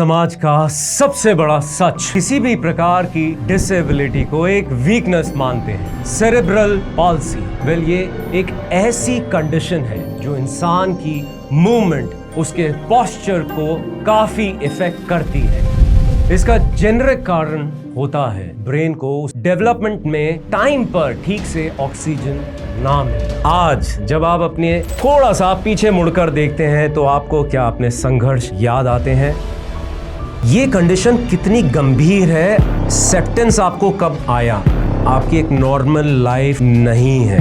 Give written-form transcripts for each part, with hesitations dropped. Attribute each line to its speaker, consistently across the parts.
Speaker 1: समाज का सबसे बड़ा सच, किसी भी प्रकार की डिसेबिलिटी को एक वीकनेस मानते हैं। सेरेब्रल पॉल्सी, वेल ये एक ऐसी कंडीशन है जो इंसान की मूवमेंट, उसके पोस्चर को काफी इफेक्ट करती है। इसका जेनेरिक कारण होता है ब्रेन को डेवलपमेंट में टाइम पर ठीक से ऑक्सीजन ना मिले। आज जब आप अपने थोड़ा सा पीछे मुड़कर देखते हैं तो आपको क्या अपने संघर्ष याद आते हैं? ये कंडीशन कितनी गंभीर है, सेप्टेंस आपको कब आया? आपकी एक नॉर्मल लाइफ नहीं है।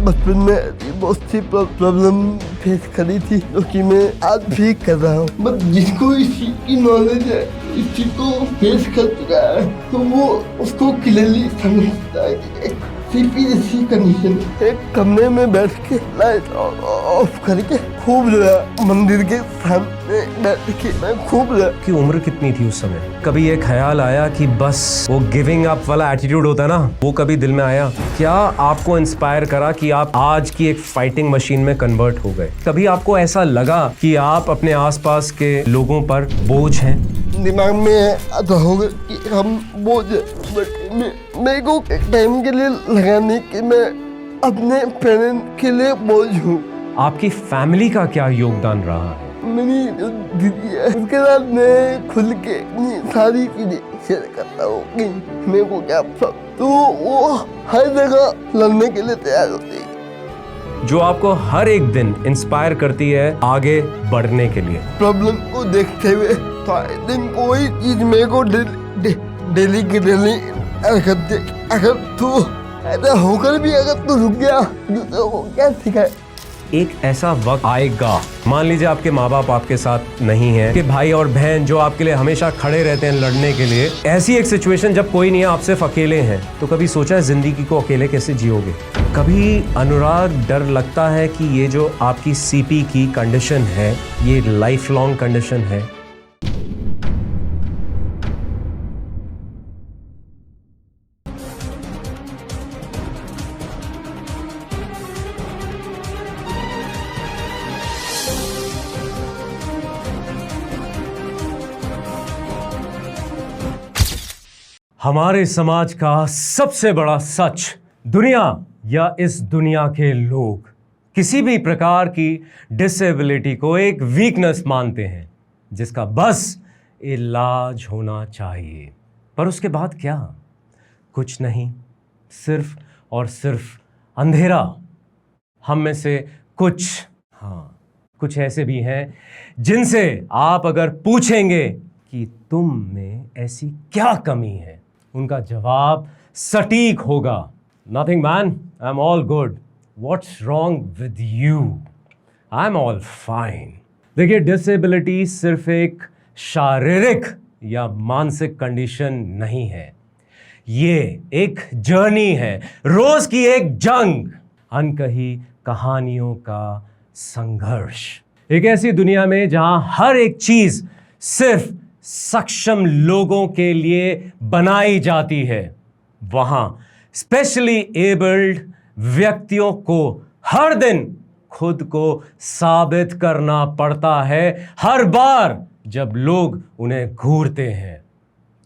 Speaker 2: बचपन में बहुत सी प्रॉब्लम फेस करी थी जो कि मैं आज भी कर रहा हूँ। बस जिसको इस चीज की नॉलेज है, इस चीज को फेस कर चुका है, तो वो उसको क्लियरली समझता है कि एक सीपी जैसी कंडीशन। एक कमरे में बैठ के लाइट ऑफ करके खूब रोया, मंदिर के सामने बैठ के मैं खूब रोया।
Speaker 1: की उम्र कितनी थी उस समय? कभी ये ख्याल आया कि बस वो गिविंग अप वाला एटीट्यूड होता है ना, वो कभी दिल में आया? क्या आपको इंस्पायर करा कि आप आज की एक फाइटिंग मशीन में कन्वर्ट हो गए? कभी आपको ऐसा लगा कि आप अपने आसपास के लोगों पर बोझ हैं?
Speaker 2: दिमाग में आता होगा कि हम बोझ, बट मेरे को एक टाइम के लिए लगा नहीं कि मैं अपने पेरेंट के लिए बोझ हूँ।
Speaker 1: आपकी फैमिली का क्या योगदान रहा है?
Speaker 2: मेरी जो दीदी है उसके साथ मैं खुल के अपनी सारी चीजें शेयर करता हूँ कि मेरे को क्या सब, तो वो हर जगह लड़ने के लिए तैयार होती है,
Speaker 1: जो आपको हर एक दिन इंस्पायर करती है आगे बढ़ने के लिए।
Speaker 2: प्रॉब्लम को देखते हुए सारे दिन कोई चीज मेरे को डेली की डेली अगर तू ऐसा होकर भी अगर तू रुक गया तो क्या सिखाए?
Speaker 1: एक ऐसा वक्त आएगा, मान लीजिए आपके माँ बाप आपके साथ नहीं है, कि भाई और बहन जो आपके लिए हमेशा खड़े रहते हैं लड़ने के लिए, ऐसी एक सिचुएशन जब कोई नहीं है, आप सिर्फ अकेले हैं, तो कभी सोचा है जिंदगी को अकेले कैसे जियोगे? कभी अनुराग डर लगता है कि ये जो आपकी सीपी की कंडीशन है, ये लाइफ लॉन्ग कंडीशन है? हमारे समाज का सबसे बड़ा सच, दुनिया या इस दुनिया के लोग किसी भी प्रकार की डिसेबिलिटी को एक वीकनेस मानते हैं जिसका बस इलाज होना चाहिए। पर उसके बाद क्या? कुछ नहीं, सिर्फ और सिर्फ अंधेरा। हम में से कुछ ऐसे भी हैं जिनसे आप अगर पूछेंगे कि तुम में ऐसी क्या कमी है, उनका जवाब सटीक होगा, nothing man, I am all good, what's wrong with you, I am all fine. देखिए, डिसेबिलिटी सिर्फ एक शारीरिक या मानसिक कंडीशन नहीं है, ये एक जर्नी है, रोज की एक जंग, अनकही कहानियों का संघर्ष। एक ऐसी दुनिया में जहां हर एक चीज सिर्फ सक्षम लोगों के लिए बनाई जाती है, वहां स्पेशली एबल्ड व्यक्तियों को हर दिन खुद को साबित करना पड़ता है, हर बार जब लोग उन्हें घूरते हैं,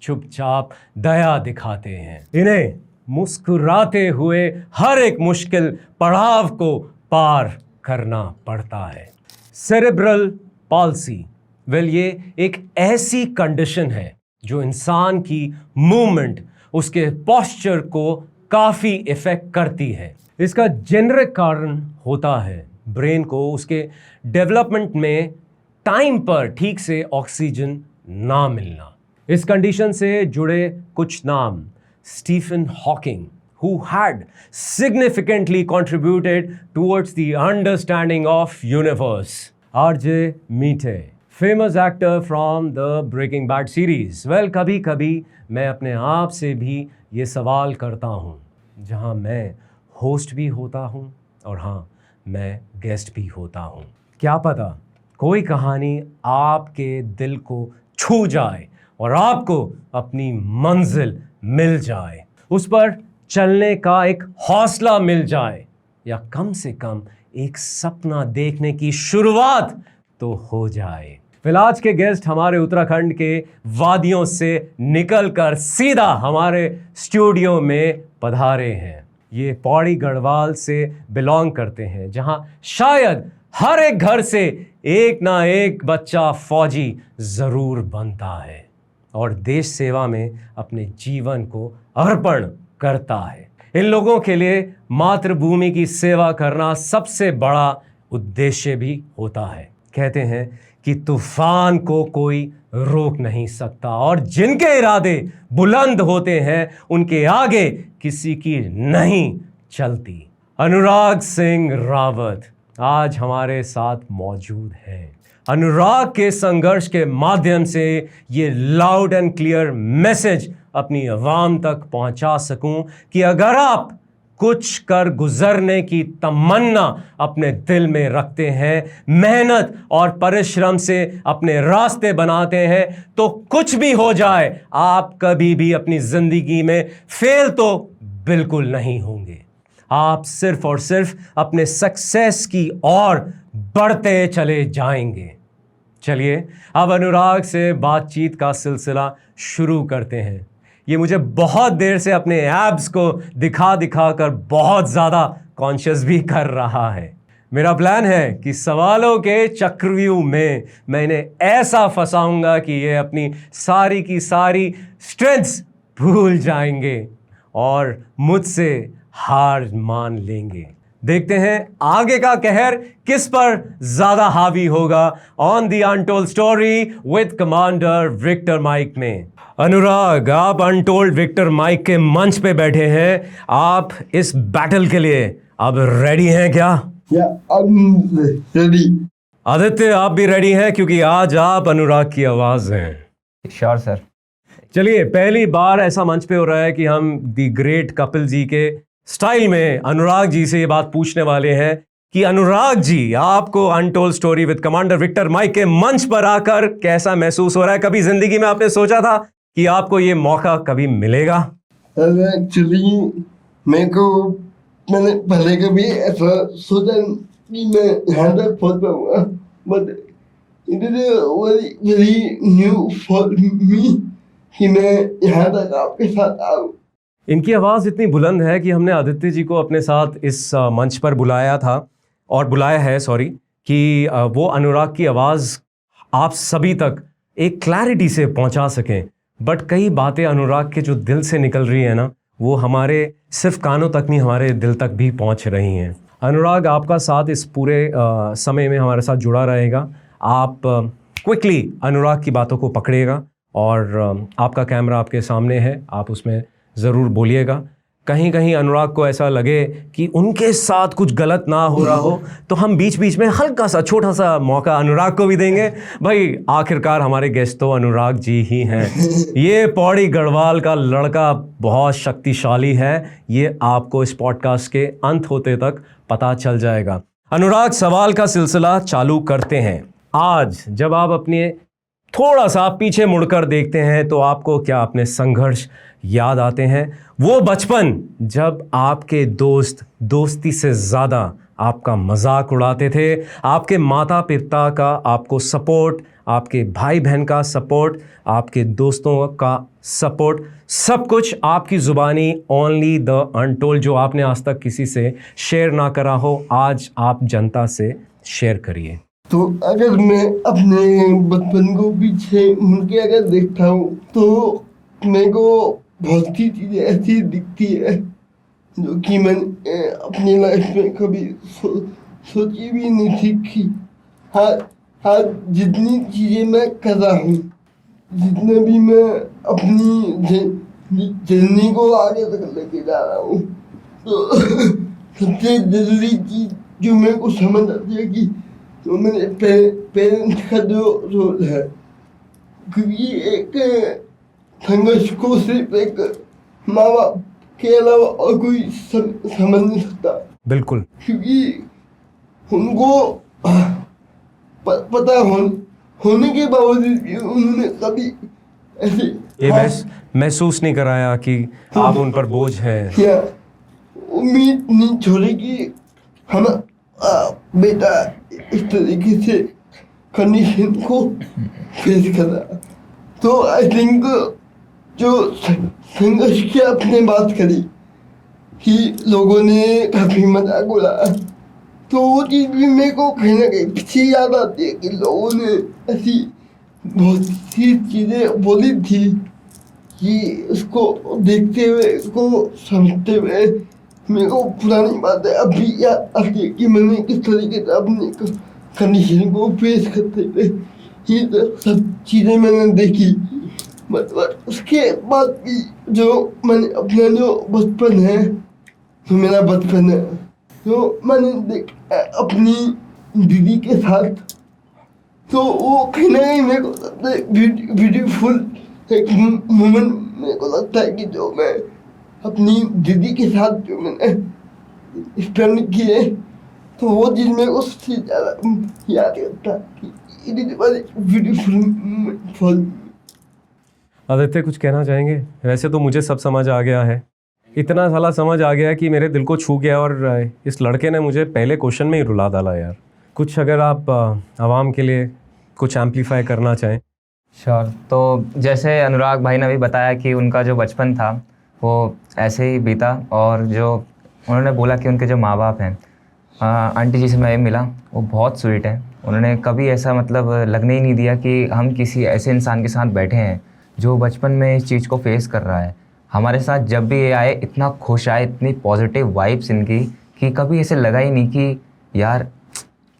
Speaker 1: चुपचाप दया दिखाते हैं, इन्हें मुस्कुराते हुए हर एक मुश्किल पड़ाव को पार करना पड़ता है। सेरेब्रल पॉल्सी, वेल ये एक ऐसी कंडीशन है जो इंसान की मूवमेंट, उसके पोस्चर को काफी इफेक्ट करती है। इसका जेनेरिक कारण होता है ब्रेन को उसके डेवलपमेंट में टाइम पर ठीक से ऑक्सीजन ना मिलना। इस कंडीशन से जुड़े कुछ नाम: Stephen Hawking, who had significantly contributed towards the understanding of universe; R.J. Mitte, famous actor from the Breaking Bad series. Well, कभी कभी मैं अपने आप से भी ये सवाल करता हूँ, जहाँ मैं होस्ट भी होता हूँ और हाँ, मैं गेस्ट भी होता हूँ। क्या पता कोई कहानी आपके दिल को छू जाए और आपको अपनी मंजिल मिल जाए, उस पर चलने का एक हौसला मिल जाए, या कम से कम एक सपना देखने की शुरुआत तो हो जाए। फिलहाल आज के गेस्ट हमारे उत्तराखंड के वादियों से निकलकर सीधा हमारे स्टूडियो में पधारे हैं। ये पौड़ी गढ़वाल से बिलोंग करते हैं, जहां शायद हर एक घर से एक ना एक बच्चा फौजी जरूर बनता है और देश सेवा में अपने जीवन को अर्पण करता है। इन लोगों के लिए मातृभूमि की सेवा करना सबसे बड़ा उद्देश्य भी होता है। कहते हैं कि तूफान को कोई रोक नहीं सकता और जिनके इरादे बुलंद होते हैं उनके आगे किसी की नहीं चलती। अनुराग सिंह रावत आज हमारे साथ मौजूद हैं। अनुराग के संघर्ष के माध्यम से ये लाउड एंड क्लियर मैसेज अपनी आवाम तक पहुंचा सकूं कि अगर आप कुछ कर गुजरने की तमन्ना अपने दिल में रखते हैं, मेहनत और परिश्रम से अपने रास्ते बनाते हैं, तो कुछ भी हो जाए आप कभी भी अपनी जिंदगी में फेल तो बिल्कुल नहीं होंगे। आप सिर्फ और सिर्फ अपने सक्सेस की ओर बढ़ते चले जाएंगे। चलिए अब अनुराग से बातचीत का सिलसिला शुरू करते हैं। ये मुझे बहुत देर से अपने एब्स को दिखा दिखा कर बहुत ज़्यादा कॉन्शियस भी कर रहा है। मेरा प्लान है कि सवालों के चक्रव्यूह में मैं इन्हें ऐसा फंसाऊंगा कि ये अपनी सारी की सारी स्ट्रेंथ्स भूल जाएंगे और मुझसे हार मान लेंगे। देखते हैं आगे का कहर किस पर ज्यादा हावी होगा on the untold story with commander Victor Mike में। अनुराग, आप अनटोल्ड विक्टर माइक के मंच पे बैठे हैं। आप इस बैटल के लिए अब रेडी हैं क्या?
Speaker 2: रेडी।
Speaker 1: आदित्य, आप भी रेडी हैं? क्योंकि आज आप अनुराग की आवाज हैं।
Speaker 3: Sure sir.
Speaker 1: चलिए, पहली बार ऐसा मंच पे हो रहा है कि हम द ग्रेट कपिल जी के स्टाइल में अनुराग जी से ये बात पूछने वाले हैं कि अनुराग जी, आपको untold story with commander Victor Mike के मंच पर आकर कैसा महसूस हो रहा है? कभी जिंदगी में आपने सोचा था कि आपको ये मौका कभी मिलेगा?
Speaker 2: एक्चुअली मैंने पहले कभी ऐसा सोचा कि मैं यहाँ तक पहुँच पाऊंगा, but it is very very new for me कि मैं यहाँ तक आपके साथ आऊँ।
Speaker 1: इनकी आवाज़ इतनी बुलंद है कि हमने आदित्य जी को अपने साथ इस मंच पर बुलाया है कि वो अनुराग की आवाज़ आप सभी तक एक क्लैरिटी से पहुंचा सकें। बट कई बातें अनुराग के जो दिल से निकल रही है ना, वो हमारे सिर्फ कानों तक नहीं, हमारे दिल तक भी पहुंच रही हैं। अनुराग, आपका साथ इस पूरे समय में हमारे साथ जुड़ा रहेगा। आप क्विकली अनुराग की बातों को पकड़िएगा और आपका कैमरा आपके सामने है, आप उसमें ज़रूर बोलिएगा। कहीं कहीं अनुराग को ऐसा लगे कि उनके साथ कुछ गलत ना हो रहा हो तो हम बीच बीच में हल्का सा छोटा सा मौका अनुराग को भी देंगे। भाई, आखिरकार हमारे गेस्ट तो अनुराग जी ही हैं। ये पौड़ी गढ़वाल का लड़का बहुत शक्तिशाली है, ये आपको इस पॉडकास्ट के अंत होते तक पता चल जाएगा। अनुराग, सवाल का सिलसिला चालू करते हैं। आज जब आप अपने थोड़ा सा पीछे मुड़कर देखते हैं तो आपको क्या अपने संघर्ष याद आते हैं? वो बचपन जब आपके दोस्त दोस्ती से ज़्यादा आपका मजाक उड़ाते थे, आपके माता पिता का आपको सपोर्ट, आपके भाई बहन का सपोर्ट, आपके दोस्तों का सपोर्ट, सब कुछ आपकी ज़ुबानी ओनली द अनटोल्ड, जो आपने आज तक किसी से शेयर ना करा हो, आज आप जनता से शेयर करिए।
Speaker 2: तो अगर मैं अपने बचपन को पीछे मुड़ के अगर देखता हूँ तो मेरे को बहुत सी चीज़ें ऐसी दिखती है जो कि मैंने अपनी लाइफ में कभी सोची भी नहीं थी कि हाँ जितनी चीज़ें मैं कर रहा हूँ, जितने भी मैं अपनी जर्नी को आगे तक लेके जा रहा हूँ, तो सबसे ज़रूरी चीज़ जो मेरे को समझ आती है कि तो मेरे पेरेंट्स का जो रोल है, क्योंकि एक संघर्ष को सिर्फ एक माँ बाप के अलावा और कोई समझ नहीं सकता।
Speaker 1: बिल्कुल।
Speaker 2: क्योंकि उनको पता होने के बावजूद भी उन्होंने कभी ऐसे
Speaker 1: ये महसूस नहीं कराया कि आप उन पर बोझ हैं,
Speaker 2: या उम्मीद नहीं छोड़ी कि हम बेटा इस तरीके से कंडीशन को फेस करा। तो आई थिंक जो संघर्ष की आपने बात करी कि लोगों ने काफी मजाक उड़ाया, तो वो चीज भी मेरे को कहीं ना कहीं पीछे याद आती है कि लोगों ने ऐसी बहुत सी चीजें बोली थी कि उसको देखते हुए, उसको समझते हुए मेरे को पुरानी बातें अभी याद आती है कि मैंने किस तरीके से अपनी कंडीशन को फेस करते हुए ये सब चीजें मैंने देखी। मतलब उसके बाद भी जो मैंने अपना जो बचपन है, जो मेरा बचपन है, तो मैंने देखा अपनी दीदी के साथ, तो वो कहीं ना कहीं मेरे को सबसे ब्यूटीफुल एक मोमेंट मेरे को लगता है कि जो मैं अपनी दीदी के साथ जो मैंने स्पेंड किए, तो वो चीज़ मेरे को सबसे ज़्यादा याद करता है कि it is very beautiful moment for me.
Speaker 1: Aditya, कुछ कहना चाहेंगे? वैसे तो मुझे सब समझ आ गया है, इतना साला समझ आ गया कि मेरे दिल को छू गया, और इस लड़के ने मुझे पहले क्वेश्चन में ही रुला डाला यार। कुछ अगर आप आवाम के लिए कुछ एम्पलीफाई करना चाहें।
Speaker 3: श्योर। तो जैसे अनुराग भाई ने भी बताया कि उनका जो बचपन था वो ऐसे ही बीता, और जो उन्होंने बोला कि उनके जो माँ बाप हैं, आंटी जी से मैं मिला, वो बहुत स्वीट है। उन्होंने कभी ऐसा मतलब लगने ही नहीं दिया कि हम किसी ऐसे इंसान के साथ बैठे हैं जो बचपन में इस चीज़ को फेस कर रहा है। हमारे साथ जब भी ये आए इतना खुश आए, इतनी पॉजिटिव वाइब्स इनकी, कि कभी ऐसे लगा ही नहीं कि यार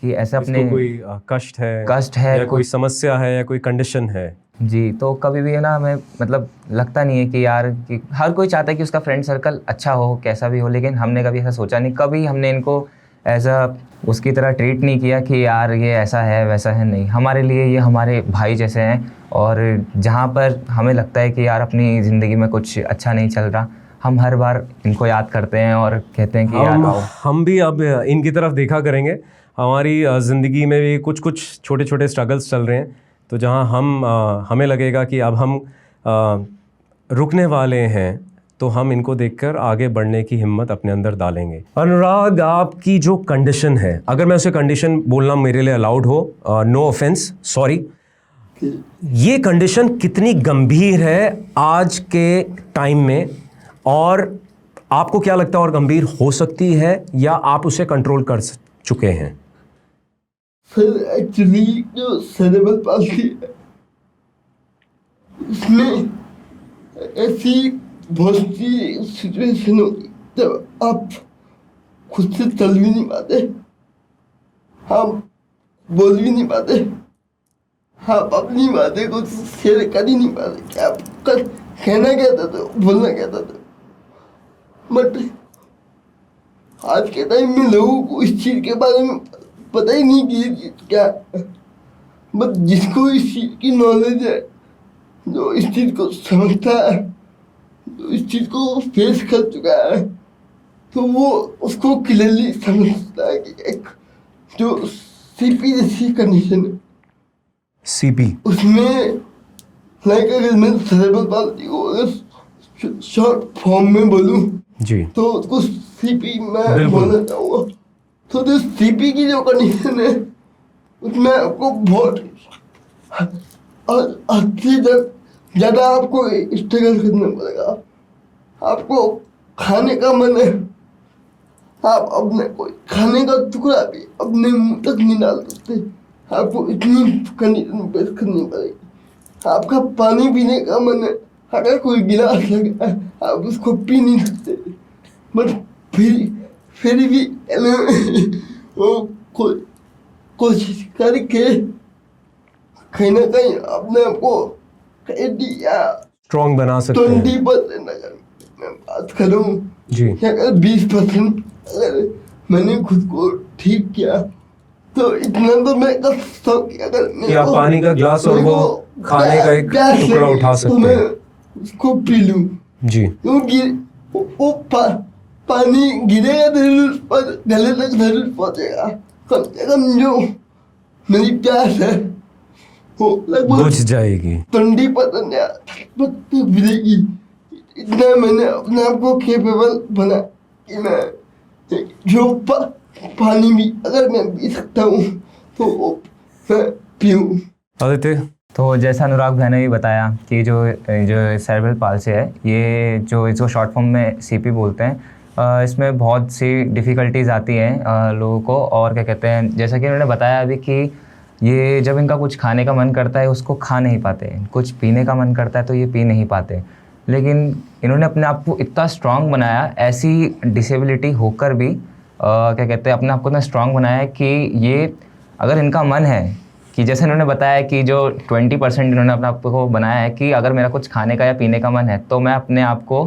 Speaker 3: कि ऐसा अपने
Speaker 1: कोई कष्ट है या कोई समस्या है या कोई कंडीशन है।
Speaker 3: जी, तो कभी भी है ना, हमें मतलब लगता नहीं है कि यार कि हर कोई चाहता है कि उसका फ्रेंड सर्कल अच्छा हो, कैसा भी हो, लेकिन हमने कभी ऐसा सोचा नहीं, कभी हमने इनको एज अ उसकी तरह ट्रीट नहीं किया कि यार ये ऐसा है वैसा है। नहीं, हमारे लिए ये हमारे भाई जैसे हैं, और जहाँ पर हमें लगता है कि यार अपनी ज़िंदगी में कुछ अच्छा नहीं चल रहा, हम हर बार इनको याद करते हैं और कहते हैं कि यार आओ।
Speaker 1: हम भी अब इनकी तरफ देखा करेंगे। हमारी ज़िंदगी में भी कुछ कुछ छोटे छोटे स्ट्रगल्स चल रहे हैं, तो जहाँ हमें लगेगा कि अब हम रुकने वाले हैं, तो हम इनको देखकर आगे बढ़ने की हिम्मत अपने अंदर डालेंगे। अनुराग, आपकी जो कंडीशन है, अगर मैं उसे कंडीशन बोलना मेरे लिए अलाउड हो, नो ऑफेंस, सॉरी, ये कंडीशन कितनी गंभीर है आज के टाइम में, और आपको क्या लगता है और गंभीर हो सकती है या आप उसे कंट्रोल कर चुके हैं?
Speaker 2: सर एक्चुअली जो सेरेब्रल पाल्सी है, इसमें ऐसी बहुत सी सिचुएशन होती जब आप खुद से चल भी नहीं पाते, हम बोल भी नहीं पाते, आप अपनी बातें को शेयर कर ही नहीं पाते कि आप कहना क्या था, तो बोलना क्या था। बट आज के टाइम में लोगों को इस चीज के बारे में पता ही नहीं कि ये चीज क्या है। बट जिसको इस चीज की नॉलेज है, जो इस चीज को समझता है, जो इस चीज को फेस कर चुका है, तो वो उसको क्लियरली समझता है कि एक जो सीपी जैसी कंडीशन है,
Speaker 1: सीपी,
Speaker 2: उसमें लाइक अगर मैं सेरेब्रल पाल्सी को अगर शॉर्ट फॉर्म में बोलूं
Speaker 1: जी,
Speaker 2: तो उसको सीपी मैं बोलना चाहूँगा। तो जो सीपी की जो कंडीशन है, उसमें आपको बहुत अच्छी ज़्यादा आपको स्ट्रगल करना पड़ेगा। आपको खाने का मन है, आप अपने कोई खाने का टुकड़ा भी अपने मुंह तक नहीं डाल सकते, आपको इतनी कंडीशन फेस करनी पड़ेगी। आपका पानी पीने का मन है, अगर कोई गिलास लगा है आप उसको पी नहीं सकते, बट फिर भी वो कोशिश करके कहीं ना कहीं अपने आप को 80 या
Speaker 1: स्ट्रॉन्ग बना सकते हैं।
Speaker 2: 20% अगर मैं बात करूँ
Speaker 1: जी,
Speaker 2: अगर 20% अगर मैंने खुद को ठीक किया, तो इतना तो मैं कर सकता हूँ कि अगर
Speaker 1: कि आप पानी का ग्लास और वो खाने का एक टुकड़ा उठा सकते हैं,
Speaker 2: उसको पी लूं
Speaker 1: जी,
Speaker 2: क्योंकि वो पानी गिरेगा जरूर पर गले तक जरूर पहुंचेगा। कम से कम जो मेरी प्यास है वो लगभग
Speaker 1: बुझ जाएगी।
Speaker 2: 20% या 30% गिरेगी। इतना मैंने अपने आप को केपेबल बना कि मैं जो पानी भी अगर मैं पी सकता हूँ, तो मैं पीऊँ।
Speaker 1: आदित्य,
Speaker 3: तो जैसा अनुराग भैया ने भी बताया कि जो सेरेब्रल पाल्सी है, ये जो इसको शॉर्ट फॉर्म में सीपी बोलते हैं, इसमें बहुत सी डिफ़िकल्टीज़ आती हैं लोगों को। और क्या कहते हैं, जैसा कि उन्होंने बताया अभी कि ये जब इनका कुछ खाने का मन करता है उसको खा नहीं पाते, कुछ पीने का मन करता है तो ये पी नहीं पाते। लेकिन इन्होंने अपने आप को इतना स्ट्रांग बनाया, ऐसी डिसेबिलिटी होकर भी क्या कहते हैं, अपने आप को इतना स्ट्रांग बनाया कि ये अगर इनका मन है कि जैसे इन्होंने बताया कि जो 20% इन्होंने अपने आप को बनाया है कि अगर मेरा कुछ खाने का या पीने का मन है तो मैं अपने आप को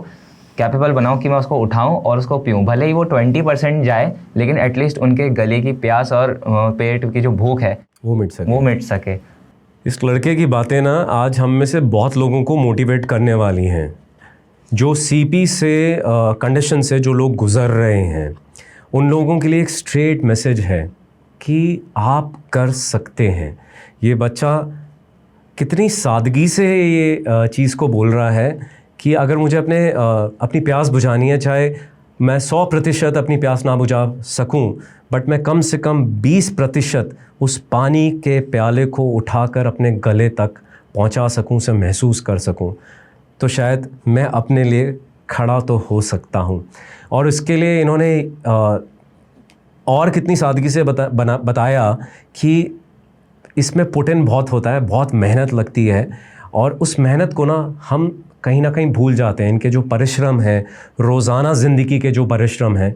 Speaker 3: कैपेबल बनाऊं कि मैं उसको उठाऊं और उसको पीऊं। भले ही वो 20% जाए, लेकिन एटलीस्ट उनके गले की प्यास और पेट की जो भूख है
Speaker 1: वो मिट सके। इस लड़के की बातें ना आज हम में से बहुत लोगों को मोटिवेट करने वाली हैं। जो सीपी से कंडीशन से जो लोग गुज़र रहे हैं, उन लोगों के लिए एक स्ट्रेट मैसेज है कि आप कर सकते हैं। ये बच्चा कितनी सादगी से ये चीज़ को बोल रहा है कि अगर मुझे अपनी प्यास बुझानी है, चाहे मैं 100% अपनी प्यास ना बुझा सकूं, बट मैं कम से कम 20% उस पानी के प्याले को उठाकर अपने गले तक पहुंचा सकूं, उसे महसूस कर सकूं, तो शायद मैं अपने लिए खड़ा तो हो सकता हूं। और इसके लिए इन्होंने और कितनी सादगी से बताया कि इसमें पुट इन बहुत होता है, बहुत मेहनत लगती है, और उस मेहनत को ना हम कहीं ना कहीं भूल जाते हैं। इनके जो परिश्रम है, रोज़ाना ज़िंदगी के जो परिश्रम हैं,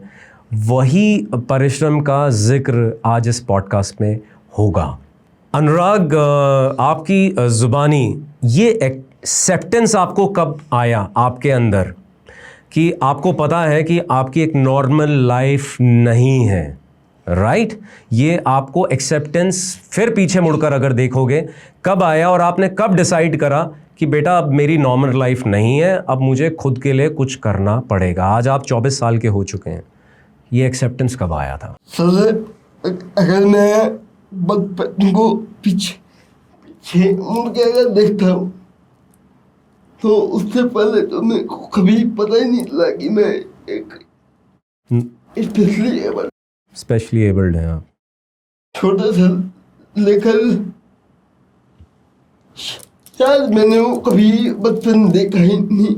Speaker 1: वही परिश्रम का ज़िक्र आज इस पॉडकास्ट में होगा। अनुराग, आपकी ज़ुबानी ये एक्सेप्टेंस आपको कब आया आपके अंदर कि आपको पता है कि आपकी एक नॉर्मल लाइफ नहीं है, राइट? ये आपको एक्सेप्टेंस फिर पीछे मुड़कर अगर देखोगे कब आया, और आपने कब डिसाइड करा कि बेटा अब मेरी नॉर्मल लाइफ नहीं है, अब मुझे खुद के लिए कुछ करना पड़ेगा? आज आप 24 साल के हो चुके हैं, ये एक्सेप्टेंस कब आया था?
Speaker 2: सर, अगर मैं बचपन को पीछे मुड़ के अगर देखता हूँ तो उससे पहले तो मेरे को कभी पता ही नहीं चला कि मैं एक
Speaker 1: स्पेशली एबल्ड हैं आप।
Speaker 2: छोटे से लेकर शायद मैंने वो कभी बचपन देखा ही नहीं।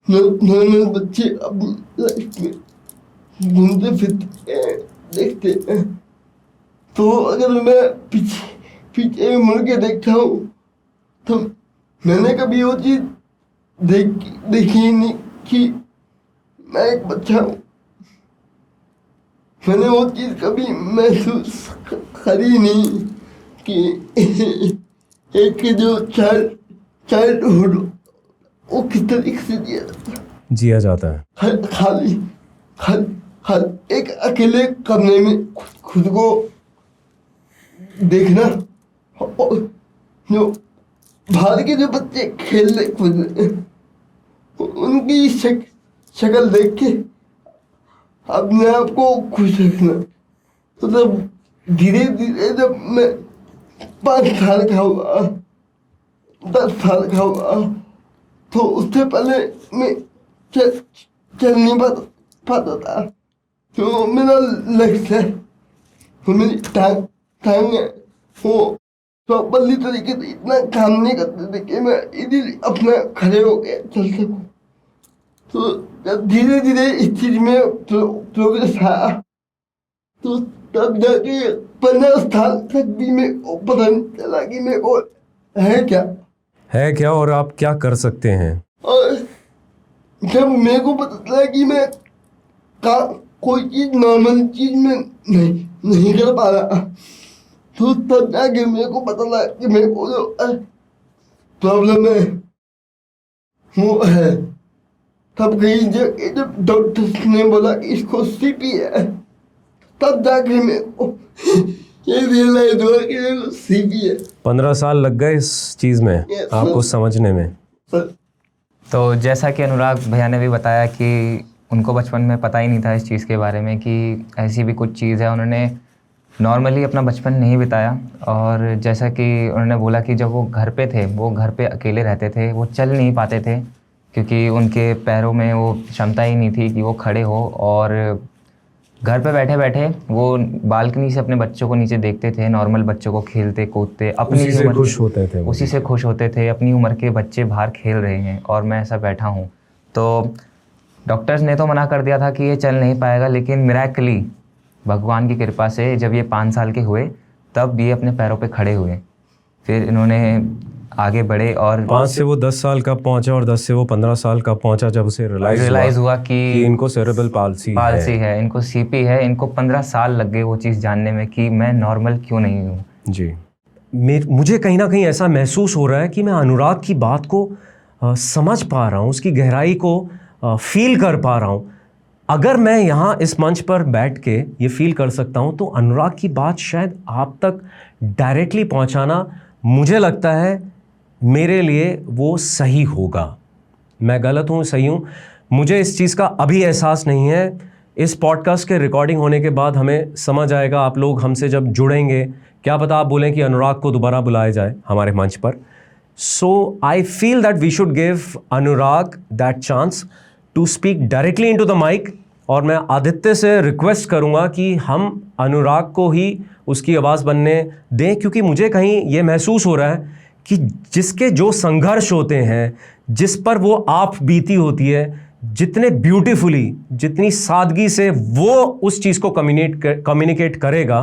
Speaker 2: नॉर्मल बच्चे अपनी लाइफ में घूमते फिरते हैं, देखते हैं। तो अगर मैं पीछे मुड़ के देखता हूँ तो मैंने कभी वो चीज़ देखी ही नहीं कि मैं एक बच्चा हूँ। मैंने वो चीज़ कभी महसूस करी नहीं कि एक जो चाइल्डहुड वो किस तरीके से जिया
Speaker 1: जाता है।
Speaker 2: खाली एक अकेले कमरे में खुद को देखना, जो बाहर के जो बच्चे खेल रहे खुद उनकी शक्ल देख के अपने आप को खुश रखना। तो तब धीरे धीरे जब मैं 5 साल का हुआ, 10 साल का हुआ, तो उससे पहले मैं चल नहीं पाता था। तो मेरा लक्ष्य है, तो मेरी टांग है, वो प्रॉपरली तरीके से इतना काम नहीं करते थे कि मैं इजीली अपना खड़े होके चल सकूं। तो जब धीरे धीरे इस चीज में प्रोग्रेस आया, तो तब जाके 15 साल तक भी मेरे को पता नहीं चला कि मेरे को है क्या और आप क्या कर सकते हैं। और जब मेरे को पता चला कि मैं कोई चीज नॉर्मल चीज में नहीं कर पा रहा, तो तब जाके मेरे को पता लगा कि मेरे को जो प्रॉब्लम है वो है। तब कहीं जब डॉक्टर ने बोला कि इसको सीपी है, तब जाके मेरे को ये रियलाइज हुआ कि मेरे को सीपी है। 15
Speaker 1: साल लग गए इस चीज़ में आपको समझने में।
Speaker 3: तो जैसा कि अनुराग भैया ने भी बताया कि उनको बचपन में पता ही नहीं था इस चीज़ के बारे में कि ऐसी भी कुछ चीज़ है। उन्होंने नॉर्मली अपना बचपन नहीं बिताया, और जैसा कि उन्होंने बोला कि जब वो घर पे थे, वो घर पे अकेले रहते थे, वो चल नहीं पाते थे क्योंकि उनके पैरों में वो क्षमता ही नहीं थी कि वो खड़े हो। और घर पे बैठे बैठे वो बालकनी से अपने बच्चों को नीचे देखते थे, नॉर्मल बच्चों को खेलते कूदते, अपनी
Speaker 1: उसी से
Speaker 3: उम्र
Speaker 1: खुश होते थे वो।
Speaker 3: उसी से खुश होते थे। अपनी उम्र के बच्चे बाहर खेल रहे हैं और मैं ऐसा बैठा हूँ। तो डॉक्टर्स ने तो मना कर दिया था कि ये चल नहीं पाएगा, लेकिन मिरेकली भगवान की कृपा से जब ये 5 साल के हुए तब ये अपने पैरों पे खड़े हुए। फिर इन्होंने आगे बढ़े और
Speaker 1: 5 से वो 10 साल कब पहुंचा और 10 से वो 15 साल कब पहुंचा जब उसे
Speaker 3: रियलाइज हुआ कि
Speaker 1: इनको सेरेब्रल पाल्सी
Speaker 3: है, इनको सीपी है। इनको 15 साल लग गए वो चीज़ जानने में कि मैं नॉर्मल क्यों नहीं हूँ।
Speaker 1: जी, मुझे कहीं ना कहीं ऐसा महसूस हो रहा है कि मैं अनुराग की बात को समझ पा रहा हूँ, उसकी गहराई को फील कर पा रहा हूँ। अगर मैं यहाँ इस मंच पर बैठ के ये फील कर सकता हूँ तो अनुराग की बात शायद आप तक डायरेक्टली पहुँचाना, मुझे लगता है मेरे लिए वो सही होगा। मैं गलत हूँ, सही हूँ, मुझे इस चीज़ का अभी एहसास नहीं है। इस पॉडकास्ट के रिकॉर्डिंग होने के बाद हमें समझ आएगा। आप लोग हमसे जब जुड़ेंगे, क्या पता आप बोलें कि अनुराग को दोबारा बुलाया जाए हमारे मंच पर। So I feel that we should give Anurag that chance to speak directly into the mike. और मैं आदित्य से रिक्वेस्ट करूँगा कि हम अनुराग को ही उसकी आवाज़ बनने दें, क्योंकि मुझे कहीं ये महसूस हो रहा है कि जिसके जो संघर्ष होते हैं, जिस पर वो आप बीती होती है, जितने ब्यूटीफुली, जितनी सादगी से वो उस चीज़ को कम्युनिकेट करेगा,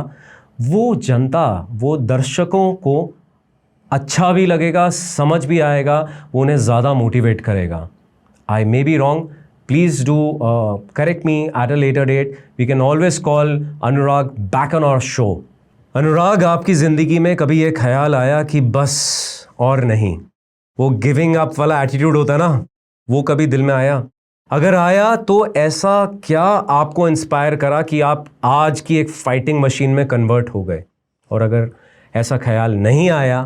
Speaker 1: वो जनता, वो दर्शकों को अच्छा भी लगेगा, समझ भी आएगा, वो उन्हें ज़्यादा मोटिवेट करेगा। I may be wrong, please do correct me at a later date. We can always call Anurag back on our show. Anurag, आपकी ज़िंदगी में कभी ये ख्याल आया कि बस और नहीं, वो गिविंग अप वाला एटीट्यूड होता है ना, वो कभी दिल में आया? अगर आया तो ऐसा क्या आपको इंस्पायर करा कि आप आज की एक फाइटिंग मशीन में कन्वर्ट हो गए? और अगर ऐसा ख्याल नहीं आया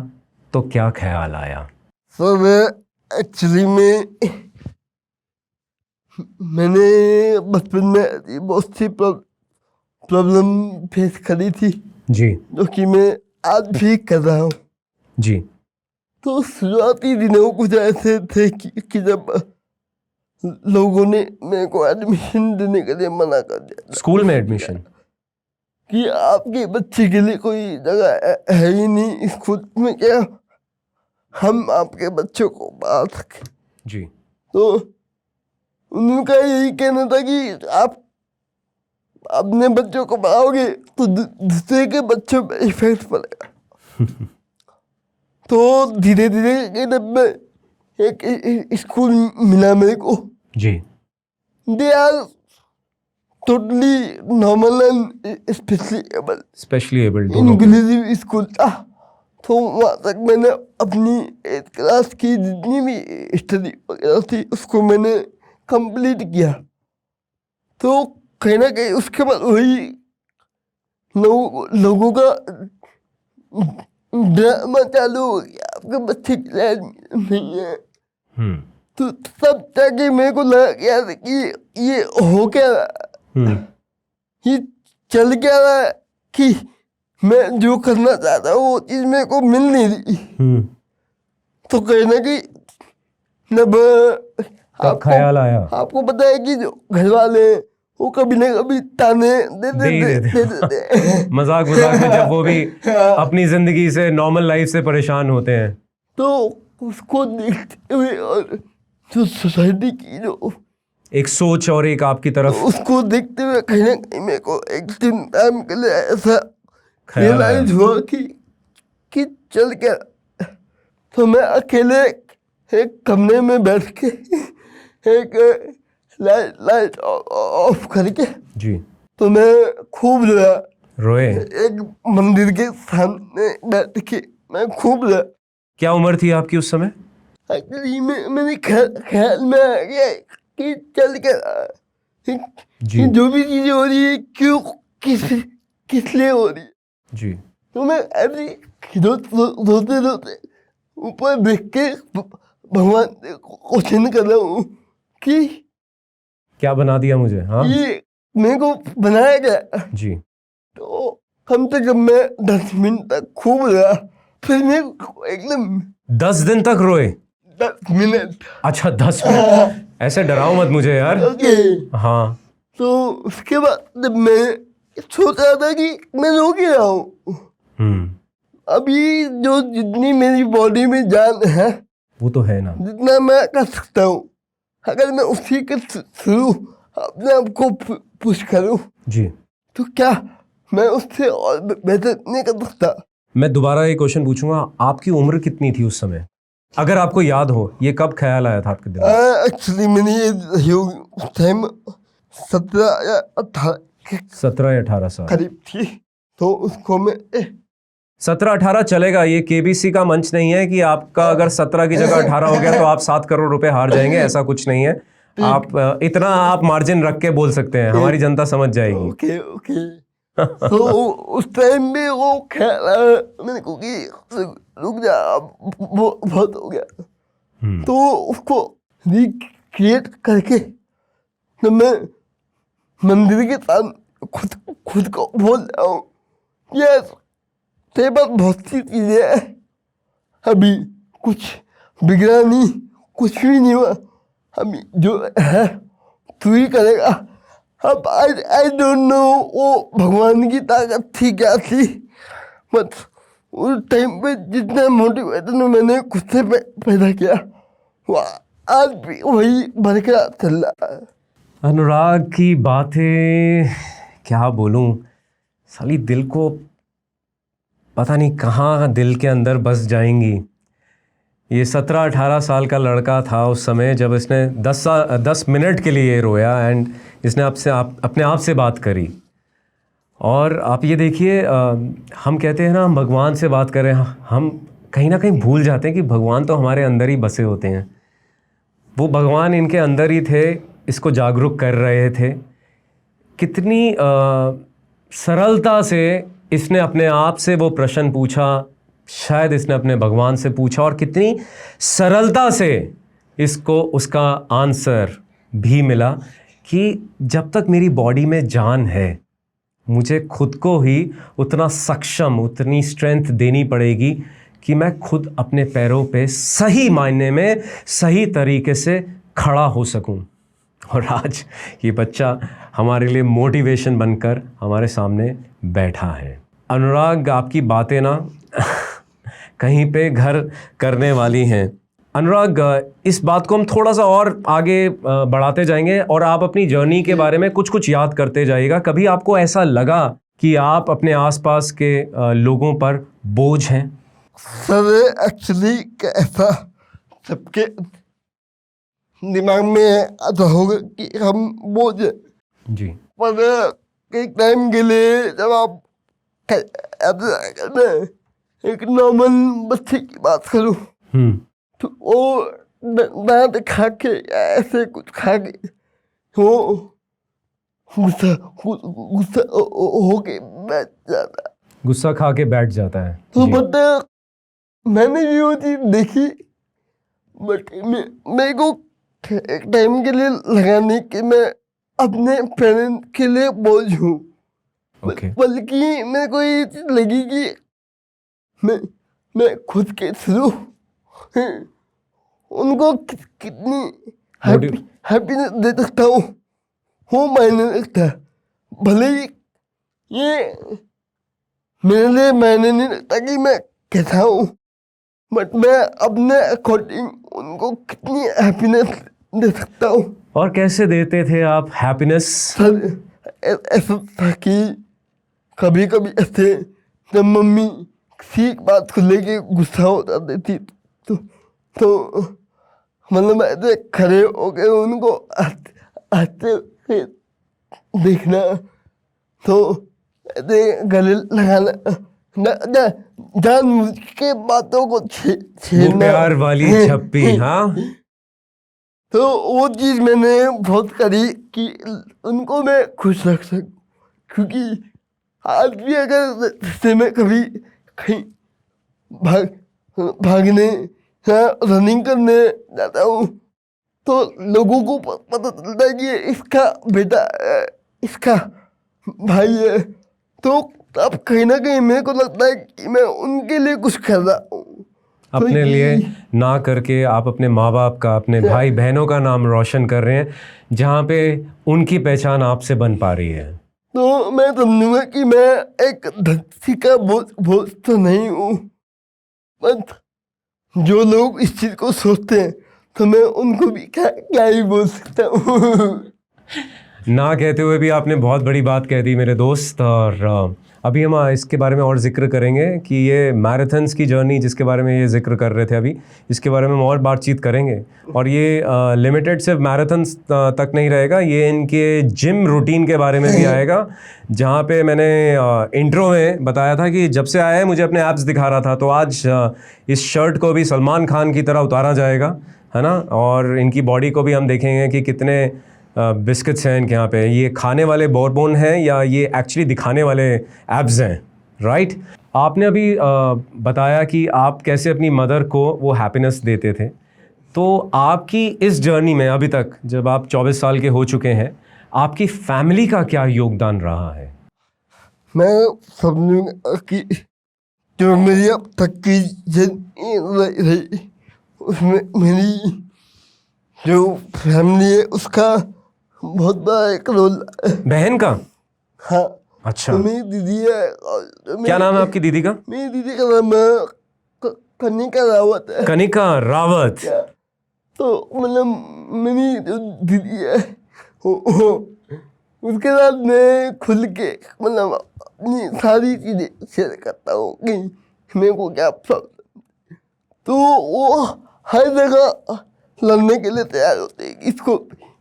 Speaker 1: तो क्या ख्याल आया?
Speaker 2: सर एक्चुअली में मैंने बचपन में बहुत सी प्रॉब्लम फेस करी थी
Speaker 1: जी,
Speaker 2: जो कि मैं आज भी कर रहा हूँ।
Speaker 1: जी,
Speaker 2: तो शुरुआती दिनों कुछ ऐसे थे कि जब लोगों ने मेरे को एडमिशन देने के लिए मना कर दिया
Speaker 1: स्कूल में एडमिशन,
Speaker 2: कि आपके बच्चे के लिए कोई जगह है ही नहीं स्कूल में, क्या हम आपके बच्चों को पढ़ा सके।
Speaker 1: जी,
Speaker 2: तो उनका यही कहना था कि आप अपने बच्चों को पढ़ाओगे तो दूसरे के बच्चों पे इफेक्ट पड़ेगा। तो धीरे धीरे जब एक स्कूल मिला मेरे को,
Speaker 1: जी,
Speaker 2: they are totally normal and
Speaker 1: specially abled
Speaker 2: inclusive school था। तो वहाँ तक मैंने अपनी 8th क्लास की जितनी भी स्टडी वगैरह थी उसको मैंने कंप्लीट किया। तो कहीं ना कहीं उसके बाद वही लोगों का ड्रामा चालू हो गया, आपके बच्चे के लिए नहीं है। तो तब जाके मेरे को लगा यार कि ये हो क्या रहा, ये चल क्या रहा है कि मैं जो करना चाहता हूँ वो चीज़ मेरे को मिल नहीं रही। तो कहीं ना कहीं जब
Speaker 1: ख्याल आया,
Speaker 2: आपको पता है कि जो घर वाले वो कभी ना कभी ताने दे
Speaker 1: मजाक में जब वो भी अपनी जिंदगी से, नॉर्मल लाइफ से परेशान होते हैं,
Speaker 2: तो उसको देखते हुए और जो सोसाइटी की जो
Speaker 1: एक सोच और एक आपकी तरफ
Speaker 2: उसको देखते हुए कहीं ना कहीं मेरे को एक दिन टाइम के लिए ऐसा
Speaker 1: ख्याल आया।
Speaker 2: रियलाइज हुआ कि चल क्या। तो मैं अकेले एक कमरे में बैठ के एक लाइट ऑफ करके,
Speaker 1: जी,
Speaker 2: तो मैं खूब
Speaker 1: रोए।
Speaker 2: एक मंदिर के सामने बैठ के मैं खूब रोया।
Speaker 1: क्या उम्र थी आपकी उस समय?
Speaker 2: एक्चुअली मेरे ख्याल में आ गया कि चल के
Speaker 1: जी,
Speaker 2: जो भी चीजें हो रही है क्यों किस लिए हो रही है।
Speaker 1: जी,
Speaker 2: तो मैं ऐसे रोते रोते ऊपर देख के भगवान से क्वेश्चन कर रहा हूँ कि
Speaker 1: क्या बना दिया मुझे? हाँ,
Speaker 2: ये मेरे को बनाया गया।
Speaker 1: जी,
Speaker 2: तो कम से कम मैं 10 मिनट तक खूब रोया। फिर मेरे को एकदम
Speaker 1: 10 दिन तक रोए?
Speaker 2: 10 मिनट।
Speaker 1: अच्छा, 10 मिनट। ऐसे डराओ मत मुझे यार।
Speaker 2: ओके।
Speaker 1: हाँ,
Speaker 2: तो उसके बाद जब मैं सोच रहा था कि मैं रो क्यों रहा हूँ, अभी जो जितनी मेरी बॉडी में जान है
Speaker 1: वो तो है ना।
Speaker 2: जितना मैं कर सकता हूँ, अगर मैं उसी के थ्रू अपने आप को पुश करूँ
Speaker 1: जी।
Speaker 2: तो क्या मैं उससे और बेहतर नहीं कर सकता।
Speaker 1: मैं दोबारा एक क्वेश्चन पूछूंगा, आपकी उम्र कितनी थी उस समय, अगर आपको याद हो? ये कब ख्याल आया था आपके दिल में?
Speaker 2: एक्चुअली मैंने ये उस टाइम 17 या 18 के
Speaker 1: 17 या 18 साल।
Speaker 2: करीब थी, तो उसको मैं
Speaker 1: 17-18 चलेगा, ये केबीसी का मंच नहीं है कि आपका अगर 17 की जगह 18 हो गया तो आप 7 करोड़ रुपए हार जाएंगे, ऐसा कुछ नहीं है। आप इतना आप मार्जिन रख के बोल सकते हैं, हमारी जनता समझ जाएगी।
Speaker 2: Okay okay. तो उस टाइम में वो ख्याल आया मैंने को कि रुक जा, अब वो बहुत हो गया। तो उसको रिक्रिएट करके तो मैं मंदिर के सामने खुद को बोल रहा हूँ, यस तेरे पास बहुत सी चीजें हैं, अभी कुछ बिगड़ा नहीं, कुछ भी नहीं हुआ, अभी जो है तू ही करेगा। अब आई डोंट नो वो भगवान की ताकत थी क्या थी, बट उस टाइम पे जितना मोटिवेशन मैंने खुद से पैदा किया वो आज भी वही बरकरार चल रहा है।
Speaker 1: अनुराग की बातें क्या बोलूं, साली दिल को पता नहीं कहाँ दिल के अंदर बस जाएंगी। ये 17-18 साल का लड़का था उस समय जब इसने 10 मिनट के लिए रोया एंड इसने अपने आप से बात करी। और आप ये देखिए, हम कहते हैं ना हम भगवान से बात करें, हम कहीं ना कहीं भूल जाते हैं कि भगवान तो हमारे अंदर ही बसे होते हैं। वो भगवान इनके अंदर ही थे, इसको जागरूक कर रहे थे। कितनी सरलता से इसने अपने आप से वो प्रश्न पूछा, शायद इसने अपने भगवान से पूछा, और कितनी सरलता से इसको उसका आंसर भी मिला कि जब तक मेरी बॉडी में जान है मुझे खुद को ही उतना सक्षम, उतनी स्ट्रेंथ देनी पड़ेगी कि मैं खुद अपने पैरों पे सही मायने में सही तरीके से खड़ा हो सकूं। और आज ये बच्चा हमारे लिए मोटिवेशन बनकर हमारे सामने बैठा है। अनुराग, आपकी बातें ना कहीं पे घर करने वाली हैं। अनुराग, इस बात को हम थोड़ा सा और आगे बढ़ाते जाएंगे और आप अपनी जर्नी के बारे में कुछ कुछ याद करते जाइएगा। कभी आपको ऐसा लगा कि आप अपने आसपास के लोगों पर बोझ हैं?
Speaker 2: सर एक्चुअली ऐसा सबके दिमाग में आता होगा कि हम बोझ हैं।
Speaker 1: जी।
Speaker 2: पर कई टाइम के लिए जब आप एक नॉर्मल बच्चे की बात करूं तो वो दांत खा के ऐसे कुछ खा के वो गुस्सा होके बैठ जाता है,
Speaker 1: गुस्सा खा के बैठ जाता है।
Speaker 2: तो
Speaker 1: जी।
Speaker 2: बट मैंने भी वो चीज देखी, बट मेरे को एक टाइम के लिए लगा नहीं कि मैं अपने पेरेंट के लिए बोझ हूँ।
Speaker 1: ओके।
Speaker 2: बल्कि मेरे को ये चीज लगी कि मैं खुद के थ्रू उनको कितनी हैप्पीनेस दे सकता हूँ वो मायने रखता है। भले ही ये मेरे लिए मायने नहीं रखता कि मैं कैसा हूँ, बट मैं अपने अकॉर्डिंग उनको कितनी हैप्पीनेस दे सकता हूँ।
Speaker 1: और कैसे देते थे आप हैप्पीनेस?
Speaker 2: सर ऐसा था कि कभी कभी ऐसे जब मम्मी किसी बात को लेके गुस्सा हो जाती थी तो मतलब ऐसे खड़े हो गए उनको आते हुए देखना, तो ऐसे गले लगाना, जानबूझ के बातों को
Speaker 1: वो
Speaker 2: छेड़ना,
Speaker 1: प्यार वाली झप्पी। हाँ,
Speaker 2: तो वो चीज मैंने बहुत करी कि उनको मैं खुश रख सकूं। क्योंकि आज भी अगर से मैं कभी कहीं भागने या रनिंग करने जाता हूँ तो लोगों को पता चलता है कि इसका बेटा है, इसका भाई है, तो अब कहीं ना कहीं मेरे को लगता है कि मैं उनके लिए कुछ कर रहा हूँ।
Speaker 1: अपने लिए ना करके आप अपने माँ बाप का, अपने भाई बहनों का नाम रोशन कर रहे हैं, जहाँ पे उनकी पहचान आपसे बन पा रही है।
Speaker 2: तो मैं समझूंगा कि मैं एक धरती का बोझ तो नहीं हूँ, बट जो लोग इस चीज को सोचते हैं तो मैं उनको भी क्या ही बोल सकता हूँ।
Speaker 1: ना कहते हुए भी आपने बहुत बड़ी बात कह दी मेरे दोस्त। और अभी हम इसके बारे में और जिक्र करेंगे कि ये मैराथन्स की जर्नी जिसके बारे में ये जिक्र कर रहे थे अभी, इसके बारे में हम और बातचीत करेंगे। और ये लिमिटेड सिर्फ मैराथन्स तक नहीं रहेगा, ये इनके जिम रूटीन के बारे में भी आएगा, जहाँ पे मैंने इंट्रो में बताया था कि जब से आया है मुझे अपने एब्स दिखा रहा था, तो आज इस शर्ट को भी सलमान खान की तरह उतारा जाएगा, है ना। और इनकी बॉडी को भी हम देखेंगे कि कितने बिस्किट्स हैं इनके यहाँ पे, ये खाने वाले बोरबोन हैं या ये एक्चुअली दिखाने वाले एब्स हैं, राइट। आपने अभी बताया कि आप कैसे अपनी मदर को वो हैप्पीनेस देते थे, तो आपकी इस जर्नी में अभी तक जब आप 24 साल के हो चुके हैं, आपकी फैमिली का क्या योगदान रहा है?
Speaker 2: मैं समझूंगा कि जो मेरी अब तक की जर्नी रही उसमें मेरी जो फैमिली है उसका बहुत बड़ा एक रोल है।
Speaker 1: बहन का?
Speaker 2: हाँ।
Speaker 1: अच्छा।
Speaker 2: तो मेरी दीदी है।
Speaker 1: क्या नाम है आपकी दीदी का?
Speaker 2: मेरी दीदी का नाम है कनिका रावत है।
Speaker 1: कनिका रावत।
Speaker 2: तो मतलब मेरी जो दीदी है उसके साथ मैं खुल के मतलब अपनी सारी चीजें शेयर करता हूँ कि मेरे को क्या प्रॉब्लम, तो वो हर जगह लड़ने के लिए तैयार होते हैं। इसको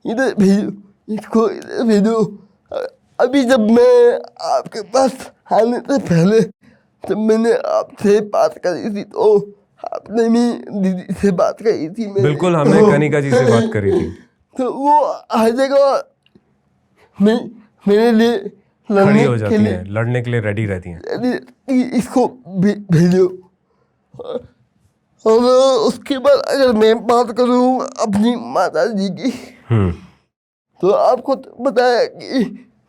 Speaker 2: इधर भेजो, इसको इधर भेजो। अभी जब मैं आपके पास आने से पहले जब मैंने आपसे बात करी थी तो आपने भी दीदी से बात करी थी।
Speaker 1: बिल्कुल, हमने कनिका जी से बात करी थी।
Speaker 2: तो वो हर जगह मेरे लिए
Speaker 1: खड़ी हो जाती हैं, लड़ने के लिए रेडी रहती हैं।
Speaker 2: इसको भेजो। और उसके बाद अगर मैं बात करूँ अपनी माता जी की, तो आपको तो बताया कि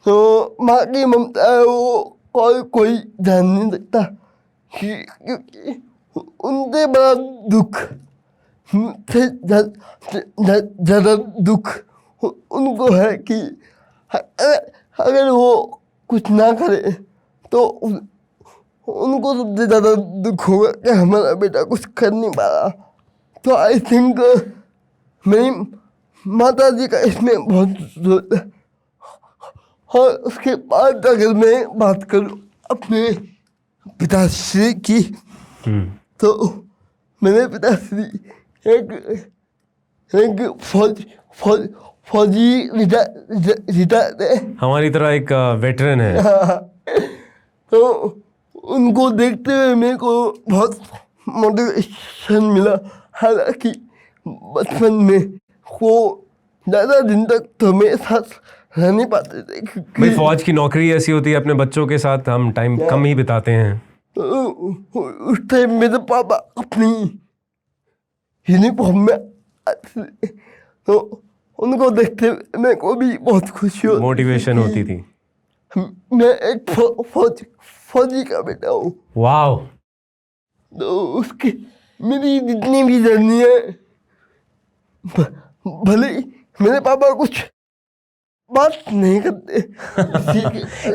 Speaker 2: तो माँ की ममता है वो कोई जान नहीं सकता, क्योंकि उनसे बड़ा दुख से ज़्यादा दुख उनको है कि अगर वो कुछ ना करे तो उनको सबसे ज़्यादा दुख होगा कि हमारा बेटा कुछ कर नहीं पा रहा। तो आई थिंक मेरी माता जी का इसमें बहुत जरूरत है। और उसके बाद अगर मैं बात करूँ अपने पिताश्री की, तो मेरे पिताश्री एक फौजी रिटायर्ड है,
Speaker 1: हमारी तरह एक वेटरन है।
Speaker 2: तो उनको देखते हुए मेरे को बहुत मोटिवेशन मिला। हालांकि बचपन में वो ज़्यादा दिन तक तो मेरे साथ रह नहीं पाते थे,
Speaker 1: भाई फौज की नौकरी ऐसी होती है, अपने बच्चों के साथ हम टाइम कम ही बिताते हैं।
Speaker 2: तो उस टाइम मेरे पापा अपनी यूनिफॉर्म में आते थे, तो उनको देखते हुए मेरे को भी बहुत खुशी होती,
Speaker 1: मोटिवेशन होती थी।
Speaker 2: मैं एक फौजी का बेटा हूँ।
Speaker 1: वाह।
Speaker 2: तो उसकी मेरी जितनी भी जर्नी है, भले मेरे पापा कुछ बात नहीं करते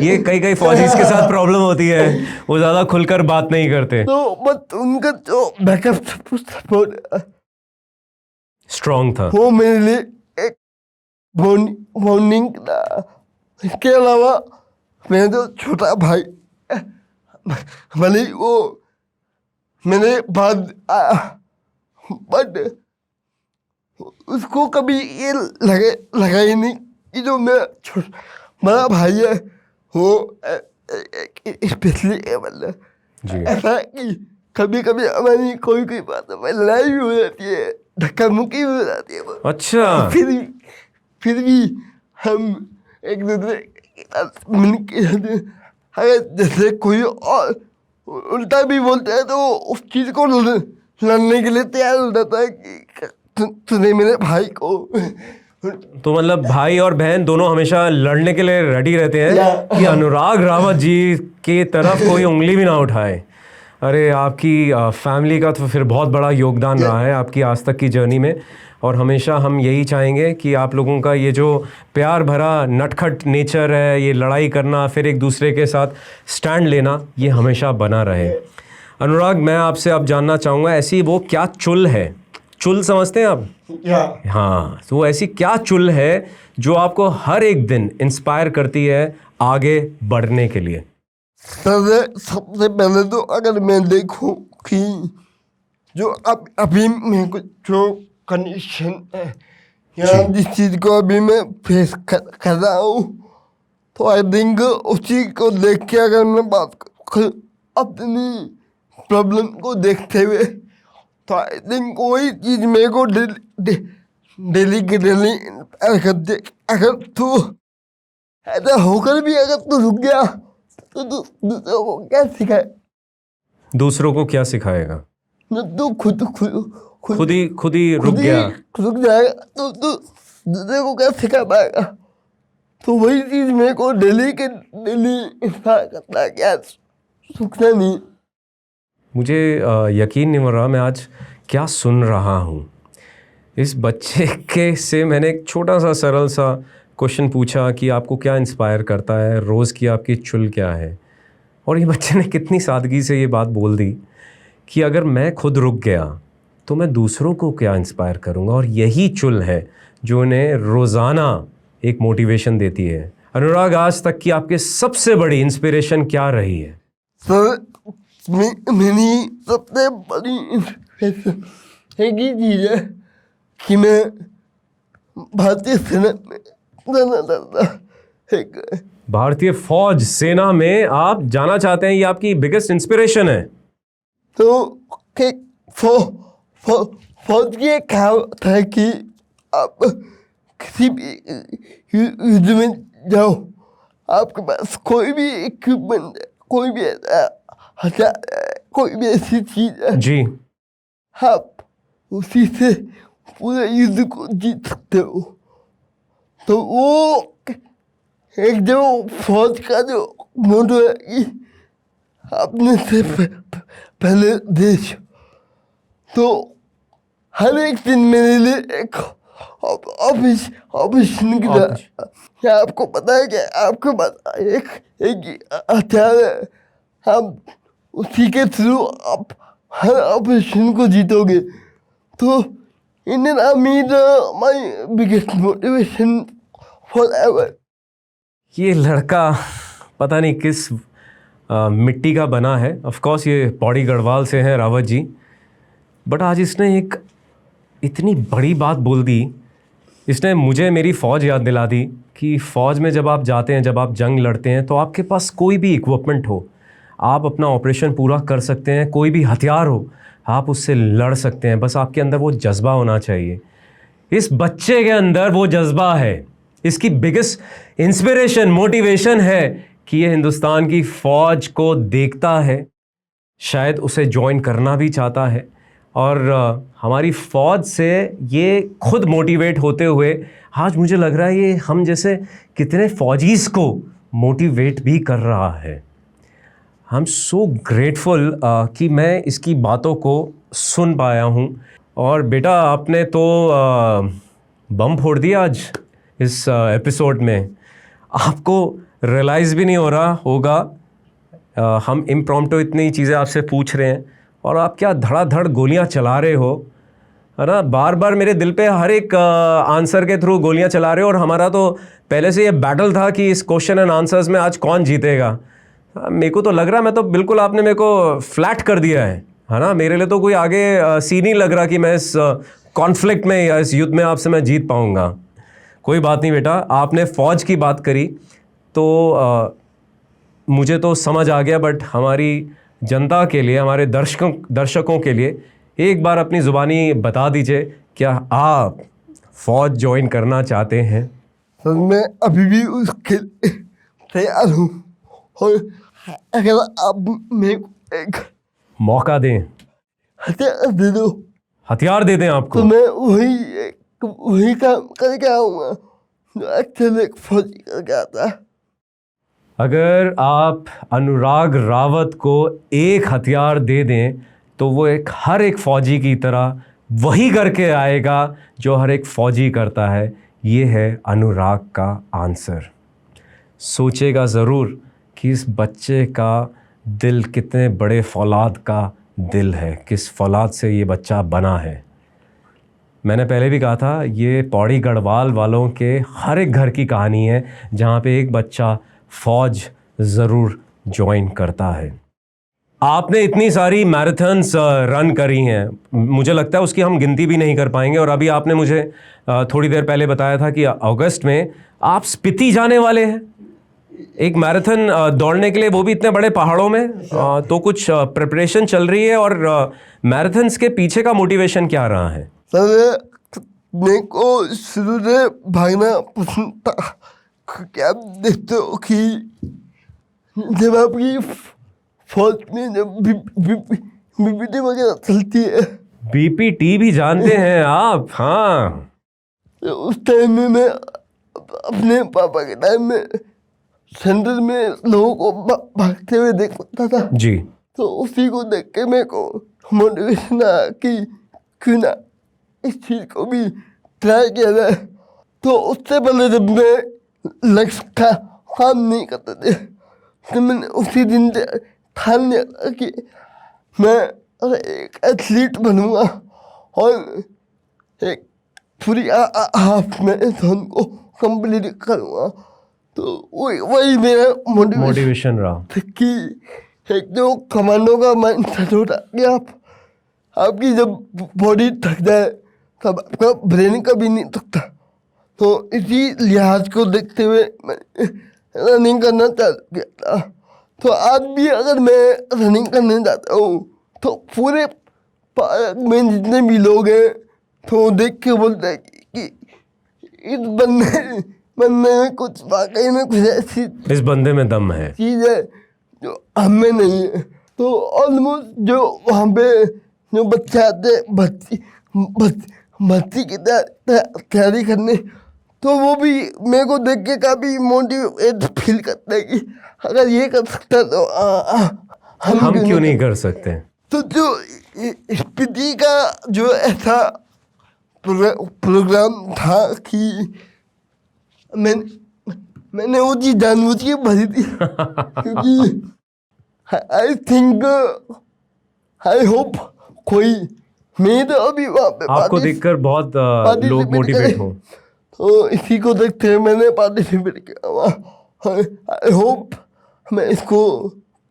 Speaker 1: ये कई फौजीज के साथ प्रॉब्लम होती है, वो ज्यादा खुलकर बात नहीं करते।
Speaker 2: तो बट उनका जो बैकअप सपोर्ट
Speaker 3: स्ट्रॉन्ग था।
Speaker 2: वो मेरे लिए एक बॉन्डिंग था। इसके अलावा मेरा जो छोटा भाई भले ही वो मेरे बाद आया, बट उसको कभी ये लगा ही नहीं कि जो मेरा बड़ा भाई है वो स्पेशली एबल है। ऐसा है कि कभी कभी हमारी कोई बात में लड़ाई भी हो जाती है, धक्का मुक्की भी हो जाती है।
Speaker 1: अच्छा।
Speaker 2: फिर भी हम एक दूसरे मिल के रहते हैं। अगर जैसे कोई और उल्टा भी बोलते हैं तो उस चीज़ को लड़ने के लिए तैयार हो जाता है कि तूने मेरे भाई को।
Speaker 1: तो मतलब भाई और बहन दोनों हमेशा लड़ने के लिए रेडी रहते हैं कि अनुराग रावत जी की तरफ कोई उंगली भी ना उठाए। अरे आपकी फैमिली का तो फिर बहुत बड़ा योगदान रहा है आपकी आज तक की जर्नी में, और हमेशा हम यही चाहेंगे कि आप लोगों का ये जो प्यार भरा नटखट नेचर है, ये लड़ाई करना, फिर एक दूसरे के साथ स्टैंड लेना, ये हमेशा बना रहे। अनुराग, मैं आपसे अब जानना चाहूँगा, ऐसी वो क्या चुल है, चुल समझते हैं आप? हाँ, तो वो ऐसी क्या चुल है जो आपको हर एक दिन इंस्पायर करती है आगे बढ़ने के लिए?
Speaker 2: सबसे पहले तो अगर मैं देखूं कि जो अब अभी मेरे को जो कंडीशन है या जिस चीज को अभी मैं फेस कर रहा हूँ, तो आई थिंक उसी को देख के अगर मैं बात करूं अपनी प्रॉब्लम को देखते हुए, तो आई थिंक वही चीज मेरे को डेली के डेली अगर तू ऐसा होकर भी अगर तू रुक गया तो दूसरों को क्या सिखाए?
Speaker 1: दूसरों को क्या सिखाएगा?
Speaker 2: तू खुद
Speaker 1: ही रुक गया,
Speaker 2: रुक जाएगा तो तू दूसरे को क्या सिखा पाएगा? तो वही चीज मेरे को डेली के डेली इंस्पायर करता है, क्या रुकना नहीं।
Speaker 1: मुझे यकीन नहीं हो रहा मैं आज क्या सुन रहा हूँ। इस बच्चे के से मैंने एक छोटा सा सरल सा क्वेश्चन पूछा कि आपको क्या इंस्पायर करता है, रोज़ की आपकी चुल क्या है, और ये बच्चे ने कितनी सादगी से ये बात बोल दी कि अगर मैं खुद रुक गया तो मैं दूसरों को क्या इंस्पायर करूँगा, और यही चुल है जो उन्हें रोज़ाना एक मोटिवेशन देती है। अनुराग, आज तक की आपके सबसे बड़ी इंस्पिरेशन क्या रही है?
Speaker 2: सर, मेरी सबसे बड़ी इंस्पिरेशन एक ही चीज़ है कि मैं भारतीय सेना में जाना चाहता। एक
Speaker 1: भारतीय फौज सेना में आप जाना चाहते हैं, ये आपकी बिगेस्ट इंस्पिरेशन है?
Speaker 2: तो फौज की एक कहावत है कि आप किसी भी युद्ध में जाओ, आपके पास कोई भी इक्विपमेंट है, कोई भी हथियार है, कोई भी ऐसी चीज है
Speaker 1: जी,
Speaker 2: आप उसी से पूरे युद्ध को जीत सकते हो। तो वो एक जो फौज का जो मोटो है कि अपने से पहले देश, तो हर एक दिन मेरे लिए एक ऑपरेशन की तरह। क्या आपको पता है कि आपके पास एक हथियार है, हम उसी के थ्रू आप हर ऑपरेशन को जीतोगे। तो Indian army is my biggest motivation for ever.
Speaker 1: ये लड़का पता नहीं किस मिट्टी का बना है। ऑफ कोर्स ये पौड़ी गढ़वाल से हैं रावत जी, बट आज इसने एक इतनी बड़ी बात बोल दी। इसने मुझे मेरी फ़ौज याद दिला दी कि फ़ौज में जब आप जाते हैं, जब आप जंग लड़ते हैं, तो आपके पास कोई भी इक्विपमेंट हो, आप अपना ऑपरेशन पूरा कर सकते हैं, कोई भी हथियार हो, आप उससे लड़ सकते हैं, बस आपके अंदर वो जज्बा होना चाहिए। इस बच्चे के अंदर वो जज्बा है। इसकी बिगेस्ट इंस्पिरेशन, मोटिवेशन है कि ये हिंदुस्तान की फ़ौज को देखता है, शायद उसे ज्वाइन करना भी चाहता है, और हमारी फ़ौज से ये खुद मोटिवेट होते हुए आज मुझे लग रहा है ये हम जैसे कितने फ़ौजीज़ को मोटिवेट भी कर रहा है। आई एम सो ग्रेटफुल कि मैं इसकी बातों को सुन पाया हूँ। और बेटा, आपने तो बम फोड़ दिया आज इस एपिसोड में। आपको रियलाइज़ भी नहीं हो रहा होगा, हम इम्प्रॉम्प्टू इतनी चीज़ें आपसे पूछ रहे हैं और आप क्या धड़ाधड़ गोलियां चला रहे हो, है ना। बार बार मेरे दिल पे हर एक आंसर के थ्रू गोलियां चला रहे हो, और हमारा तो पहले से ये बैटल था कि इस क्वेश्चन एंड आंसर्स में आज कौन जीतेगा। मेरे को तो लग रहा, मैं तो बिल्कुल आपने मेरे को फ्लैट कर दिया है ना। मेरे लिए तो कोई आगे सीन नहीं लग रहा कि मैं इस कॉन्फ्लिक्ट में या इस युद्ध में आपसे मैं जीत पाऊँगा। कोई बात नहीं बेटा, आपने फ़ौज की बात करी तो मुझे तो समझ आ गया, बट हमारी जनता के लिए, हमारे दर्शकों के लिए एक बार अपनी ज़ुबानी बता दीजिए, क्या आप फ़ौज ज्वाइन करना चाहते हैं?
Speaker 2: सर, मैं अभी भी उसके लिए तैयार हूँ, और अगर आप मेरे को एक
Speaker 1: मौका दें,
Speaker 2: हथियार दे दो,
Speaker 1: हथियार दे दें आपको,
Speaker 2: तो मैं वही काम करके आऊँगा जो अक्सर एक फौजी करके आता है।
Speaker 1: अगर आप अनुराग रावत को एक हथियार दे दें तो वो हर एक फौजी की तरह वही करके आएगा जो हर एक फौजी करता है। ये है अनुराग का आंसर। सोचेगा ज़रूर कि इस बच्चे का दिल कितने बड़े फौलाद का दिल है, किस फौलाद से ये बच्चा बना है। मैंने पहले भी कहा था, ये पौड़ी गढ़वाल वालों के हर एक घर की कहानी है जहाँ पे एक बच्चा फ़ौज ज़रूर ज्वाइन करता है। आपने इतनी सारी मैराथन्स रन करी हैं, मुझे लगता है उसकी हम गिनती भी नहीं कर पाएंगे। और अभी आपने मुझे थोड़ी देर पहले बताया था कि अगस्त में आप स्पीति जाने वाले हैं एक मैराथन दौड़ने के लिए, वो भी इतने बड़े पहाड़ों में। तो कुछ प्रिपरेशन चल रही है और मैराथन्स के पीछे का मोटिवेशन क्या रहा है?
Speaker 2: सर मेरे को शुरू से भागना पसंद था। क्या आप देखते हो कि जब आपकी फौज में जब बीपीटी वगैरह चलती है,
Speaker 1: बीपीटी भी जानते हैं आप? हाँ,
Speaker 2: तो उस टाइम में मैं अपने पापा के टाइम में सेंटर में लोगों को भागते हुए देख सकता था
Speaker 1: जी।
Speaker 2: तो उसी को देख के मेरे को मोटिवेशन आया कि क्यों ना इस चीज़ को भी ट्राई किया जाए। तो उससे पहले जब मैं लक्ष्य का काम नहीं करते थे तो मैंने उसी दिन से ठान लिया था कि मैं एक एथलीट बनूंगा और एक पूरी हाफ मैराथन को कंप्लीट करूंगा। तो वही मेरा
Speaker 1: मोटिवेशन रहा
Speaker 2: कि एक जो कमांडो का माइंडसेट होता है कि आपकी जब बॉडी थक जाए तब आपका ब्रेन कभी नहीं थकता। तो इसी लिहाज को देखते हुए मैं रनिंग करना चालू किया था। तो आज भी अगर मैं रनिंग करने जाता हूँ तो पूरे पार्क में जितने भी लोग हैं तो देख के बोलते हैं कि इस बंदे में कुछ वाकई में कुछ ऐसी
Speaker 1: इस बंदे में दम है,
Speaker 2: चीज़ है जो हमें नहीं है। तो ऑलमोस्ट जो वहाँ पे जो बच्चे आते भर्ती की तैयारी करने, तो वो भी मेरे को देख के काफ़ी मोटिवेट फील करते हैं कि अगर ये कर सकता तो
Speaker 1: हम क्यों नहीं कर सकते।
Speaker 2: तो जो स्पीति का जो ऐसा प्रोग्राम था कि मैंने वो चीज़ जानबूझ के भरी थी क्योंकि आई थिंक आई होप कोई मैं तो अभी वहाँ पे
Speaker 1: आपको देखकर बहुत लोग मोटिवेट हो।
Speaker 2: तो इसी को देखते हुए मैंने पार्टिसिपेट किया वहाँ। आई होप मैं इसको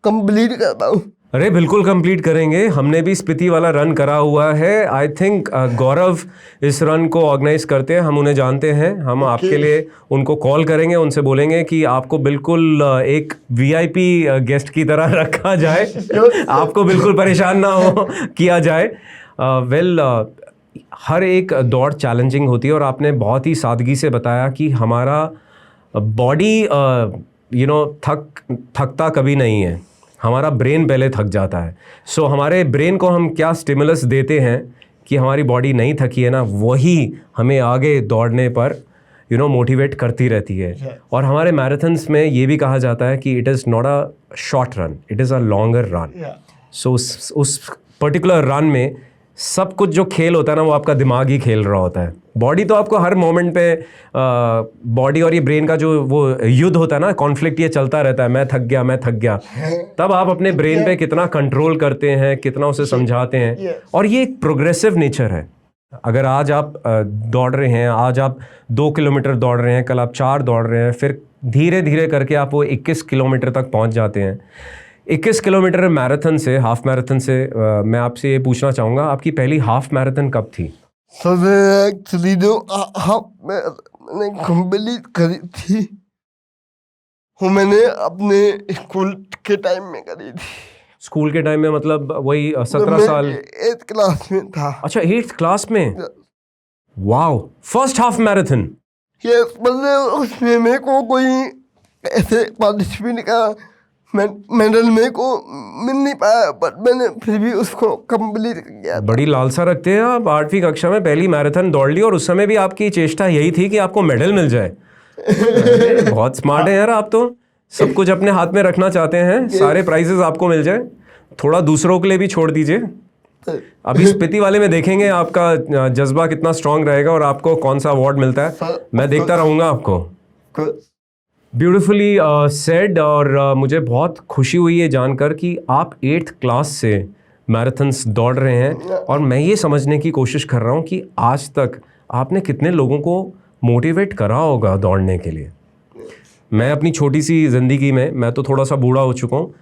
Speaker 2: कंप्लीट कर पाऊँ।
Speaker 1: अरे बिल्कुल कंप्लीट करेंगे, हमने भी स्पीति वाला रन करा हुआ है। आई थिंक गौरव इस रन को ऑर्गेनाइज करते हैं, हम उन्हें जानते हैं। हम आपके लिए उनको कॉल करेंगे, उनसे बोलेंगे कि आपको बिल्कुल एक वीआईपी गेस्ट की तरह रखा जाए, आपको बिल्कुल परेशान ना हो किया जाए। हर एक दौड़ चैलेंजिंग होती है और आपने बहुत ही सादगी से बताया कि हमारा बॉडी थकता कभी नहीं है, हमारा ब्रेन पहले थक जाता है। सो हमारे ब्रेन को हम क्या स्टिमुलस देते हैं कि हमारी बॉडी नहीं थकी है ना, वही हमें आगे दौड़ने पर मोटिवेट करती रहती है। और हमारे मैराथन्स में ये भी कहा जाता है कि it is not a short run, it is a longer run. So उस पर्टिकुलर रन में सब कुछ जो खेल होता है ना, वो आपका दिमाग ही खेल रहा होता है। बॉडी तो आपको हर मोमेंट पे बॉडी और ये ब्रेन का जो वो युद्ध होता है ना, कॉन्फ्लिक्ट, ये चलता रहता है, मैं थक गया। तब आप अपने ब्रेन पे कितना कंट्रोल करते हैं, कितना उसे समझाते हैं। और ये एक प्रोग्रेसिव नेचर है। अगर आज आप दौड़ रहे हैं, आज आप 2 किलोमीटर दौड़ रहे हैं, कल आप 4 दौड़ रहे हैं, फिर धीरे धीरे करके आप वो 21 किलोमीटर तक पहुंच जाते हैं। 21 किलोमीटर मैराथन से, हाफ मैराथन से मैं आपसे ये पूछना चाहूँगा, आपकी पहली हाफ मैराथन कब थी?
Speaker 2: सर एक्चुअली जो हाफ मैंने कंप्लीट करी थी वो मैंने अपने स्कूल के टाइम में करी थी।
Speaker 1: स्कूल के टाइम में मतलब वही 17 साल?
Speaker 2: 8th क्लास में था।
Speaker 1: अच्छा, 8th क्लास में? Wow, first half marathon.
Speaker 2: Yes, मतलब उसमें मेरे को कोई ऐसे पार्टिसिपेट का मेडल मेरे को मिल नहीं पाया, बट मैंने फिर भी उसको कंप्लीट किया।
Speaker 1: बड़ी लालसा रखते हैं आप। 8वीं कक्षा में पहली मैराथन दौड़ ली और उस समय भी आपकी चेष्टा यही थी कि आपको मेडल मिल जाए। बहुत स्मार्ट है यार आप तो। सब कुछ अपने हाथ में रखना चाहते हैं, सारे प्राइजेस आपको मिल जाए, थोड़ा दूसरों के लिए भी छोड़ दीजिए। अभी स्पीति वाले में देखेंगे आपका जज्बा कितना स्ट्रांग रहेगा और आपको कौन सा अवार्ड मिलता है, मैं देखता रहूँगा आपको। Beautifully said. और मुझे बहुत खुशी हुई है जानकर कि आप 8th क्लास से मैराथन्स दौड़ रहे हैं, और मैं ये समझने की कोशिश कर रहा हूँ कि आज तक आपने कितने लोगों को मोटिवेट करा होगा दौड़ने के लिए। मैं अपनी छोटी सी ज़िंदगी में, मैं तो थोड़ा सा बूढ़ा हो चुका हूँ,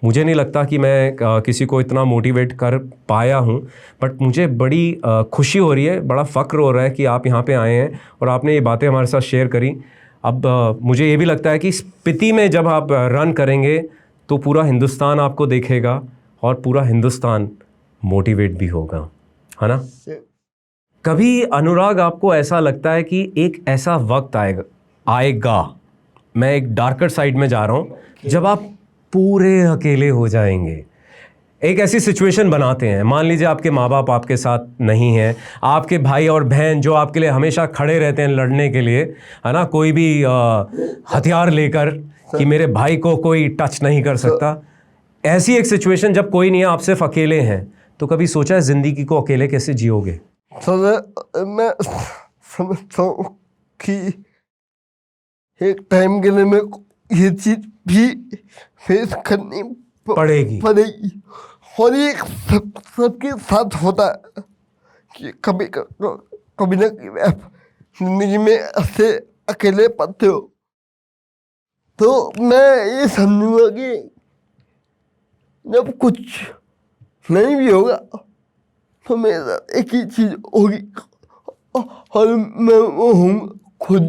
Speaker 1: मुझे नहीं लगता कि मैं किसी को इतना मोटिवेट कर पाया हूँ, बट मुझे बड़ी खुशी हो रही है, बड़ा फ़ख्र हो रहा है कि आप यहाँ पे आए हैं और आपने ये बातें हमारे साथ शेयर करी। अब मुझे ये भी लगता है कि स्पीति में जब आप रन करेंगे तो पूरा हिंदुस्तान आपको देखेगा और पूरा हिंदुस्तान मोटिवेट भी होगा, है ना। कभी अनुराग आपको ऐसा लगता है कि एक ऐसा वक्त आएगा, मैं एक डार्कर साइड में जा रहा हूँ, जब आप पूरे अकेले हो जाएंगे? एक ऐसी सिचुएशन बनाते हैं, मान लीजिए आपके माँ बाप आपके साथ नहीं हैं, आपके भाई और बहन जो आपके लिए हमेशा खड़े रहते हैं लड़ने के लिए, है ना, कोई भी हथियार लेकर कि मेरे भाई को कोई टच नहीं कर सकता। ऐसी एक सिचुएशन जब कोई नहीं है, आप सिर्फ अकेले हैं, तो कभी सोचा है ज़िंदगी को अकेले कैसे जियोगे?
Speaker 2: सर मैं समझता हूँ कि एक टाइम के लिए मैं ये चीज़ भी फेस करनी
Speaker 1: पड़ेगी।
Speaker 2: और ये सबके साथ होता है कि कभी ना कभी आप जिंदगी में ऐसे अकेले पाते हो। तो मैं ये समझूंगा कि जब कुछ नहीं भी होगा तो मेरे साथ एक ही चीज़ होगी, और मैं वो हूँ खुद।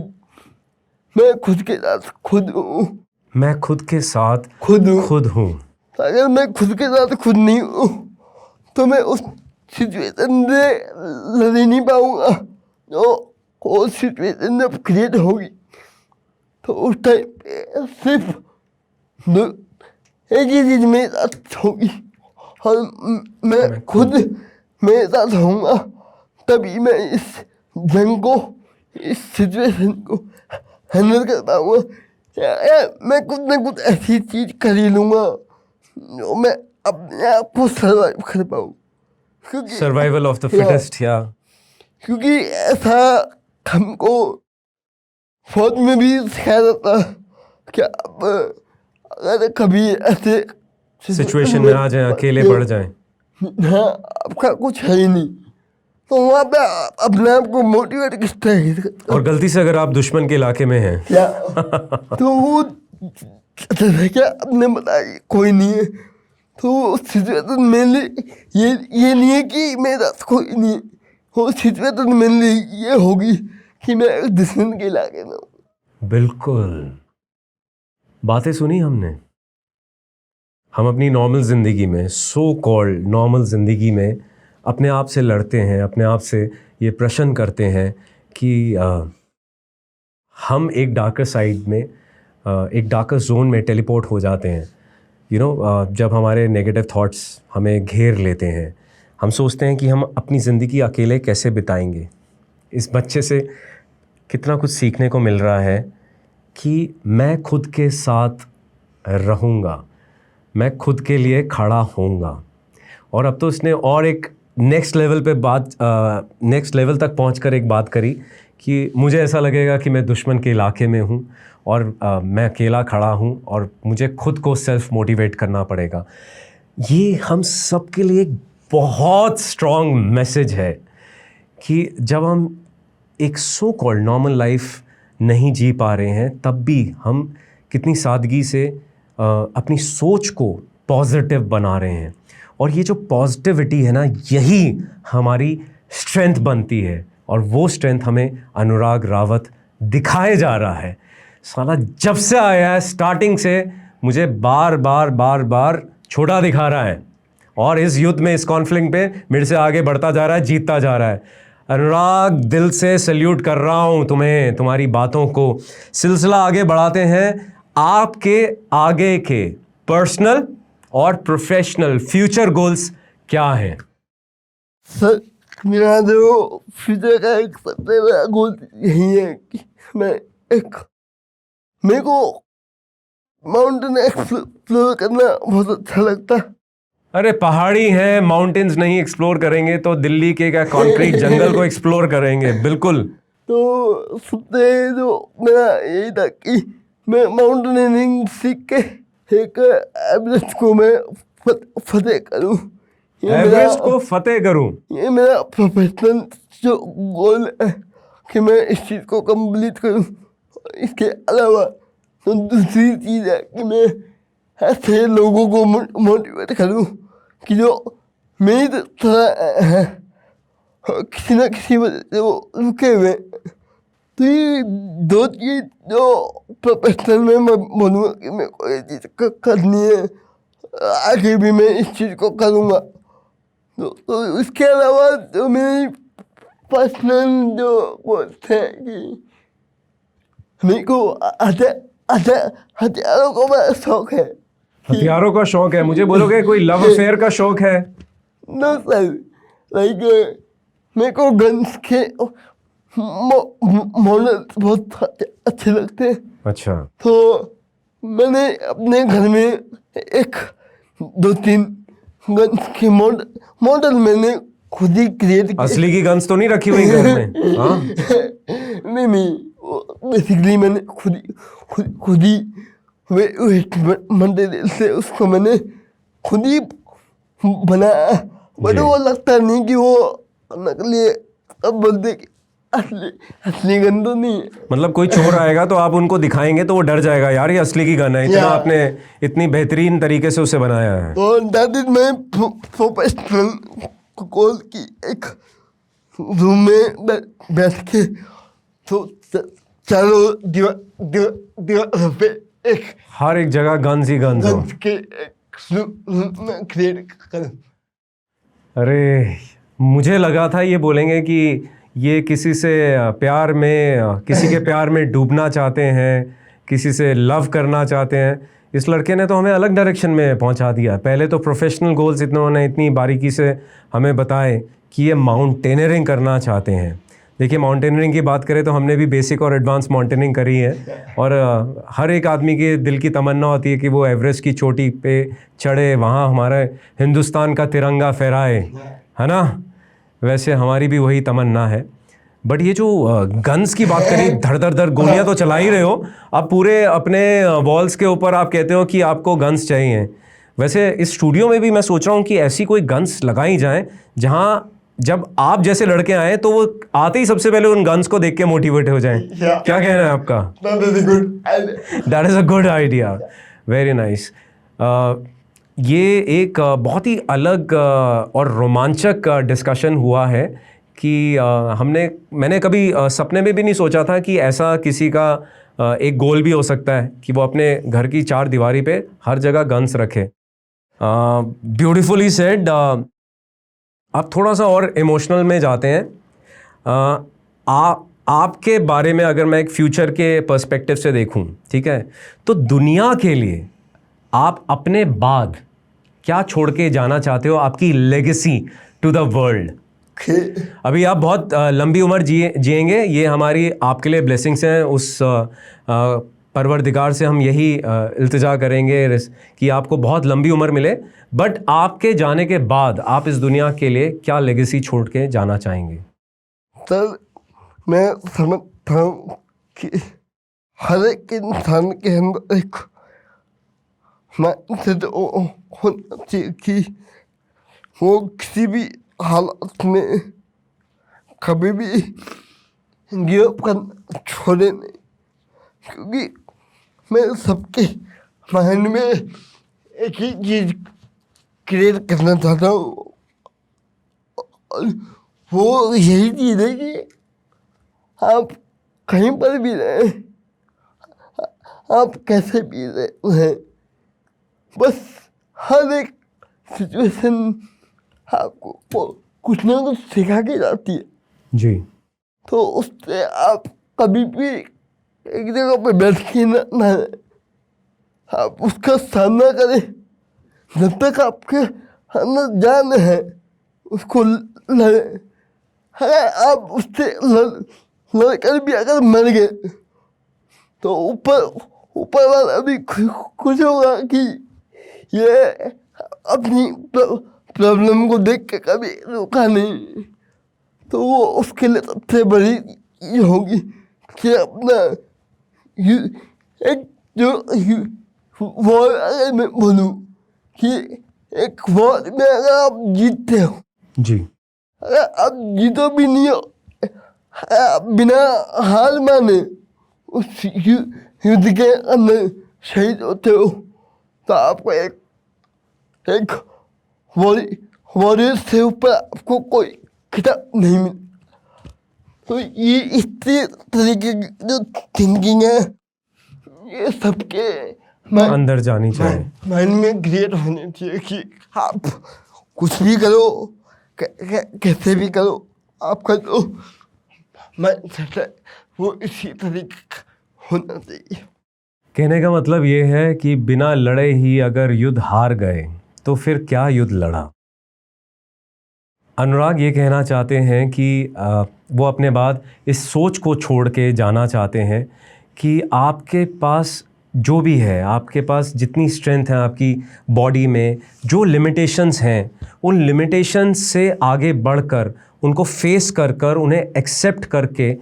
Speaker 2: मैं खुद के साथ खुद हूँ।
Speaker 1: मैं खुद के साथ खुद हूँ।
Speaker 2: अगर मैं खुद के साथ खुद नहीं हूँ तो मैं उस सिचुएशन से लड़ ही नहीं पाऊँगा जो वो सिचुएशन जब क्रिएट होगी। तो उस टाइम पे सिर्फ एक ही चीज़ मेरे साथ होगी, और मैं खुद मेरे साथ होऊंगा, तभी मैं इस जंग को, इस सिचुएशन को हैंडल कर पाऊँगा। मैं कुछ ना कुछ ऐसी चीज़ कर ही लूँगा जो मैं अपने आप को सर्वाइव कर पाऊँ।
Speaker 1: Survival of the fittest. या
Speaker 2: क्योंकि ऐसा हमको फौज में भी सिखाया जाता कि आप अगर कभी ऐसे
Speaker 1: सिचुएशन में आ जाए, अकेले पड़ जाए,
Speaker 2: हाँ, आपका कुछ है ही नहीं, तो वहाँ पे अपने आप को मोटिवेट किस तरह से,
Speaker 1: और गलती से अगर आप दुश्मन के इलाके में हैं
Speaker 2: क्या तो वो क्या आपने बताया कोई नहीं है, तो सिचुएशन मेनली ये नहीं है कि मेरे साथ कोई नहीं है, वो सिचुएशन मेनली ये होगी कि मैं दुश्मन के इलाके में हूँ।
Speaker 1: बिल्कुल, बातें सुनी हमने। हम अपनी नॉर्मल ज़िंदगी में, सो कॉल्ड नॉर्मल ज़िंदगी में अपने आप से लड़ते हैं, अपने आप से ये प्रश्न करते हैं कि हम एक डार्कर साइड में, एक डार्कर जोन में टेलीपोर्ट हो जाते हैं। जब हमारे नेगेटिव थॉट्स हमें घेर लेते हैं, हम सोचते हैं कि हम अपनी ज़िंदगी अकेले कैसे बिताएंगे। इस बच्चे से कितना कुछ सीखने को मिल रहा है कि मैं खुद के साथ रहूँगा, मैं खुद के लिए खड़ा होऊंगा। और अब तो इसने और एक नेक्स्ट लेवल तक पहुंचकर एक बात करी कि मुझे ऐसा लगेगा कि मैं दुश्मन के इलाके में हूं और मैं अकेला खड़ा हूं और मुझे खुद को सेल्फ मोटिवेट करना पड़ेगा। ये हम सब के लिए एक बहुत स्ट्रॉन्ग मैसेज है कि जब हम एक सो कॉल्ड नॉर्मल लाइफ नहीं जी पा रहे हैं, तब भी हम कितनी सादगी से अपनी सोच को पॉजिटिव बना रहे हैं। और ये जो पॉजिटिविटी है ना, यही हमारी स्ट्रेंथ बनती है, और वो स्ट्रेंथ हमें अनुराग रावत दिखाए जा रहा है। साला जब से आया है स्टार्टिंग से मुझे बार बार छोटा दिखा रहा है, और इस युद्ध में, इस कॉन्फ्लिक्ट पे मेरे से आगे बढ़ता जा रहा है, जीतता जा रहा है। अनुराग, दिल से सल्यूट कर रहा हूँ तुम्हें, तुम्हारी बातों को। सिलसिला आगे बढ़ाते हैं। आपके आगे के पर्सनल और प्रोफेशनल फ्यूचर गोल्स क्या हैं?
Speaker 2: सर, मेरा जो फ्यूचर का एक सबसे बड़ा गोल यही है कि मैं माउंटेन एक्सप्लोर करना बहुत अच्छा लगता है।
Speaker 1: अरे पहाड़ी हैं, माउंटेन्स नहीं एक्सप्लोर करेंगे तो दिल्ली के क्या कंक्रीट जंगल को एक्सप्लोर करेंगे? बिल्कुल।
Speaker 2: तो सबसे जो मेरा यही था कि मैं माउंटेनियरिंग सीख के एक एवरेस्ट को मैं फतेह करूं।
Speaker 1: एवरेस्ट को फतेह करूं?
Speaker 2: ये मेरा प्रोफेशनल जो गोल है कि मैं इस चीज़ को कंप्लीट करूं। इसके अलावा तो दूसरी चीज़ है कि मैं ऐसे लोगों को मोटिवेट करूं कि जो मेरी तरह है किसी ना किसी वजह से वो रुके हुए। तो ये दो चीज़ जो प्रोफेशनल में मैं बोलूँगा कि मेरे को ये चीज़ करनी है, आगे भी मैं इस चीज़ को करूँगा। तो इसके अलावा जो मेरी पर्सनल जो गोल्स है कि मेरे को हथियारों को बड़ा शौक है।
Speaker 1: हथियारों का शौक है? मुझे बोलोगे कोई लव अफेयर का शौक है?
Speaker 2: नो सर, लाइक मेरे को गन्स के मॉडल बहुत अच्छे लगते हैं।
Speaker 1: अच्छा।
Speaker 2: तो मैंने अपने घर में एक 2-3 गन्स के मॉडल मैंने खुद ही क्रिएट किए।
Speaker 1: असली की गन्स तो नहीं रखी हुई घर में? हाँ?
Speaker 2: नहीं, बेसिकली मैंने खुद ही वेस्ट मटेरियल से उसको मैंने खुद ही बनाया। बट वो लगता नहीं कि वो नकली, अब बोलते कि असली गन तो नहीं है।
Speaker 1: मतलब कोई चोर आएगा तो आप उनको दिखाएंगे तो वो डर जाएगा, यार ये असली की गन है, इतना आपने इतनी बेहतरीन तरीके से उसे बनाया है।
Speaker 2: तो दैट इज माय प्रोफेशनल गोल की एक रूम में बैठ के तो चारों दीवार पे एक
Speaker 1: हर एक जगह गन्स ही गन्स हो।
Speaker 2: गन्स के क्रिएट कर।
Speaker 1: अरे मुझे लगा था ये बोलेंगे कि ये किसी से प्यार में, किसी के प्यार में डूबना चाहते हैं, किसी से लव करना चाहते हैं। इस लड़के ने तो हमें अलग डायरेक्शन में पहुंचा दिया। पहले तो प्रोफेशनल गोल्स इन्होंने इतनी बारीकी से हमें बताए कि ये माउंटेनियरिंग करना चाहते हैं। देखिए, माउंटेनियरिंग की बात करें तो हमने भी बेसिक और एडवांस माउंटेनियरिंग करी है, और हर एक आदमी के दिल की तमन्ना होती है कि वो एवरेस्ट की चोटी पे चढ़े, वहाँ हमारे हिंदुस्तान का तिरंगा फहराए, है ना? वैसे हमारी भी वही तमन्ना है। बट ये जो गन्स की बात करी, धड़ धड़ गोलियां तो चला ही रहे हो, अब पूरे अपने वॉल्स के ऊपर आप कहते हो कि आपको गन्स चाहिए। वैसे इस स्टूडियो में भी मैं सोच रहा हूँ कि ऐसी कोई गन्स लगाई जाएं जहाँ जब आप जैसे लड़के आए तो वो आते ही सबसे पहले उन गन्स को देख के मोटिवेट हो जाएं। क्या कहना है आपका? That is a good idea, very nice. ये एक बहुत ही अलग और रोमांचक डिस्कशन हुआ है कि मैंने कभी सपने में भी नहीं सोचा था कि ऐसा किसी का एक गोल भी हो सकता है कि वो अपने घर की 4 दीवारी पे हर जगह गन्स रखे। Beautifully said. अब थोड़ा सा और इमोशनल में जाते हैं। आपके बारे में अगर मैं एक फ्यूचर के पर्सपेक्टिव से देखूं, ठीक है, तो दुनिया के लिए आप अपने बाद क्या छोड़ के जाना चाहते हो, आपकी लेगेसी टू द वर्ल्ड? अभी आप बहुत लंबी उम्र जिएंगे, ये हमारी आपके लिए ब्लेसिंग्स हैं। उस परवरदिगार से हम यही इल्तिजा करेंगे कि आपको बहुत लंबी उम्र मिले। बट आपके जाने के बाद आप इस दुनिया के लिए क्या लेगेसी छोड़ के जाना चाहेंगे?
Speaker 2: सर, मैं समझता हूँ कि हर एक इंसान के अंदर एक माइंडसेट होना चाहिए कि वो किसी भी हालत में कभी भी गिव अप करना छोड़े नहीं। क्योंकि मैं सबके माइंड में एक ही चीज़ क्रिएट करना चाहता हूँ, और वो यही चीज़ है कि आप कहीं पर भी रहें, आप कैसे भी रहें, बस हर एक सिचुएशन आपको कुछ ना कुछ सिखा के जाती है
Speaker 1: जी।
Speaker 2: तो उससे आप कभी भी एक जगह पे बैठ के ना आप उसका सामना करें। जब तक आपके अंदर जान है उसको लड़े। अगर आप उससे लड़कर भी अगर मर गए तो ऊपर वाला भी खुश होगा कि ये अपनी प्रॉब्लम को देख के कभी रुका नहीं, तो वो उसके लिए सबसे बड़ी ये होगी कि अपना एक जो वॉर, अगर मैं बोलूँ कि एक वॉर में अगर आप जीतते हो
Speaker 1: जी,
Speaker 2: अगर आप जीतो भी नहीं हो, आप बिना हार माने उस युद्ध के अंदर शहीद होते हो, तो आपको एक वॉरियर से ऊपर आपको कोई खिताब नहीं मिलता। तो ये इस तरीके की जो थिंकिंग है, ये सबके
Speaker 1: अंदर जानी चाहिए,
Speaker 2: माइंड में क्रिएट होनी चाहिए कि आप कुछ भी करो, कैसे भी करो, आपका जो माइंडसेट है वो इसी तरीके का होना चाहिए।
Speaker 1: कहने का मतलब ये है कि बिना लड़े ही अगर युद्ध हार गए तो फिर क्या युद्ध लड़ा। अनुराग ये कहना चाहते हैं कि वो अपने बाद इस सोच को छोड़ के जाना चाहते हैं कि आपके पास जो भी है, आपके पास जितनी स्ट्रेंथ है आपकी बॉडी में, जो लिमिटेशंस हैं, उन लिमिटेशंस से आगे बढ़कर उनको फेस कर कर उन्हें एक्सेप्ट करके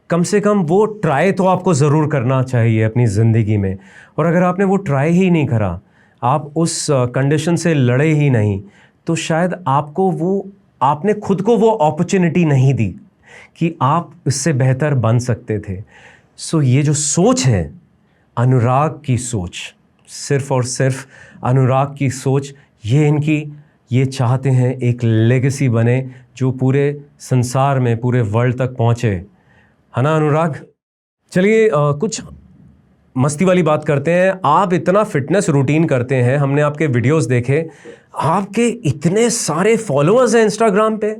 Speaker 1: कम से कम वो ट्राई तो आपको ज़रूर करना चाहिए अपनी ज़िंदगी में। और अगर आपने वो ट्राई ही नहीं करा, आप उस कंडीशन से लड़े ही नहीं, तो शायद आपने खुद को वो अपॉर्चुनिटी नहीं दी कि आप इससे बेहतर बन सकते थे। सो ये जो सोच है अनुराग की सोच, सिर्फ़ और सिर्फ अनुराग की सोच, ये चाहते हैं एक लेगेसी बने जो पूरे संसार में, पूरे वर्ल्ड तक पहुँचे, है ना अनुराग। चलिए कुछ मस्ती वाली बात करते हैं। आप इतना फिटनेस रूटीन करते हैं, हमने आपके वीडियोस देखे, आपके इतने सारे फॉलोअर्स हैं इंस्टाग्राम पे।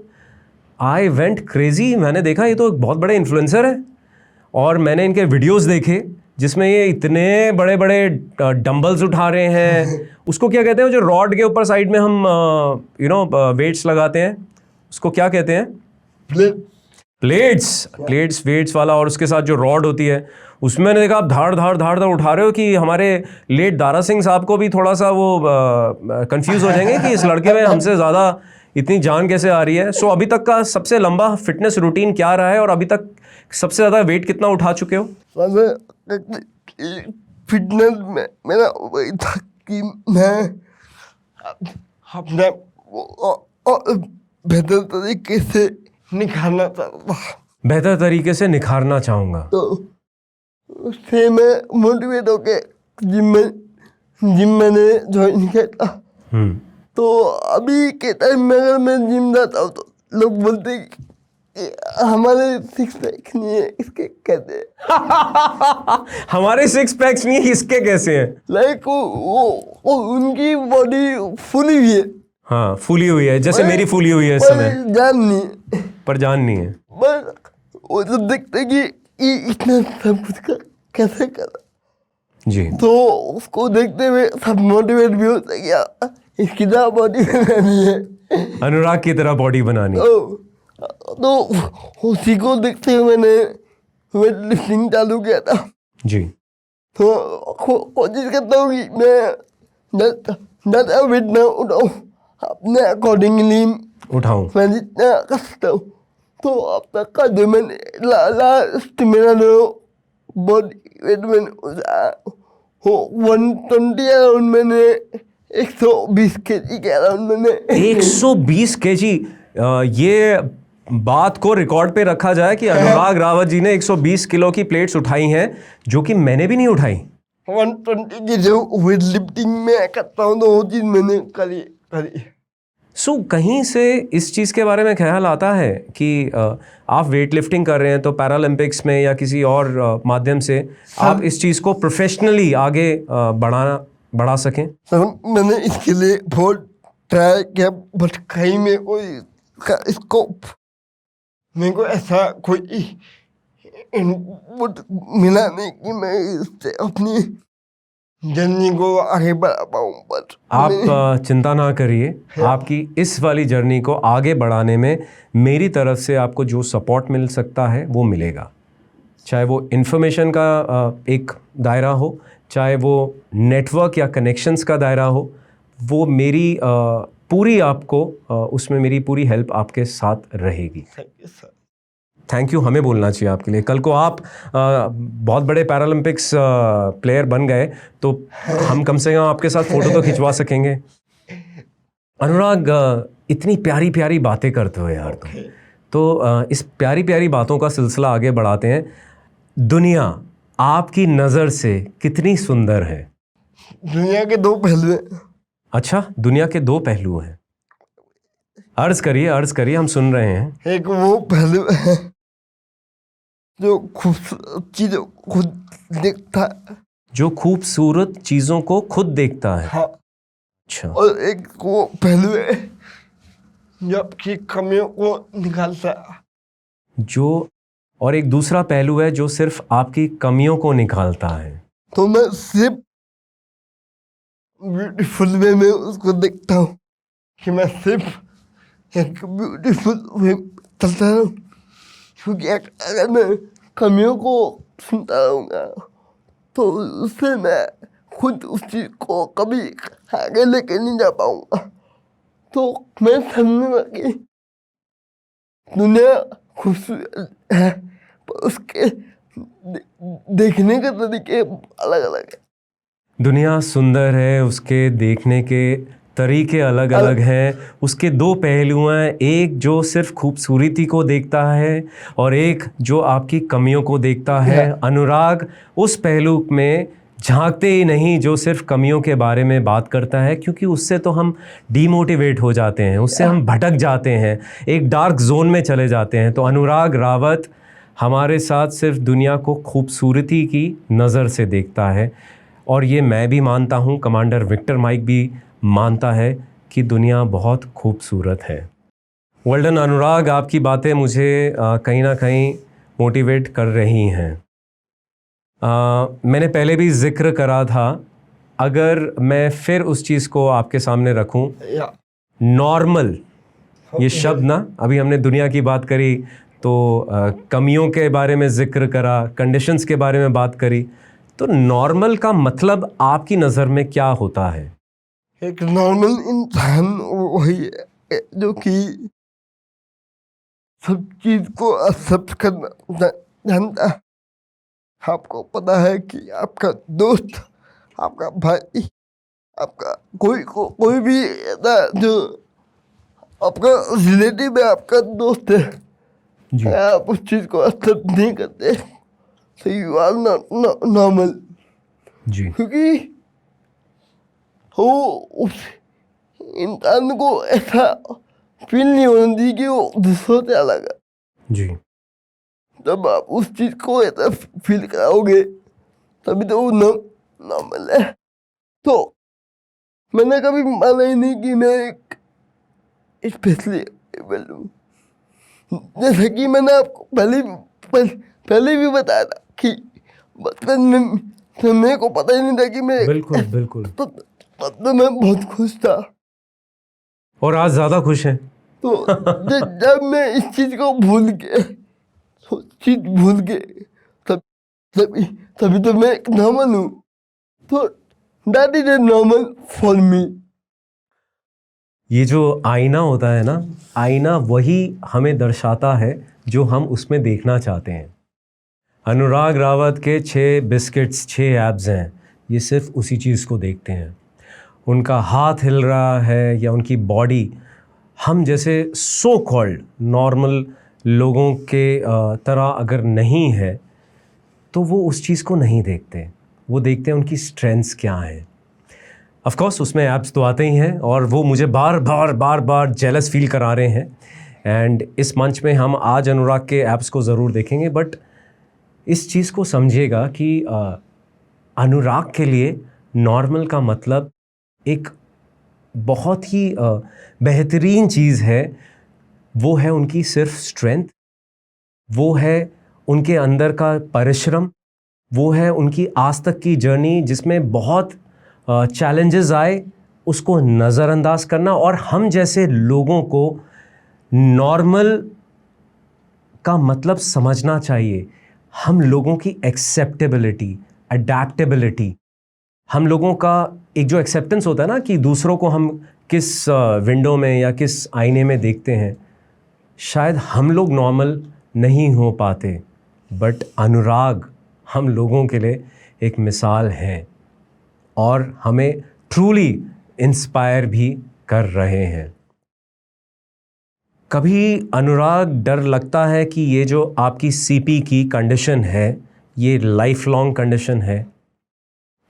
Speaker 1: आई वेंट क्रेजी, मैंने देखा ये तो एक बहुत बड़े इन्फ्लुएंसर है। और मैंने इनके वीडियोस देखे जिसमें ये इतने बड़े बड़े डंबल्स उठा रहे हैं। उसको क्या कहते हैं जो रॉड के ऊपर साइड में हम वेट्स लगाते हैं, उसको क्या कहते हैं? प्लेट्स वेट्स वाला। और उसके साथ जो रॉड होती है उसमें मैंने देखा आप धाड़ धाड़ उठा रहे हो कि हमारे लेट दारा सिंह साहब को भी थोड़ा सा वो कंफ्यूज हो जाएंगे कि इस लड़के में हमसे ज़्यादा इतनी जान कैसे आ रही है। सो अभी तक का सबसे लंबा फिटनेस रूटीन क्या रहा है और अभी तक सबसे ज़्यादा वेट कितना उठा चुके हो?
Speaker 2: फिटनेस में मेरा वही था कि मैं अपने बेहतर तरीके से निखारना चाहता,
Speaker 1: बेहतर तरीके से निखारना चाहूँगा।
Speaker 2: तो उससे मैं मोटिवेट होके जिम मैंने ज्वाइन किया था। तो अभी के टाइम में अगर मैं जिम जाता हूँ तो लोग बोलते हैं कि हमारे सिक्स पैक नहीं है, इसके कैसे हैं?
Speaker 1: हमारे सिक्स पैक्स नहीं है, इसके कैसे हैं?
Speaker 2: लाइक वो उनकी बॉडी फुली हुई है।
Speaker 1: हाँ, फूली हुई है, जैसे मेरी फूली हुई है इस समय, पर जान नहीं है।
Speaker 2: बस वो जब देखते कि इतना सब कुछ कैसे करा
Speaker 1: जी,
Speaker 2: तो उसको देखते हुए सब मोटिवेट भी होता है कि इसकी तरह बॉडी बनानी है,
Speaker 1: अनुराग की तरह बॉडी बनानी।
Speaker 2: तो उसी को देखते हुए मैंने वेट लिफ्टिंग चालू किया था
Speaker 1: जी।
Speaker 2: तो कोशिश करता हूँ कि मैं ज़्यादा वेट ना उठाऊँ, अपने अकॉर्डिंगली
Speaker 1: उठाऊँ,
Speaker 2: मैं जितना कर सकता हूँ। तो अब तक का जो मैंने लास्ट मेरा जो बॉडी वेट मैंने 120 अराउंड, मैंने 120 kg के अराउंड मैंने
Speaker 1: 120 kg। ये बात को रिकॉर्ड पे रखा जाए कि अनुराग रावत जी ने 120 किलो की प्लेट्स उठाई हैं, जो कि मैंने भी नहीं उठाई।
Speaker 2: 120 की जो वेट लिफ्टिंग में करता हूँ तो वो चीज़ मैंने करी।
Speaker 1: सो कहीं से इस चीज़ के बारे में ख्याल आता है कि आप वेट लिफ्टिंग कर रहे हैं तो पैरालंपिक्स में या किसी और माध्यम से आप इस चीज़ को प्रोफेशनली आगे बढ़ा सकें?
Speaker 2: तो मैंने इसके लिए बहुत ट्राई किया, बट कहीं में कोई स्कोप, मेरे को ऐसा कोई इनपुट मिला नहीं कि मैं इससे अपनी जर्नी को आगे बढ़ा पाऊँ। बट
Speaker 1: आप चिंता ना करिए, आपकी इस वाली जर्नी को आगे बढ़ाने में मेरी तरफ से आपको जो सपोर्ट मिल सकता है वो मिलेगा, चाहे वो इन्फॉर्मेशन का एक दायरा हो, चाहे वो नेटवर्क या कनेक्शंस का दायरा हो, वो मेरी पूरी आपको उसमें मेरी पूरी हेल्प आपके साथ रहेगी।
Speaker 2: Thank you sir.
Speaker 1: Thank you हमें बोलना चाहिए आपके लिए। कल को आप बहुत बड़े पैरालंपिक्स प्लेयर बन गए तो हम कम से कम आपके साथ फ़ोटो तो खिंचवा सकेंगे। अनुराग, इतनी प्यारी प्यारी बातें करते हो यार तुम। तो इस प्यारी प्यारी बातों का सिलसिला आगे बढ़ाते हैं। दुनिया आपकी नज़र से कितनी सुंदर है?
Speaker 2: दुनिया के दो पहलू हैं।
Speaker 1: अच्छा, दुनिया के दो पहलू हैं। अर्ज़ करिए, हम सुन रहे हैं।
Speaker 2: एक वो पहलू है जो खूबसूरत चीजों को खुद देखता है।
Speaker 1: जो खूबसूरत चीज़ों को खुद देखता है।
Speaker 2: हाँ।
Speaker 1: अच्छा।
Speaker 2: और एक वो पहलू है जो आपकी कमियों को निकालता है।
Speaker 1: और एक दूसरा पहलू है जो सिर्फ आपकी कमियों को निकालता है।
Speaker 2: तो मैं सिर्फ ब्यूटीफुल वे में उसको देखता हूँ कि मैं सिर्फ एक ब्यूटीफुल वे चलता रहूँ, क्योंकि अगर मैं कमियों को सुनता रहूँगा तो उससे मैं खुद उस चीज़ को कभी आगे लेके नहीं जा पाऊँगा। तो मैं समझूंगा कि दुनिया खूबसूरत है पर उसके देखने के तरीके अलग अलग है।
Speaker 1: दुनिया सुंदर है, उसके देखने के तरीके अलग अलग हैं। उसके दो पहलू हैं, एक जो सिर्फ खूबसूरती को देखता है और एक जो आपकी कमियों को देखता है। अनुराग उस पहलू में झांकते ही नहीं जो सिर्फ कमियों के बारे में बात करता है, क्योंकि उससे तो हम डीमोटिवेट हो जाते हैं, उससे हम भटक जाते हैं, एक डार्क जोन में चले जाते हैं। तो अनुराग रावत हमारे साथ सिर्फ दुनिया को खूबसूरती की नज़र से देखता है। और ये मैं भी मानता हूँ, कमांडर विक्टर माइक भी मानता है कि दुनिया बहुत खूबसूरत है। वेल डन अनुराग, आपकी बातें मुझे कहीं ना कहीं मोटिवेट कर रही हैं। मैंने पहले भी जिक्र करा था, अगर मैं फिर उस चीज़ को आपके सामने रखूं, नॉर्मल ये शब्द ना, अभी हमने दुनिया की बात करी तो कमियों के बारे में जिक्र करा, कंडीशंस के बारे में बात करी, तो नॉर्मल का मतलब आपकी नज़र में क्या होता है?
Speaker 2: एक नॉर्मल इंसान वही है जो कि सब चीज को एक्सेप्ट करना जानता है। आपको पता है कि आपका दोस्त, आपका भाई, आपका कोई भी ऐसा जो आपका रिलेटिव है, आपका दोस्त है,
Speaker 1: जी।
Speaker 2: आप उस चीज को एक्सेप्ट नहीं करते तो यू आर नॉट नॉर्मल।
Speaker 1: जी।
Speaker 2: क्योंकि वो उस इंसान को ऐसा फील नहीं होना चाहिए कि वो दूसरों से अलग है।
Speaker 1: जी।
Speaker 2: जब आप उस चीज को ऐसा फील कराओगे तभी तो वो नॉर्मल है। तो मैंने कभी माना ही नहीं कि मैं एक स्पेशली एबल हूँ। जैसे कि मैंने आपको पहले भी बताया था कि बचपन में तो मेरे को पता ही नहीं था कि मैं
Speaker 1: बिल्कुल।
Speaker 2: तो मैं बहुत खुश था।
Speaker 1: और आज ज़्यादा खुश हैं।
Speaker 2: तो जब मैं इस चीज़ को भूल के तभी तो मैं नॉर्मल हूँ। तो that is a normal for me.
Speaker 1: ये जो आईना होता है ना, आईना वही हमें दर्शाता है जो हम उसमें देखना चाहते हैं। अनुराग रावत के 6 बिस्किट्स, 6 एब्स हैं, ये सिर्फ उसी चीज़ को देखते हैं। उनका हाथ हिल रहा है या उनकी बॉडी हम जैसे सो कॉल्ड नॉर्मल लोगों के तरह अगर नहीं है तो वो उस चीज़ को नहीं देखते, वो देखते हैं उनकी स्ट्रेंथ्स क्या हैं। ऑफ कोर्स उसमें एब्स तो आते ही हैं और वो मुझे बार बार जेलस फील करा रहे हैं। एंड इस मंच में हम आज अनुराग के एब्स को ज़रूर देखेंगे, बट इस चीज़ को समझिएगा कि अनुराग के लिए नॉर्मल का मतलब एक बहुत ही बेहतरीन चीज़ है। वो है उनकी सिर्फ स्ट्रेंथ, वो है उनके अंदर का परिश्रम, वो है उनकी आज तक की जर्नी जिसमें बहुत चैलेंजेस आए, उसको नज़रअंदाज करना। और हम जैसे लोगों को नॉर्मल का मतलब समझना चाहिए। हम लोगों की एक्सेप्टेबिलिटी, अडैप्टेबिलिटी, हम लोगों का एक जो एक्सेप्टेंस होता है ना कि दूसरों को हम किस विंडो में या किस आईने में देखते हैं, शायद हम लोग नॉर्मल नहीं हो पाते, बट अनुराग हम लोगों के लिए एक मिसाल हैं और हमें ट्रूली इंस्पायर भी कर रहे हैं। कभी अनुराग डर लगता है कि ये जो आपकी सीपी की कंडीशन है ये लाइफ लॉन्ग कंडीशन है?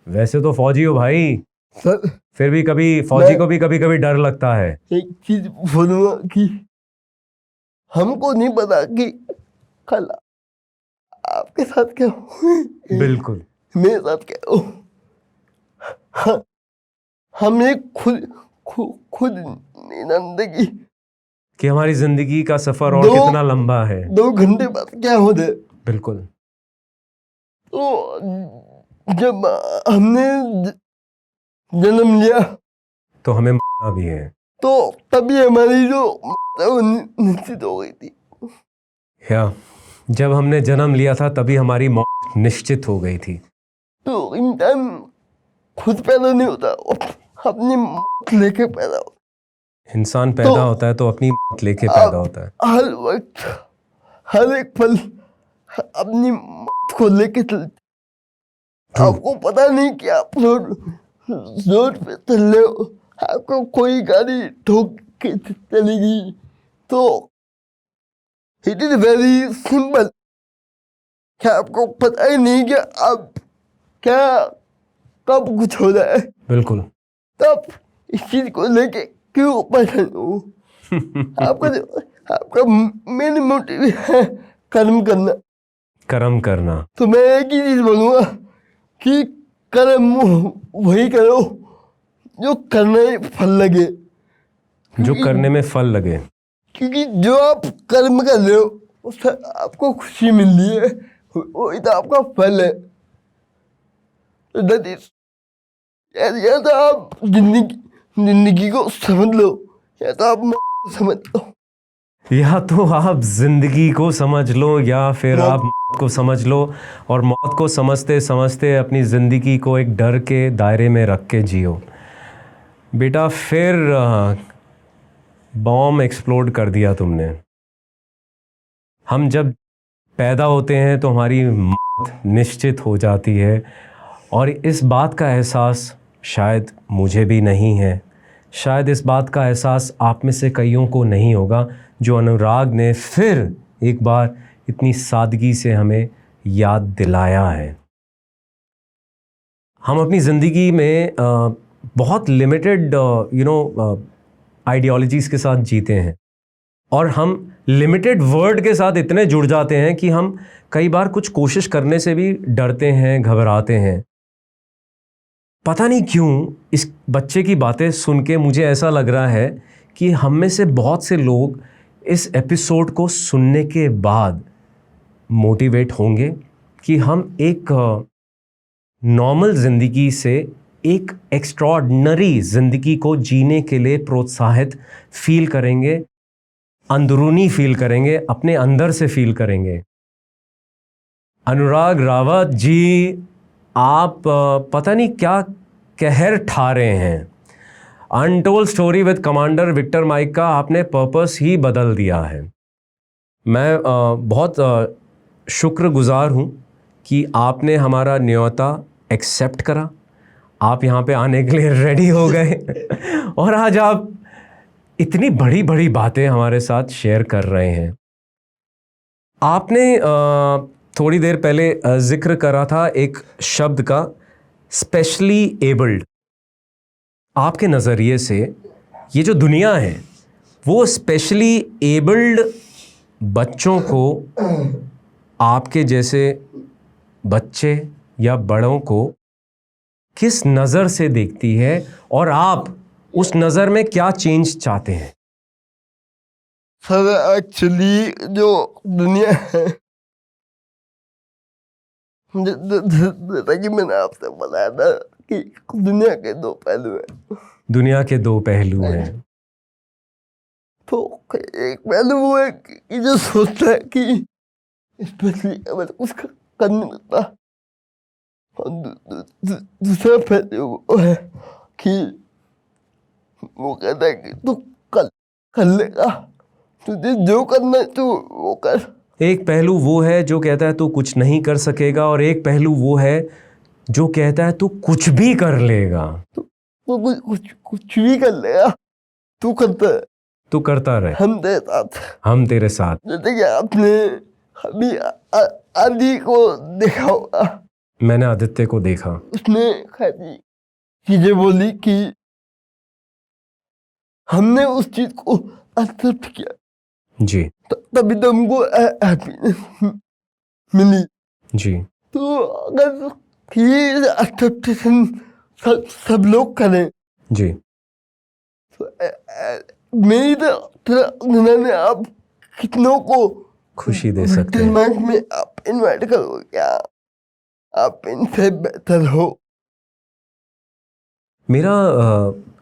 Speaker 1: वैसे तो फौजी हो भाई,
Speaker 2: सर
Speaker 1: फिर भी कभी फौजी को भी कभी कभी डर लगता है।
Speaker 2: एक चीज बोलूंगा कि हमको नहीं पता कि कल आपके साथ क्या हो,
Speaker 1: बिल्कुल।
Speaker 2: मेरे साथ क्या हो। हाँ, हम एक खुद नहीं जानते
Speaker 1: कि हमारी जिंदगी का सफर और
Speaker 2: दो-
Speaker 1: कितना लंबा है।
Speaker 2: 2 घंटे बाद क्या हो जाए।
Speaker 1: बिल्कुल।
Speaker 2: तो जब हमने जन्म लिया
Speaker 1: तो हमें मरना भी है।
Speaker 2: तो तभी हमारी जो वो निश्चित हो गई थी।
Speaker 1: या जब हमने जन्म लिया था तभी हमारी मौत निश्चित हो गई थी।
Speaker 2: तो इंसान खुद पैदा नहीं होता, अपनी मौत लेके पैदा होता।
Speaker 1: इंसान पैदा होता है तो अपनी मौत लेके पैदा होता है।
Speaker 2: हर वक्त हर एक पल अपनी मौत को लेके चलते। आपको पता नहीं कि आप रोड पे चल रहे हो, आपको कोई गाड़ी ठोक के चलेगी, तो इट इज वेरी सिंपल। क्या आपको पता ही नहीं कि आप क्या कब कुछ हो रहा है।
Speaker 1: बिल्कुल।
Speaker 2: तब इस चीज को लेके क्यों परेशान हो। आपका मेन मोटिव है कर्म करना।
Speaker 1: कर्म करना।
Speaker 2: तो मैं एक ही चीज बोलूंगा कि कर्म वही करो जो करने में फल लगे।
Speaker 1: जो करने में फल लगे।
Speaker 2: क्योंकि जो आप कर्म कर रहे हो उससे आपको खुशी मिल रही है, वही तो आपका फल है। That is, या तो आप जिंदगी को समझ लो या तो आप मौत को समझ लो।
Speaker 1: या तो आप जिंदगी को समझ लो या फिर आप मौत को समझ लो, और मौत को समझते समझते अपनी जिंदगी को एक डर के दायरे में रख के जियो। बेटा फिर बॉम्ब एक्सप्लोड कर दिया तुमने। हम जब पैदा होते हैं तो हमारी मौत निश्चित हो जाती है, और इस बात का एहसास शायद मुझे भी नहीं है, शायद इस बात का एहसास आप में से कईयों को नहीं होगा, जो अनुराग ने फिर एक बार इतनी सादगी से हमें याद दिलाया है। हम अपनी ज़िंदगी में बहुत लिमिटेड आइडियोलॉजीज़ के साथ जीते हैं, और हम लिमिटेड वर्ड के साथ इतने जुड़ जाते हैं कि हम कई बार कुछ कोशिश करने से भी डरते हैं, घबराते हैं। पता नहीं क्यों इस बच्चे की बातें सुन के मुझे ऐसा लग रहा है कि हम में से बहुत से लोग इस एपिसोड को सुनने के बाद मोटिवेट होंगे कि हम एक नॉर्मल ज़िंदगी से एक एक्स्ट्राऑर्डिनरी ज़िंदगी को जीने के लिए प्रोत्साहित फील करेंगे, अंदरूनी फील करेंगे, अपने अंदर से फील करेंगे। अनुराग रावत जी, आप पता नहीं क्या कहर ठा रहे हैं। Untold story with commander Victor Mike का आपने पर्पस ही बदल दिया है। मैं बहुत शुक्रगुजार हूँ कि आपने हमारा न्योता एक्सेप्ट करा, आप यहाँ पे आने के लिए रेडी हो गए और आज आप इतनी बड़ी बड़ी बातें हमारे साथ शेयर कर रहे हैं। आपने थोड़ी देर पहले जिक्र करा था एक शब्द का, स्पेशली एबल्ड। आपके नज़रिए से ये जो दुनिया है वो स्पेशली एबल्ड बच्चों को, आपके जैसे बच्चे या बड़ों को किस नज़र से देखती है, और आप उस नज़र में क्या चेंज चाहते हैं?
Speaker 2: सर एक्चुअली जो दुनिया है, जैसा कि मैंने आपसे बताया था कि दुनिया के 2 पहलू हैं।
Speaker 1: दुनिया के 2 पहलू हैं।
Speaker 2: तो एक पहलू वो है कि जो सोचता है कि स्पेशली अगर कुछ कर नहीं सकता, और दूसरा पहलू वो है कि वो कहता है कि तू कल कर लेगा, तुझे जो करना है तू वो कर।
Speaker 1: एक पहलू वो है जो कहता है तू कुछ नहीं कर सकेगा, और एक पहलू वो है जो कहता है तू कुछ भी कर लेगा।
Speaker 2: तो कुछ भी कर लेगा, तू करता है,
Speaker 1: तू करता रहे,
Speaker 2: हम तेरे साथ।
Speaker 1: हम तेरे साथ।
Speaker 2: जैसे कि आपने अभी आदि को देखा होगा,
Speaker 1: मैंने आदित्य को देखा,
Speaker 2: उसने खाली चीजें बोली कि हमने उस चीज को एक्सेप्ट किया,
Speaker 1: जी
Speaker 2: तभी तो हमको हैप्पीनेस मिली।
Speaker 1: जी।
Speaker 2: तो अगर ये एक्सेप्टेशन सब लोग करें
Speaker 1: जी
Speaker 2: तो मेरी तरह ने आप कितनों को
Speaker 1: खुशी दे सकते हैं।
Speaker 2: मंच में आप इनवाइट करो, क्या आप इनसे बेहतर हो।
Speaker 1: मेरा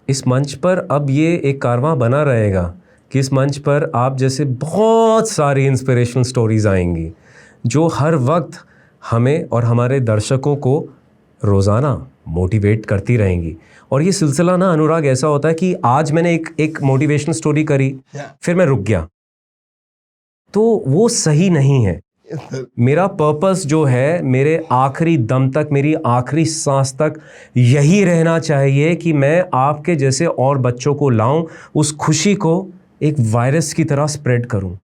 Speaker 1: इस मंच पर अब ये एक कारवां बना रहेगा कि इस मंच पर आप जैसे बहुत सारी इंस्पिरेशनल स्टोरीज आएंगी जो हर वक्त हमें और हमारे दर्शकों को रोज़ाना मोटिवेट करती रहेंगी। और ये सिलसिला ना अनुराग ऐसा होता है कि आज मैंने एक मोटिवेशनल स्टोरी करी, फिर मैं रुक गया, तो वो सही नहीं है। मेरा पर्पस जो है, मेरे आखिरी दम तक, मेरी आखिरी सांस तक यही रहना चाहिए कि मैं आपके जैसे और बच्चों को लाऊं, उस खुशी को एक वायरस की तरह स्प्रेड करूं,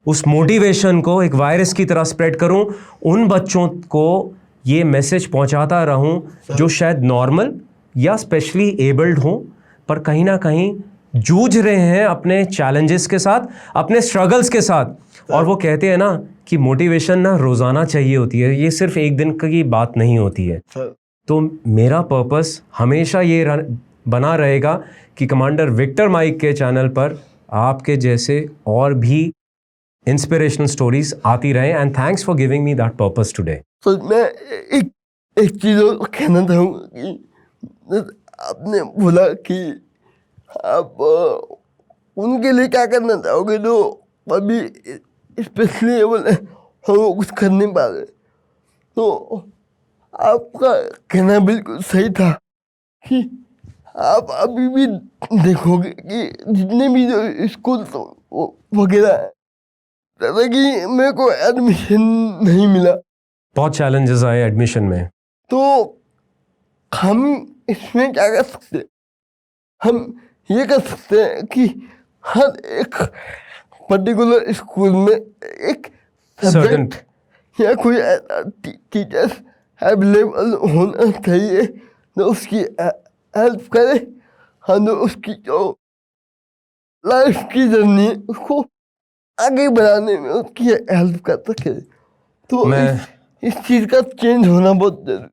Speaker 1: उस मोटिवेशन को एक वायरस की तरह स्प्रेड करूं, उन बच्चों को ये मैसेज पहुंचाता रहूं जो शायद नॉर्मल या स्पेशली एबल्ड हों, पर कहीं ना कहीं जूझ रहे हैं अपने चैलेंजेस के साथ, अपने स्ट्रगल्स के साथ। और वो कहते हैं ना कि मोटिवेशन ना रोज़ाना चाहिए होती है, ये सिर्फ एक दिन की बात नहीं होती है। तो मेरा पर्पस हमेशा ये बना रहेगा कि कमांडर विक्टर माइक के चैनल पर आपके जैसे और भी इंस्पिरेशनल स्टोरीज आती रहे। And thanks for giving me that purpose today.
Speaker 2: तो मैं एक चीज़ और कहना चाहूँगा कि आपने बोला कि आप उनके लिए क्या करना चाहोगे जो अभी स्पेशली बोले हम कुछ कर नहीं पा रहे। तो आपका कहना बिल्कुल सही था कि आप अभी भी देखोगे कि जितने भी जो स्कूल वगैरह है, जैसे कि मेरे को एडमिशन नहीं मिला,
Speaker 1: बहुत चैलेंजेस आए एडमिशन में,
Speaker 2: तो हम इसमें क्या कर सकते हैं? हम ये कर सकते हैं कि हर एक पर्टिकुलर स्कूल में एक सब्जेक्ट या कोई टीचर्स अवेलेबल होना चाहिए जो उसकी हेल्प करे, हम जो उसकी जो लाइफ की जर्नी है उसको आगे बढ़ाने में उसकी हेल्प कर सके। तो इस चीज़ का चेंज होना बहुत जरूरी।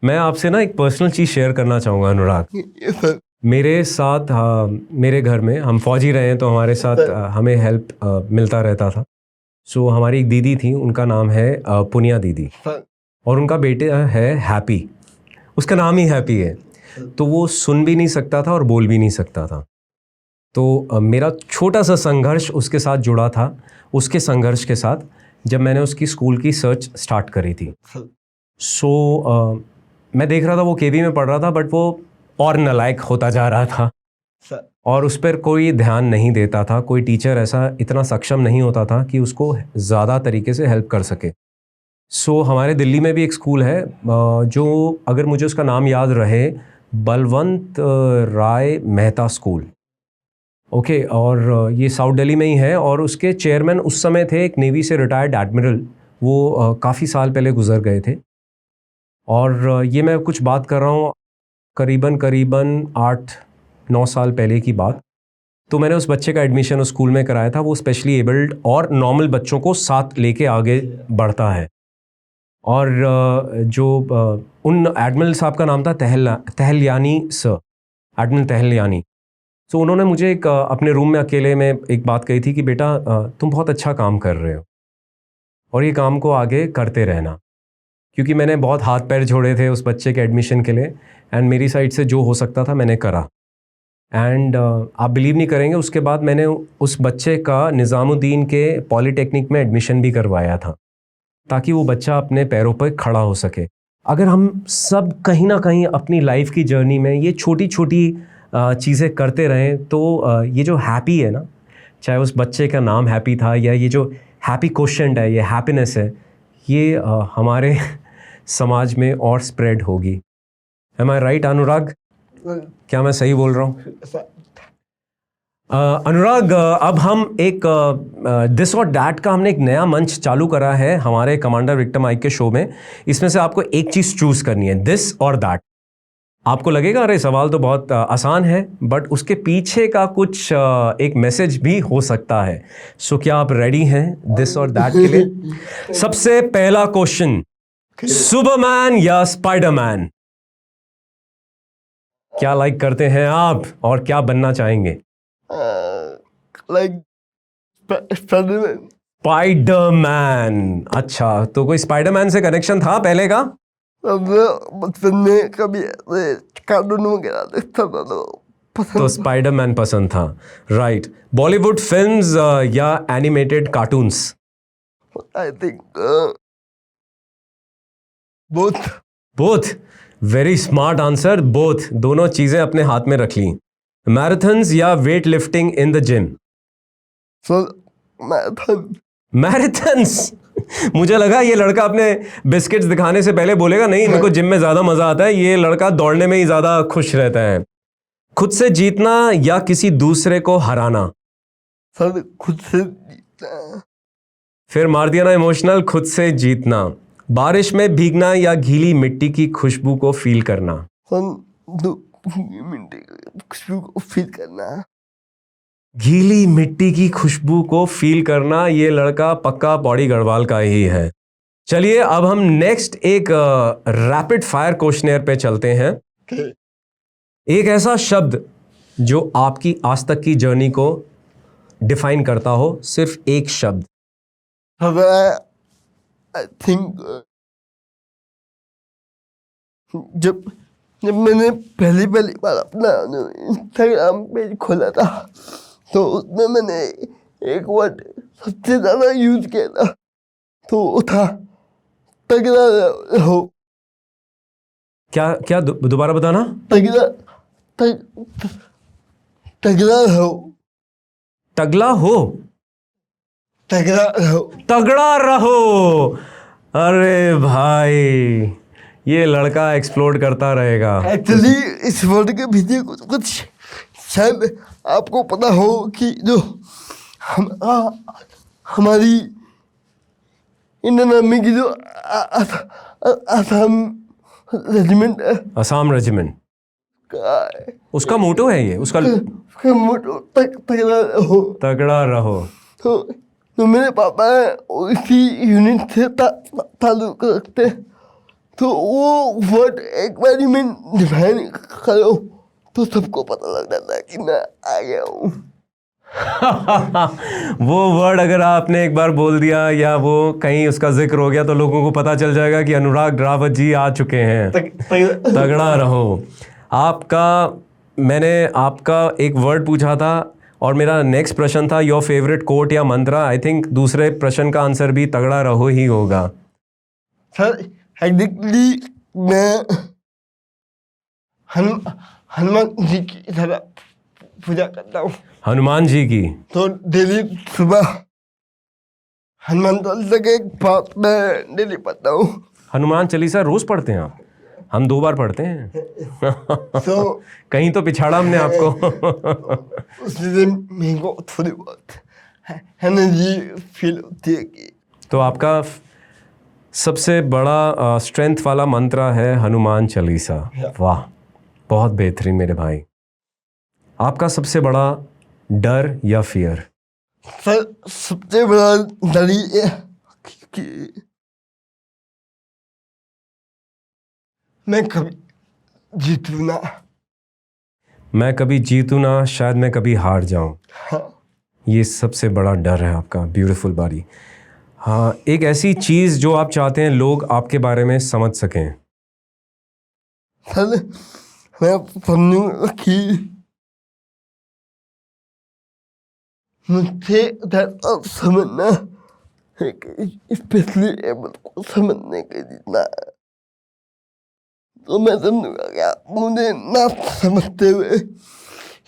Speaker 1: मैं आपसे ना एक पर्सनल चीज़ शेयर करना चाहूँगा अनुराग। मेरे साथ मेरे घर में हम फौजी रहे हैं, तो हमारे साथ हमें हेल्प मिलता रहता था। सो हमारी एक दीदी थी, उनका नाम है पुनिया दीदी, और उनका बेटा है हैप्पी, उसका नाम ही हैप्पी है। तो वो सुन भी नहीं सकता था और बोल भी नहीं सकता था। तो मेरा छोटा सा संघर्ष उसके साथ जुड़ा था। उसके संघर्ष के साथ जब मैंने उसकी स्कूल की सर्च स्टार्ट करी थी, सो मैं देख रहा था वो केवी में पढ़ रहा था, बट वो और नालायक होता जा रहा था और उस पर कोई ध्यान नहीं देता था। कोई टीचर ऐसा इतना सक्षम नहीं होता था कि उसको ज़्यादा तरीके से हेल्प कर सके। सो हमारे दिल्ली में भी एक स्कूल है जो, अगर मुझे उसका नाम याद रहे, बलवंत राय मेहता स्कूल, ओके, और ये साउथ दिल्ली में ही है। और उसके चेयरमैन उस समय थे एक नेवी से रिटायर्ड एडमिरल, वो काफ़ी साल पहले गुजर गए थे। और ये मैं कुछ बात कर रहा हूँ करीबन 8-9 साल पहले की बात। तो मैंने उस बच्चे का एडमिशन उस स्कूल में कराया था। वो स्पेशली एबल्ड और नॉर्मल बच्चों को साथ लेके आगे बढ़ता है। और जो उन एडमिरल साहब का नाम था तहलयानी सर, एडमिरल तहलयानी। तो उन्होंने मुझे एक अपने रूम में अकेले में एक बात कही थी कि बेटा तुम बहुत अच्छा काम कर रहे हो और ये काम को आगे करते रहना। क्योंकि मैंने बहुत हाथ पैर जोड़े थे उस बच्चे के एडमिशन के लिए, एंड मेरी साइड से जो हो सकता था मैंने करा। एंड आप बिलीव नहीं करेंगे, उसके बाद मैंने उस बच्चे का निज़ामुद्दीन के पॉलीटेक्निक में एडमिशन भी करवाया था। ताकि वो बच्चा अपने पैरों पर खड़ा हो सके। अगर हम सब कहीं ना कहीं अपनी लाइफ की जर्नी में ये छोटी छोटी चीज़ें करते रहें तो ये जो हैप्पी है ना, चाहे उस बच्चे का नाम हैप्पी था या ये जो हैप्पी क्वेश्चन है, ये हैप्पीनेस है, ये हमारे समाज में और स्प्रेड होगी। एम आई राइट अनुराग? क्या मैं सही बोल रहा हूँ? अनुराग, अब हम एक दिस और डैट का हमने एक नया मंच चालू करा है हमारे कमांडर विक्टर माइक के शो में। इसमें से आपको एक चीज़ चूज करनी है, दिस और दैट। आपको लगेगा अरे सवाल तो बहुत आसान है, बट उसके पीछे का कुछ एक मैसेज भी हो सकता है। सो क्या आप रेडी हैं दिस और दैट के लिए? सबसे पहला क्वेश्चन, सुपरमैन या स्पाइडरमैन? क्या लाइक करते हैं आप और क्या बनना चाहेंगे?
Speaker 2: Like Spiderman.
Speaker 1: स्पाइडरमैन, अच्छा, तो कोई स्पाइडरमैन से कनेक्शन था पहले का?
Speaker 2: बचपन में कभी कार्टून वगैरह देखता था
Speaker 1: तो स्पाइडरमैन पसंद था, राइट। बॉलीवुड फिल्म्स या animated cartoons?
Speaker 2: I think both.
Speaker 1: Both, very smart answer, both, दोनों चीजें अपने हाथ में रख ली। मैराथन्स या weight lifting in the gym?
Speaker 2: Marathon.
Speaker 1: Marathons? मुझे लगा ये लड़का अपने बिस्किट्स दिखाने से पहले बोलेगा नहीं मेरे को जिम में ज्यादा मजा आता है, ये लड़का दौड़ने में ही ज्यादा खुश रहता है। खुद से जीतना या किसी दूसरे को हराना?
Speaker 2: सर खुद से जीतना।
Speaker 1: फिर मार दिया ना इमोशनल, खुद से जीतना। बारिश में भीगना या गीली मिट्टी की खुशबू को फील करना?
Speaker 2: खुशबू को फील करना।
Speaker 1: गीली मिट्टी की खुशबू को फील करना, ये लड़का पक्का पौड़ी गढ़वाल का ही है। चलिए अब हम नेक्स्ट एक रैपिड फायर क्वेश्चनेयर पे चलते हैं। एक ऐसा शब्द जो आपकी आज तक की जर्नी को डिफाइन करता हो, सिर्फ एक शब्द।
Speaker 2: आई थिंक जब मैंने पहली बार अपना इंस्टाग्राम पेज खोला था तो उसमें मैंने एक वर्ड सबसे ज्यादा यूज किया था, तो वो था तगड़ा रहो।
Speaker 1: क्या दोबारा बताना?
Speaker 2: तगड़ा रहो।
Speaker 1: तगला हो?
Speaker 2: तगड़ा रहो।
Speaker 1: तगड़ा रहो। अरे भाई, ये लड़का एक्सप्लोर करता रहेगा।
Speaker 2: एक्चुअली इस वर्ड के पीछे कुछ शायद आपको पता हो कि जो हमारी इंडियन आर्मी की जो
Speaker 1: असम रेजिमेंट उसका मोटो है ये, उसका
Speaker 2: मोटो तगड़ा रहो।
Speaker 1: तगड़ा रहो।
Speaker 2: तो मेरे पापा इसी यूनिट से ताल्लुक रखते, तो वो वर्ड एक बार मैं डिफाइन करो तो सबको पता लग जाता है कि मैं आ गया हूँ।
Speaker 1: वो वर्ड अगर आपने एक बार बोल दिया या वो कहीं उसका जिक्र हो गया तो लोगों को पता चल जाएगा कि अनुराग रावत जी आ चुके हैं। तगड़ा रहो। मैंने आपका एक वर्ड पूछा था और मेरा नेक्स्ट प्रश्न था योर फेवरेट कोट या मंत्रा। आई थिंक दूसरे प्रश्न का आंसर भी तगड़ा रहो ही होगा।
Speaker 2: सर एग्जैक्टली मैं हनुमान जी की तरह पूजा करता हूँ।
Speaker 1: हनुमान जी की? तो
Speaker 2: डेली सुबह हनुमान चालीसा के पाठ में डेली पढ़ता हूँ।
Speaker 1: हनुमान चालीसा रोज पढ़ते हैं आप? हम 2 बार पढ़ते हैं।
Speaker 2: तो
Speaker 1: कहीं तो पिछाड़ा हमने आपको।
Speaker 2: उस दिन मेरे को थोड़ी बहुत एनर्जी फील होती है कि
Speaker 1: तो आपका सबसे बड़ा स्ट्रेंथ वाला मंत्र है हनुमान चालीसा। वाह, बहुत बेहतरीन मेरे भाई। आपका सबसे बड़ा डर या फियर?
Speaker 2: सर सबसे बड़ा डर ये कि मैं कभी जीतूं ना।
Speaker 1: मैं कभी जीतूं ना, शायद मैं कभी हार जाऊं।
Speaker 2: हाँ।
Speaker 1: ये सबसे बड़ा डर है आपका। ब्यूटीफुल बारी। हाँ, एक ऐसी चीज़ जो आप चाहते हैं लोग आपके बारे में समझ सकें।
Speaker 2: सर मैं समझूंगा कि मुझसे समझना स्पेशली एबल को समझने के जितना है। तो मैं समझूंगा कि आप मुझे ना समझते हुए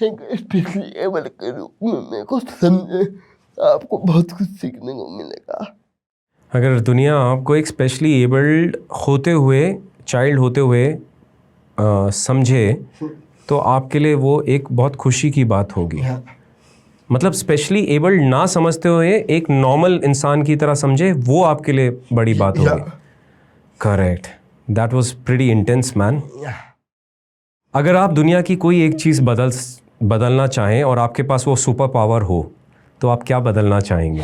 Speaker 2: एक स्पेशली एबल के रूप में मेरे को समझे, आपको बहुत कुछ सीखने को मिलेगा।
Speaker 1: अगर दुनिया आपको एक स्पेशली एबल्ड होते हुए, चाइल्ड होते हुए समझे तो आपके लिए वो एक बहुत खुशी की बात होगी। मतलब स्पेशली एबल्ड ना समझते हुए एक नॉर्मल इंसान की तरह समझे, वो आपके लिए बड़ी बात होगी। Correct, that was pretty intense man. अगर आप दुनिया की कोई एक चीज़ बदलना चाहें और आपके पास वो सुपर पावर हो तो आप क्या बदलना चाहेंगे?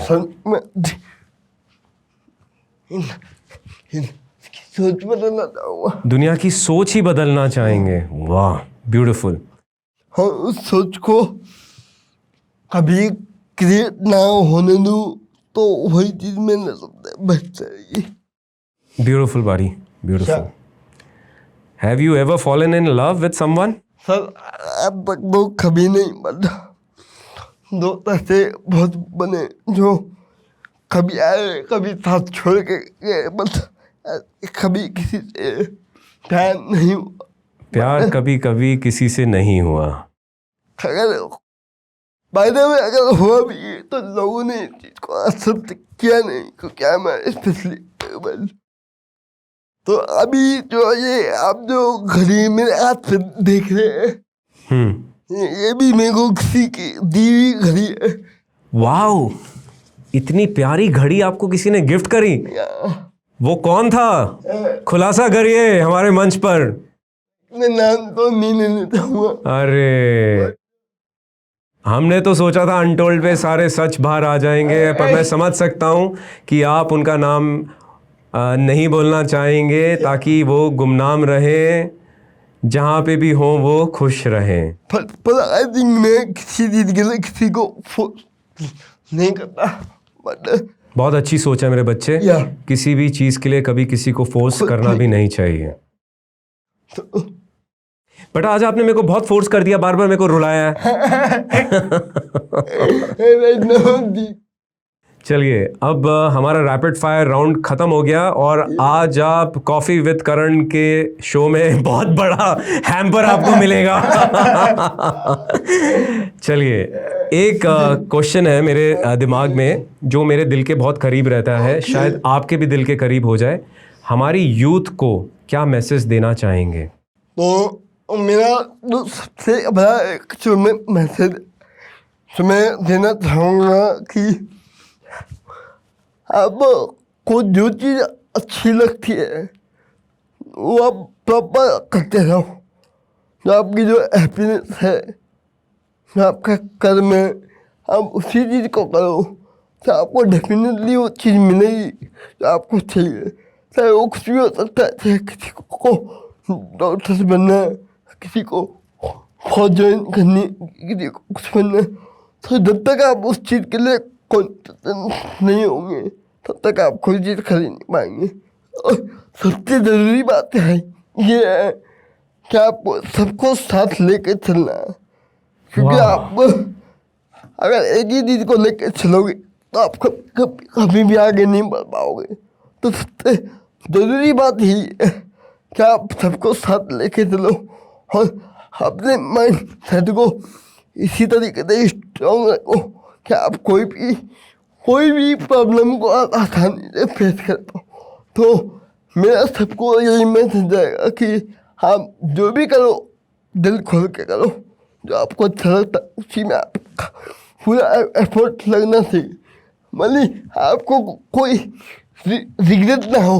Speaker 2: सोच बदलना चाहूँगा।
Speaker 1: दुनिया की सोच ही बदलना चाहेंगे। वाह, ब्यूटीफुल।
Speaker 2: हाँ, उस सोच को कभी क्रिएट ना होने दूँ तो वही चीज़ मेरे साथ बच जाएगी।
Speaker 1: ब्यूटीफुल बारी, beautiful. Have you ever fallen in love with someone?
Speaker 2: Sir अब तक तो कभी नहीं बना। दोस्त ऐसे बहुत बने जो कभी आए कभी साथ छोड़ के गए, बस कभी किसी से प्यार नहीं हुआ।
Speaker 1: प्यार कभी कभी किसी से नहीं हुआ।
Speaker 2: अगर बायदे में अगर हुआ भी तो लोगों ने इस चीज को एक्सेप्ट किया नहीं, क्योंकि मैं स्पेशली एबल। तो अभी जो ये आप जो घड़ी मेरे हाथ पे देख रहे हैं, ये भी मेरे को किसी की दी हुई घड़ी है।
Speaker 1: वाओ, इतनी प्यारी घड़ी आपको किसी ने गिफ्ट करी? वो कौन था? खुलासा करिए हमारे मंच पर।
Speaker 2: मैं नाम तो नहीं लेना चाहूँगा।
Speaker 1: अरे, हमने तो सोचा था अनटोल्ड पे सारे सच बाहर आ जाएंगे, पर मैं समझ सकता हूँ कि आप उनका नाम नहीं बोलना चाहेंगे ताकि वो गुमनाम रहे, जहाँ पे भी हो वो खुश रहें।
Speaker 2: पर आई थिंक मैं किसी चीज के लिए किसी को फोर्स नहीं करता, बट
Speaker 1: बहुत अच्छी सोच है मेरे बच्चे। किसी भी चीज़ के लिए कभी किसी को फोर्स करना भी नहीं चाहिए। बट आज आपने मेरे को बहुत फोर्स कर दिया, बार बार मेरे को रुलाया है। चलिए, अब हमारा रैपिड फायर राउंड खत्म हो गया और आज आप कॉफी विद करण के शो में बहुत बड़ा हैम्पर आपको मिलेगा। चलिए, एक क्वेश्चन है मेरे दिमाग में जो मेरे दिल के बहुत करीब रहता है, शायद आपके भी दिल के करीब हो जाए। हमारी यूथ को क्या मैसेज देना चाहेंगे?
Speaker 2: तो मेरा जो सबसे बड़ा एक जो मैसेज जो मैं देना चाहूँगा कि अब को जो चीज़ अच्छी लगती है वो आप प्रॉपर करते रहो। जो आपकी जो हैप्पीनेस है, जो आपका कर्म है, आप उसी चीज़ को करो तो आपको डेफिनेटली वो चीज़ मिलेगी जो आपको चाहिए। चाहे वो कुछ भी हो सकता है, चाहे किसी को डॉक्टर बनना है, किसी को फौज ज्वाइन करनी, किसी को कुछ बनना है। तो जब तक आप उस चीज़ के लिए कॉन्फिडेंट नहीं होंगे तब तक आप कोई चीज़ खरीद नहीं पाएंगे। और सबसे ज़रूरी बात है ये है कि आपको सबको साथ लेके चलना है, क्योंकि आप अगर एक ही चीज़ को लेके चलोगे तो आप कभी भी आगे नहीं बढ़ पाओगे। तो सबसे ज़रूरी बात यही है कि आप सबको साथ लेके चलो और अपने माइंड सेट को इसी तरीके से स्ट्रॉन्ग रखो कि आप कोई भी प्रॉब्लम को आसानी से फेस कर पाओ। तो मेरा सबको यही मैसेज जाएगा कि आप जो भी करो दिल खोल के करो, जो आपको अच्छा लगता है उसी में आपका पूरा एफर्ट लगना चाहिए। मतलब आपको कोई रिग्रेट ना हो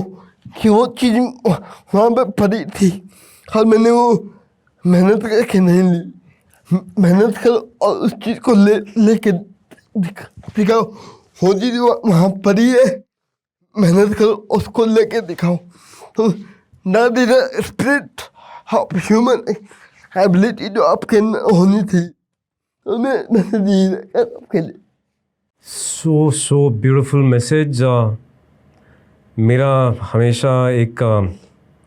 Speaker 2: कि वो चीज़ वहाँ पे पड़ी थी और मैंने वो मेहनत करके नहीं ली। मेहनत करो और उस चीज़ को लेके दिखाओ। वो चीज़ वहाँ पड़ी है, मेहनत करो उसको लेके दिखाओ। तो that is the spirit of human ability जो आपके अंदर होनी थी। तो मैं मैसेज यही रहेगा आपके लिए।
Speaker 1: So beautiful message. मेरा हमेशा एक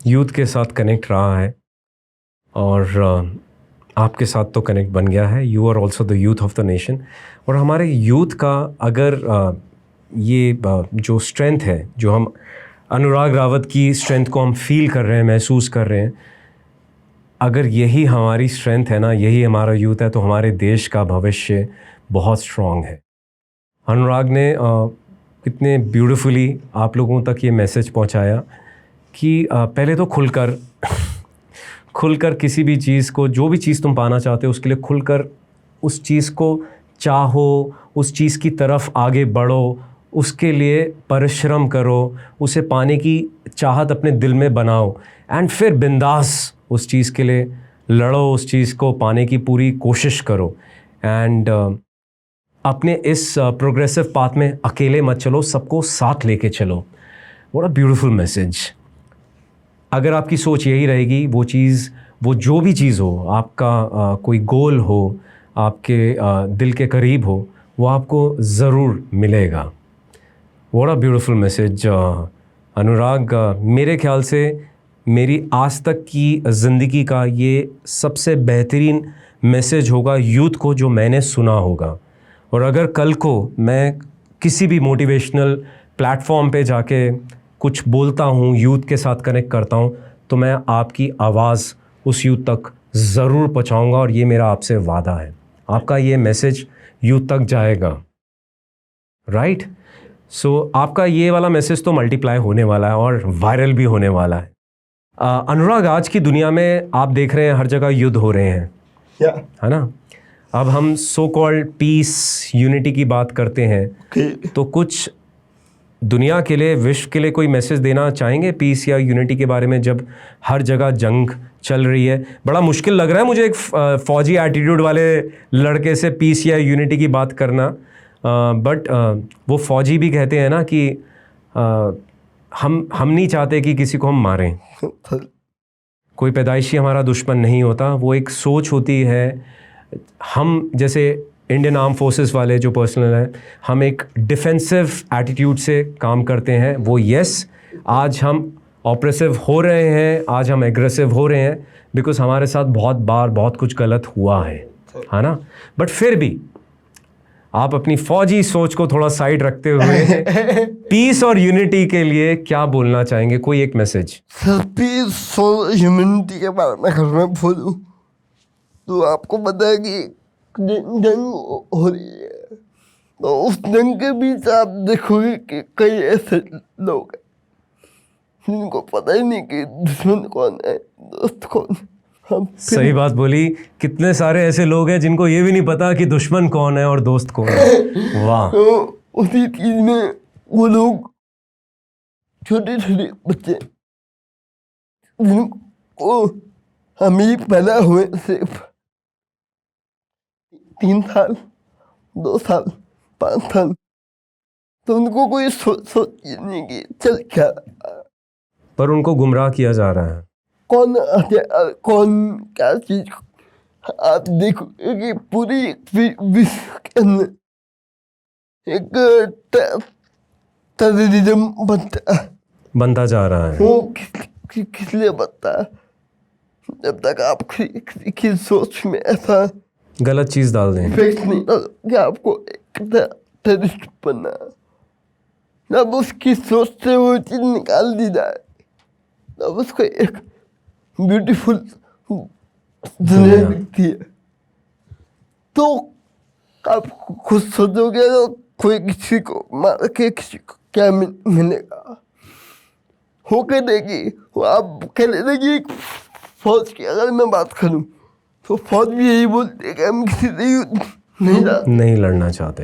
Speaker 1: यूथ के साथ कनेक्ट रहा है और आपके साथ तो कनेक्ट बन गया है। You are also the youth of the nation. और हमारे यूथ का अगर ये जो स्ट्रेंथ है, जो हम अनुराग रावत की स्ट्रेंथ को हम फील कर रहे हैं, महसूस कर रहे हैं, अगर यही हमारी स्ट्रेंथ है ना, यही हमारा यूथ है, तो हमारे देश का भविष्य बहुत स्ट्रॉन्ग है। अनुराग ने इतने ब्यूटीफुली आप लोगों तक ये मैसेज पहुंचाया कि पहले तो खुलकर किसी भी चीज़ को, जो भी चीज़ तुम पाना चाहते हो, उसके लिए खुलकर उस चीज़ को चाहो, उस चीज़ की तरफ आगे बढ़ो, उसके लिए परिश्रम करो, उसे पाने की चाहत अपने दिल में बनाओ, एंड फिर बिंदास उस चीज़ के लिए लड़ो, उस चीज़ को पाने की पूरी कोशिश करो। एंड अपने इस प्रोग्रेसिव पाथ में अकेले मत चलो, सबको साथ लेके चलो। What a beautiful message. अगर आपकी सोच यही रहेगी, वो चीज़, वो जो भी चीज़ हो, आपका कोई गोल हो, आपके दिल के करीब हो, वो आपको ज़रूर मिलेगा। व्हाट अ ब्यूटीफुल मैसेज अनुराग। मेरे ख्याल से मेरी आज तक की ज़िंदगी का ये सबसे बेहतरीन मैसेज होगा यूथ को जो मैंने सुना होगा। और अगर कल को मैं किसी भी मोटिवेशनल प्लेटफॉर्म पे जाके कुछ बोलता हूँ, यूथ के साथ कनेक्ट करता हूँ, तो मैं आपकी आवाज़ उस यूथ तक ज़रूर पहुँचाऊँगा, और ये मेरा आपसे वादा है। आपका ये मैसेज यूथ तक जाएगा, राइट? सो आपका ये वाला मैसेज तो मल्टीप्लाई होने वाला है और वायरल भी होने वाला है। अनुराग, आज की दुनिया में आप देख रहे हैं हर जगह युद्ध हो रहे हैं, है ना? अब हम सो कॉल्ड पीस, यूनिटी की बात करते हैं, तो कुछ दुनिया के लिए, विश्व के लिए कोई मैसेज देना चाहेंगे पीस या यूनिटी के बारे में, जब हर जगह जंग चल रही है? बड़ा मुश्किल लग रहा है मुझे एक फ़ौजी एटीट्यूड वाले लड़के से पीस या यूनिटी की बात करना, बट वो फ़ौजी भी कहते हैं ना कि हम नहीं चाहते कि किसी को हम मारें। कोई पैदाइशी हमारा दुश्मन नहीं होता, वो एक सोच होती है। हम जैसे इंडियन आर्म फोर्सेस वाले जो पर्सनल हैं, हम एक डिफेंसिव एटीट्यूड से काम करते हैं। वो यस, आज हम ऑपरेसिव हो रहे हैं, आज हम एग्रेसिव हो रहे हैं, बिकॉज हमारे साथ बहुत बार बहुत कुछ गलत हुआ है ना? बट फिर भी आप अपनी फौजी सोच को थोड़ा साइड रखते हुए पीस और यूनिटी के लिए क्या बोलना चाहेंगे? कोई एक मैसेज।
Speaker 2: सर, पीस और ह्यूमैनिटी के बारे में अगर मैं बोलूँ तो आपको पता है कि जंग हो रही है, तो उस जंग के बीच आप देखोगे कि कई ऐसे लोग हैं जिनको पता ही नहीं कि दुश्मन कौन है, दोस्त कौन है।
Speaker 1: सही बात बोली। कितने सारे ऐसे लोग हैं जिनको ये भी नहीं पता कि दुश्मन कौन है और दोस्त कौन है। वाह।
Speaker 2: तो उसी चीज में वो लोग, छोटे छोटे बच्चे जिनको हम ही पैदा हुए सिर्फ 3 साल, 2 साल, 5 साल, तो उनको कोई सोच नहीं कि चल क्या,
Speaker 1: पर उनको गुमराह किया जा रहा है।
Speaker 2: कौन क्या चीज। आप देखो कि पूरी विश्व के अंदर एक टेररिज्म
Speaker 1: बनता जा रहा है।
Speaker 2: वो किस लिए बनता है? जब तक आप किसी सोच में ऐसा
Speaker 1: गलत चीज़ डाल दें,
Speaker 2: इफेक्ट नहीं कि आपको एक टेररिस्ट बनना, जब उसकी सोच से वो चीज़ निकाल दी जाए, तब उसको एक ब्यूटीफुल दुनिया दिखती है। तो आप खुद सोचोगे तो कोई किसी को मार के किसी को क्या मिलेगा? हो के देगी वो, आप कह लेगी। फौज की अगर मैं बात करूं तो फौज भी यही बोलती है कि हम किसी से युद्ध नहीं
Speaker 1: लड़ना चाहते।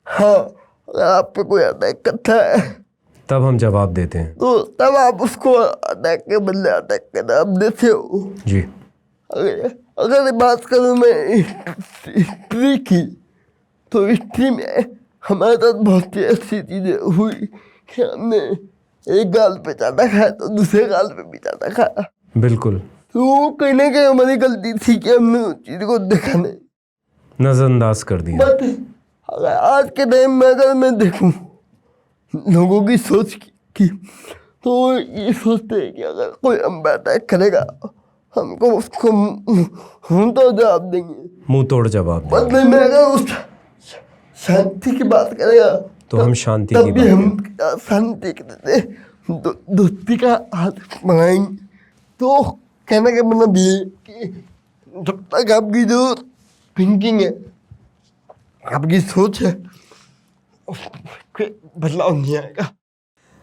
Speaker 2: हाँ, अगर आप पे कोई अटैक करता है
Speaker 1: तब हम जवाब देते हैं,
Speaker 2: तो तब आप उसको अटैक के बदले अटैक का जवाब देते हो
Speaker 1: जी।
Speaker 2: अगर बात करूँ मैं हिस्ट्री की, तो हिस्ट्री में हमारे साथ बहुत सी ऐसी चीज़ें हुई कि हमने एक गाल पे चाटा खाया तो दूसरे गाल पे भी चाटा खाया।
Speaker 1: बिल्कुल।
Speaker 2: तो वो कहीं ना कहीं हमारी गलती थी कि हमने उस चीज़ को देखा नहीं,
Speaker 1: नजरअंदाज कर दिया।
Speaker 2: बट अगर आज के टाइम में अगर मैं देखूं लोगों की सोच की तो ये सोचते हैं कि अगर कोई हम पे अटैक करेगा हमको उसको हम तो जवाब देंगे,
Speaker 1: मुंह तोड़ जवाब देंगे।
Speaker 2: बदले में अगर उस शांति की बात करेगा
Speaker 1: तो हम शांति
Speaker 2: तब
Speaker 1: की
Speaker 2: भी
Speaker 1: बात
Speaker 2: हम शांति के दोस्ती का हाथ बढ़ाएंगे। तो कहने का मतलब ये कि जब तक आपकी जो थिंकिंग है, आपकी सोच है, कोई बदलाव नहीं आएगा।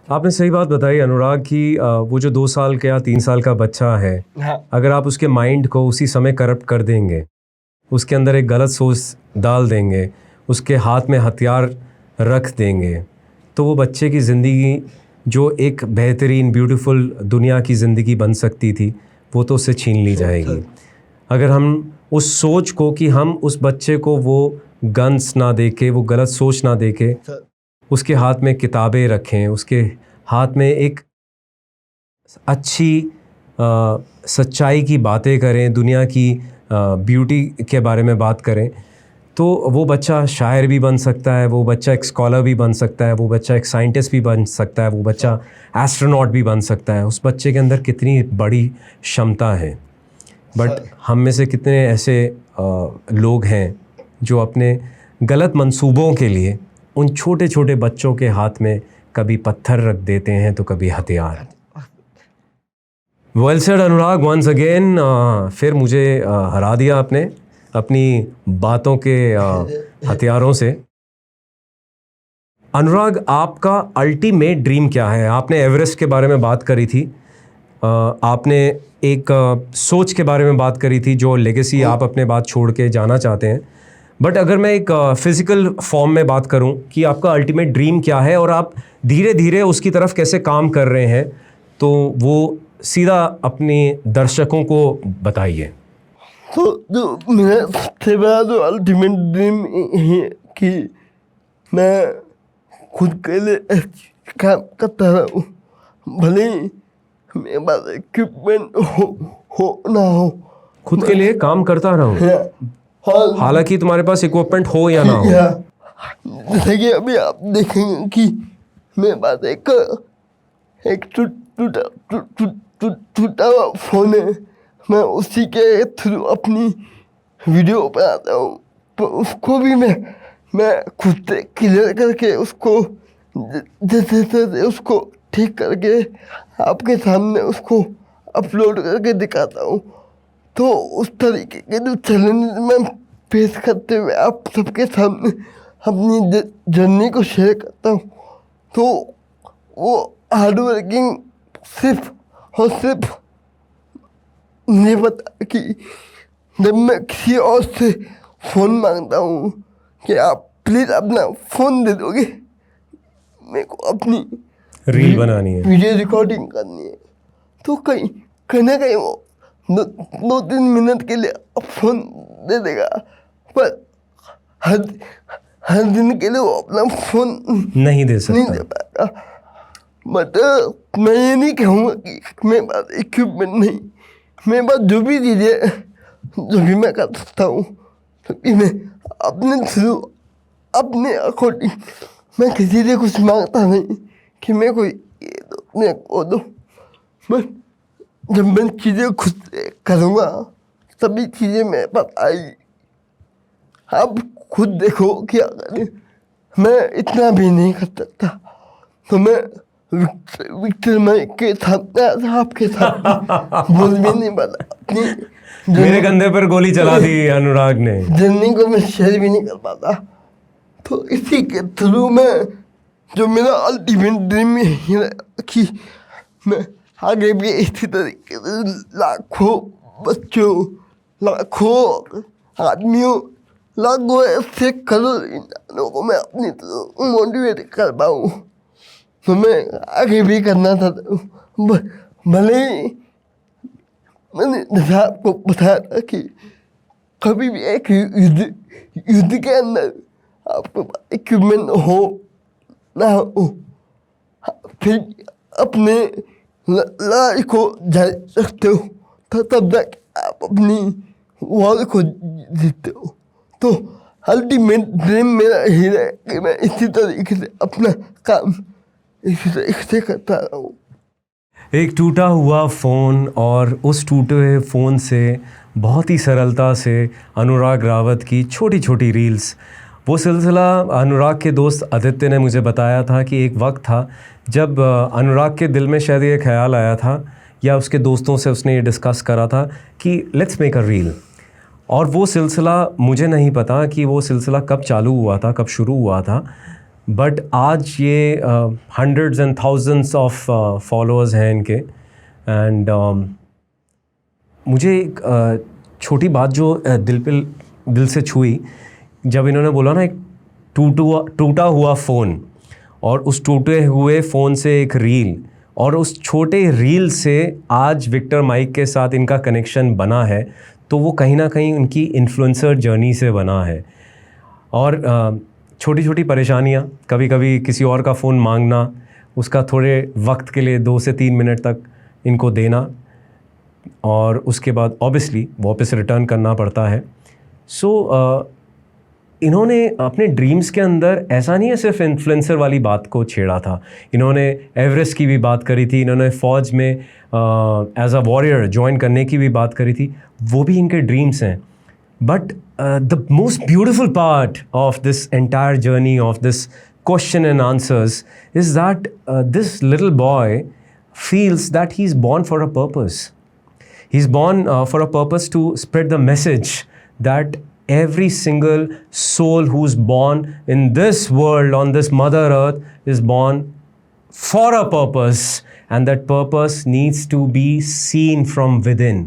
Speaker 1: आपने सही बात बताई अनुराग कि वो जो 2 साल का या 3 साल का बच्चा है,
Speaker 2: हाँ
Speaker 1: अगर आप उसके माइंड को उसी समय करप्ट कर देंगे, उसके अंदर एक गलत सोच डाल देंगे, उसके हाथ में हथियार रख देंगे, तो वो बच्चे की ज़िंदगी जो एक बेहतरीन ब्यूटीफुल दुनिया की ज़िंदगी बन सकती थी, वो तो उससे छीन ली जाएगी। अगर हम उस सोच को कि हम उस बच्चे को वो गन्स ना दे के, वो गलत सोच ना दे के,
Speaker 2: सर,
Speaker 1: उसके हाथ में किताबें रखें, उसके हाथ में एक अच्छी सच्चाई की बातें करें, दुनिया की ब्यूटी के बारे में बात करें, तो वो बच्चा शायर भी बन सकता है, वो बच्चा एक स्कॉलर भी बन सकता है, वो बच्चा एक साइंटिस्ट भी बन सकता है, वो बच्चा एस्ट्रोनॉट भी बन सकता है। उस बच्चे के अंदर कितनी बड़ी क्षमता है। बट हम में से कितने ऐसे लोग हैं जो अपने गलत मंसूबों के लिए उन छोटे छोटे बच्चों के हाथ में कभी पत्थर रख देते हैं तो कभी हथियार। वेल सेड अनुराग, वंस अगेन फिर मुझे हरा दिया आपने अपनी बातों के हथियारों से। अनुराग, आपका अल्टीमेट ड्रीम क्या है? आपने एवरेस्ट के बारे में बात करी थी, आपने एक सोच के बारे में बात करी थी, जो लेगेसी आप अपने बात छोड़ के जाना चाहते हैं। बट अगर मैं एक फ़िज़िकल फॉर्म में बात करूं कि आपका अल्टीमेट ड्रीम क्या है और आप धीरे धीरे उसकी तरफ कैसे काम कर रहे हैं, तो वो सीधा अपने दर्शकों को बताइए।
Speaker 2: तो जो मेरा सबसे बड़ा जो अल्टीमेट ड्रीम है कि मैं खुद के लिए काम करता रहूँ, भले ही मेरे पास इक्विपमेंट हो ना हो,
Speaker 1: खुद के लिए काम करता रहूं,
Speaker 2: हाँ,
Speaker 1: हालांकि तुम्हारे पास इक्विपमेंट हो या ना हो।
Speaker 2: जैसे कि अभी आप देखेंगे कि मेरे पास एक टूटा हुआ फोन है, मैं उसी के थ्रू अपनी वीडियो बनाता हूँ, तो उसको भी मैं खुद से क्लियर करके उसको जैसे उसको ठीक करके आपके सामने उसको अपलोड करके दिखाता हूँ। तो उस तरीके के जो चैलेंज मैं फेस करते हुए आप सबके सामने अपनी जर्नी को शेयर करता हूँ, तो वो हार्ड वर्किंग सिर्फ और सिर्फ मुझे पता कि जब मैं किसी और से फ़ोन मांगता हूँ कि आप प्लीज़ अपना फ़ोन दे दोगे, मेरे को अपनी
Speaker 1: रील बनानी है,
Speaker 2: वीडियो रिकॉर्डिंग करनी है, तो कहीं ना कहीं वो 2-3 मिनट के लिए फ़ोन दे देगा, पर हर दिन के लिए वो अपना फ़ोन
Speaker 1: नहीं दे
Speaker 2: नहीं
Speaker 1: सकता।
Speaker 2: दे पाएगा। बट मैं ये नहीं कहूँगा कि मेरे पास इक्विपमेंट नहीं, मेरे पास जो भी चीज़ें जो भी मैं कर सकता हूँ, क्योंकि मैं अपने थ्रू अपने अकॉर्डिंग मैं किसी से कुछ मांगता नहीं कि मैं कोई ये दो मेरे को दो, बस जब मैं चीज़ें खुद से करूँगा सभी चीज़ें मेरे पास आई। आप खुद देखो कि अगर मैं इतना भी नहीं कर सकता तो मैं विक्टर माइक के सामने आपके साथ बोल भी नहीं पाता, अपनी
Speaker 1: मेरे कंधे पर गोली चला दी अनुराग ने।
Speaker 2: जर्नी को मैं शेयर भी नहीं कर पाता। तो इसी के थ्रू मैं जो मेरा अल्टीमेट ड्रीम है कि मैं आगे भी इसी तरीके से लाखों बच्चों, लाखों आदमियों, लाखों ऐसे करोड़ इंसानों को मैं अपनी तरफ मोटिवेट कर पाऊँ, तो मैं आगे भी करना चाहता हूँ। भले ही मैंने जैसा आपको बताया था कि कभी भी एक युद्ध के अंदर आपको इक्विपमेंट हो ना हो, फिर अपने लड़ाई को जारी रखते हो, तो तब तक आप अपनी वॉर को जीतते हो। तो अल्टीमेट ड्रीम मेरा ही है कि मैं इसी तरीके से अपना काम इसी तरीके से करता रहूँ।
Speaker 1: एक टूटा हुआ फ़ोन, और उस टूटे हुए फ़ोन से बहुत ही सरलता से अनुराग रावत की छोटी छोटी रील्स वो सिलसिला अनुराग के दोस्त आदित्य ने मुझे बताया था कि एक वक्त था जब अनुराग के दिल में शायद ये ख्याल आया था या उसके दोस्तों से उसने ये डिस्कस करा था कि लेट्स मेक अ रील। और वो सिलसिला मुझे नहीं पता कि वो सिलसिला कब चालू हुआ था, कब शुरू हुआ था, बट आज ये hundreds and thousands of followers हैं इनके। एंड मुझे एक छोटी बात जो दिल से छुई, जब इन्होंने बोला ना एक टूटा हुआ फ़ोन, और उस टूटे हुए फ़ोन से एक रील, और उस छोटे रील से आज विक्टर माइक के साथ इनका कनेक्शन बना है, तो वो कहीं ना कहीं उनकी इन्फ्लुएंसर जर्नी से बना है। और छोटी छोटी परेशानियाँ, कभी कभी किसी और का फ़ोन मांगना, उसका थोड़े वक्त के लिए 2 से 3 मिनट तक इनको देना, और उसके बाद ऑब्वियसली वापस रिटर्न करना पड़ता है। सो इन्होंने अपने ड्रीम्स के अंदर ऐसा नहीं है सिर्फ इन्फ्लुएंसर वाली बात को छेड़ा था, इन्होंने एवरेस्ट की भी बात करी थी, इन्होंने फ़ौज में एज अ वॉरियर ज्वाइन करने की भी बात करी थी, वो भी इनके ड्रीम्स हैं। But the most beautiful part of this entire journey of this question and answers is that this little boy feels that he's born for a purpose. He's born for a purpose to spread the message that every single soul who's born in this world, on this mother earth, is born for a purpose, and that purpose needs to be seen from within.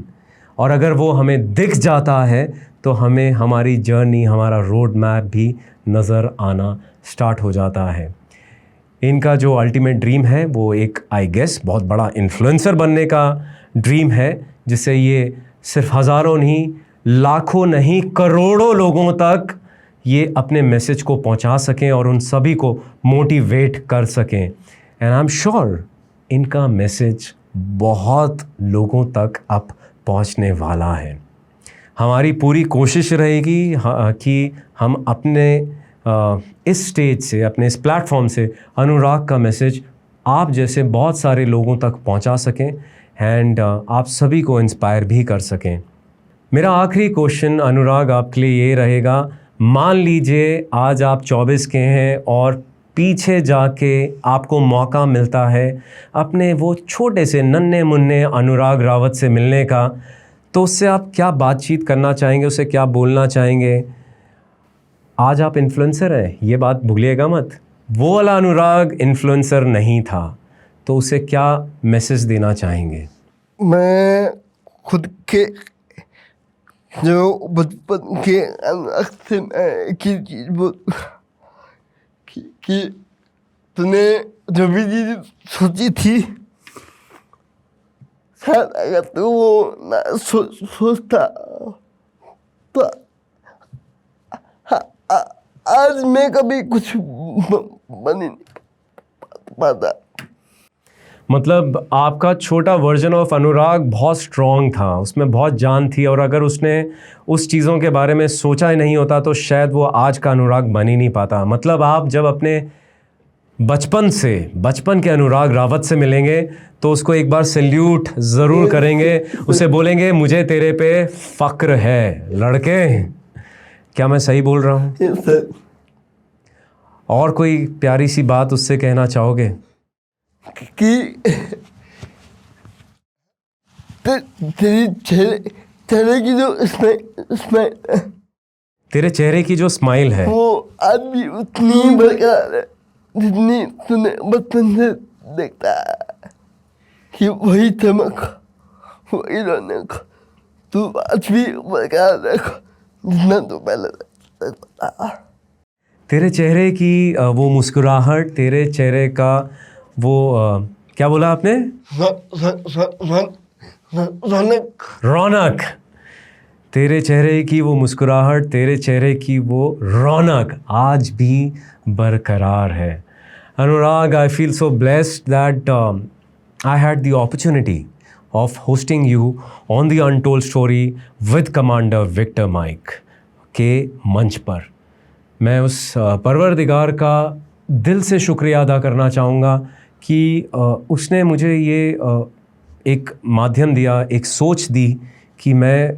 Speaker 1: और अगर वो हमें दिख जाता है तो हमें हमारी जर्नी, हमारा रोड मैप भी नज़र आना स्टार्ट हो जाता है। इनका जो अल्टीमेट ड्रीम है वो एक आई गेस बहुत बड़ा इन्फ्लुएंसर बनने का ड्रीम है, जिससे ये सिर्फ हज़ारों नहीं, लाखों नहीं, करोड़ों लोगों तक ये अपने मैसेज को पहुंचा सकें और उन सभी को मोटिवेट कर सकें। एंड आई एम श्योर इनका मैसेज बहुत लोगों तक अब पहुंचने वाला है। हमारी पूरी कोशिश रहेगी कि हम अपने इस स्टेज से, अपने इस प्लेटफॉर्म से अनुराग का मैसेज आप जैसे बहुत सारे लोगों तक पहुंचा सकें एंड आप सभी को इंस्पायर भी कर सकें। मेरा आखिरी क्वेश्चन अनुराग आपके लिए ये रहेगा, मान लीजिए आज आप 24 के हैं और पीछे जाके आपको मौका मिलता है अपने वो छोटे से नन्हे मुन्ने अनुराग रावत से मिलने का, तो उससे आप क्या बातचीत करना चाहेंगे, उसे क्या बोलना चाहेंगे? आज आप इन्फ्लुएंसर हैं, ये बात भूलिएगा मत। वो वाला अनुराग इन्फ्लुएंसर नहीं था, तो उसे क्या मैसेज देना चाहेंगे?
Speaker 2: मैं खुद के जो बचपन के अनुराग से मैं एक ही चीज़ बोल कि तूने जो भी चीज़ सोची थी, शायद अगर तू वो ना सोचता तो आज मैं कभी कुछ बन ही नहीं पाता।
Speaker 1: मतलब आपका छोटा वर्जन ऑफ अनुराग बहुत स्ट्रॉन्ग था, उसमें बहुत जान थी, और अगर उसने उस चीज़ों के बारे में सोचा ही नहीं होता तो शायद वो आज का अनुराग बन ही नहीं पाता। मतलब आप जब अपने बचपन के अनुराग रावत से मिलेंगे तो उसको एक बार सैल्यूट ज़रूर करेंगे, उसे बोलेंगे मुझे तेरे पे फ़क्र है लड़के। क्या मैं सही बोल रहा हूँ? और कोई प्यारी सी बात उससे कहना चाहोगे?
Speaker 2: कि तेरे चेहरे की जो स्माइल,
Speaker 1: तेरे चेहरे की जो स्माइल है
Speaker 2: वो आज भी उतनी बरकरार है जितनी तूने बचपन से देखता है। कि वही चमक, वही रौनक तू आज भी बरकरार रख जितना तू पहले देखता।
Speaker 1: तेरे चेहरे की वो मुस्कुराहट, तेरे चेहरे का वो क्या बोला आपने? रौनक। तेरे चेहरे की वो मुस्कुराहट, तेरे चेहरे की वो रौनक आज भी बरकरार है। अनुराग, I feel so blessed that I had the opportunity of hosting you on the Untold Story with Commander Victor Mike के मंच पर। मैं उस परवरदिगार का दिल से शुक्रिया अदा करना चाहूँगा कि उसने मुझे ये एक माध्यम दिया, एक सोच दी कि मैं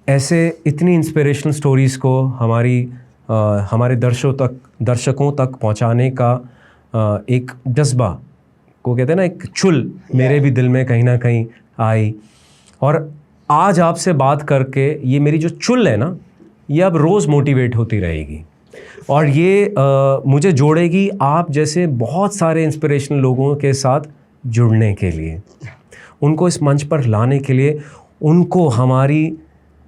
Speaker 1: ऐसे इतनी इंस्पिरेशनल स्टोरीज़ को हमारी हमारे दर्शकों तक पहुंचाने का एक जज्बा को कहते हैं ना, एक चुल मेरे भी दिल में कहीं ना कहीं आई। और आज आपसे बात करके ये मेरी जो चुल है ना, ये अब रोज़ मोटिवेट होती रहेगी और ये मुझे जोड़ेगी आप जैसे बहुत सारे इंस्पिरेशनल लोगों के साथ जुड़ने के लिए, उनको इस मंच पर लाने के लिए, उनको हमारी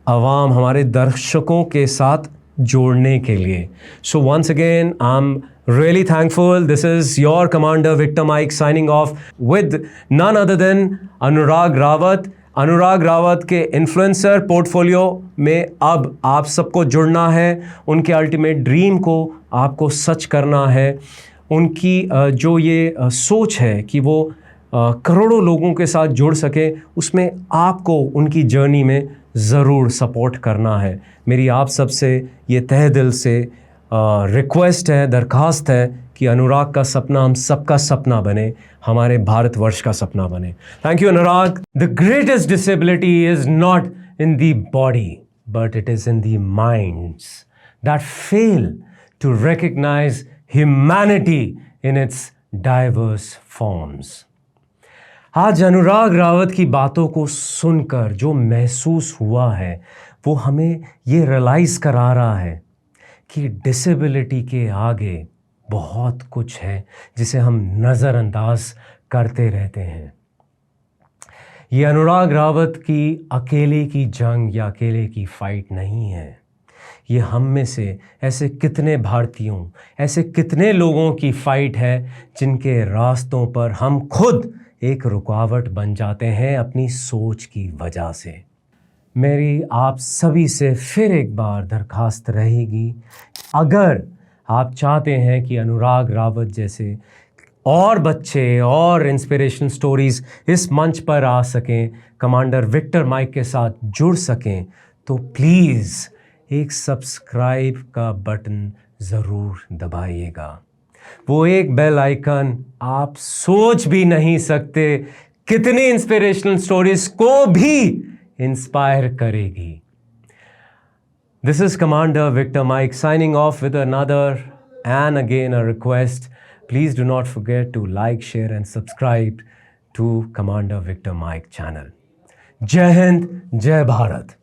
Speaker 1: आवाम, हमारे दर्शकों के साथ जोड़ने के लिए। So once again I am really thankful. This is your commander Victor Mike signing off with none other than अनुराग रावत। अनुराग रावत के इन्फ्लुएंसर पोर्टफोलियो में अब आप सबको जुड़ना है, उनके अल्टीमेट ड्रीम को आपको सच करना है। उनकी जो ये सोच है कि वो करोड़ों लोगों के साथ जुड़ सके, उसमें आपको उनकी जर्नी में ज़रूर सपोर्ट करना है। मेरी आप सबसे ये तहे दिल से रिक्वेस्ट है, दरख्वास्त है कि अनुराग का सपना हम सबका सपना बने, हमारे भारतवर्ष का सपना बने। Thank you Anurag. The greatest disability is not in the body but it is in the minds that fail to recognise humanity in its diverse forms. आज अनुराग रावत की बातों को सुनकर जो महसूस हुआ है वो हमें ये रियलाइज़ करा रहा है कि डिसेबिलिटी के आगे बहुत कुछ है जिसे हम नज़रअंदाज करते रहते हैं। ये अनुराग रावत की अकेले की जंग या अकेले की फाइट नहीं है। ये हम में से ऐसे कितने भारतीयों, ऐसे कितने लोगों की फाइट है जिनके रास्तों पर हम खुद एक रुकावट बन जाते हैं अपनी सोच की वजह से। मेरी आप सभी से फिर एक बार दरख्वास्त रहेगी, अगर आप चाहते हैं कि अनुराग रावत जैसे और बच्चे और इंस्पिरेशनल स्टोरीज़ इस मंच पर आ सकें, कमांडर विक्टर माइक के साथ जुड़ सकें, तो प्लीज़ एक सब्सक्राइब का बटन ज़रूर दबाइएगा। वो एक बेल आइकन आप सोच भी नहीं सकते कितनी इंस्पिरेशनल स्टोरीज़ को भी इंस्पायर करेगी। This is Commander Victor Mike signing off with another and again a request. Please do not forget to like, share and subscribe to Commander Victor Mike channel. Jai Hind, Jai Bharat.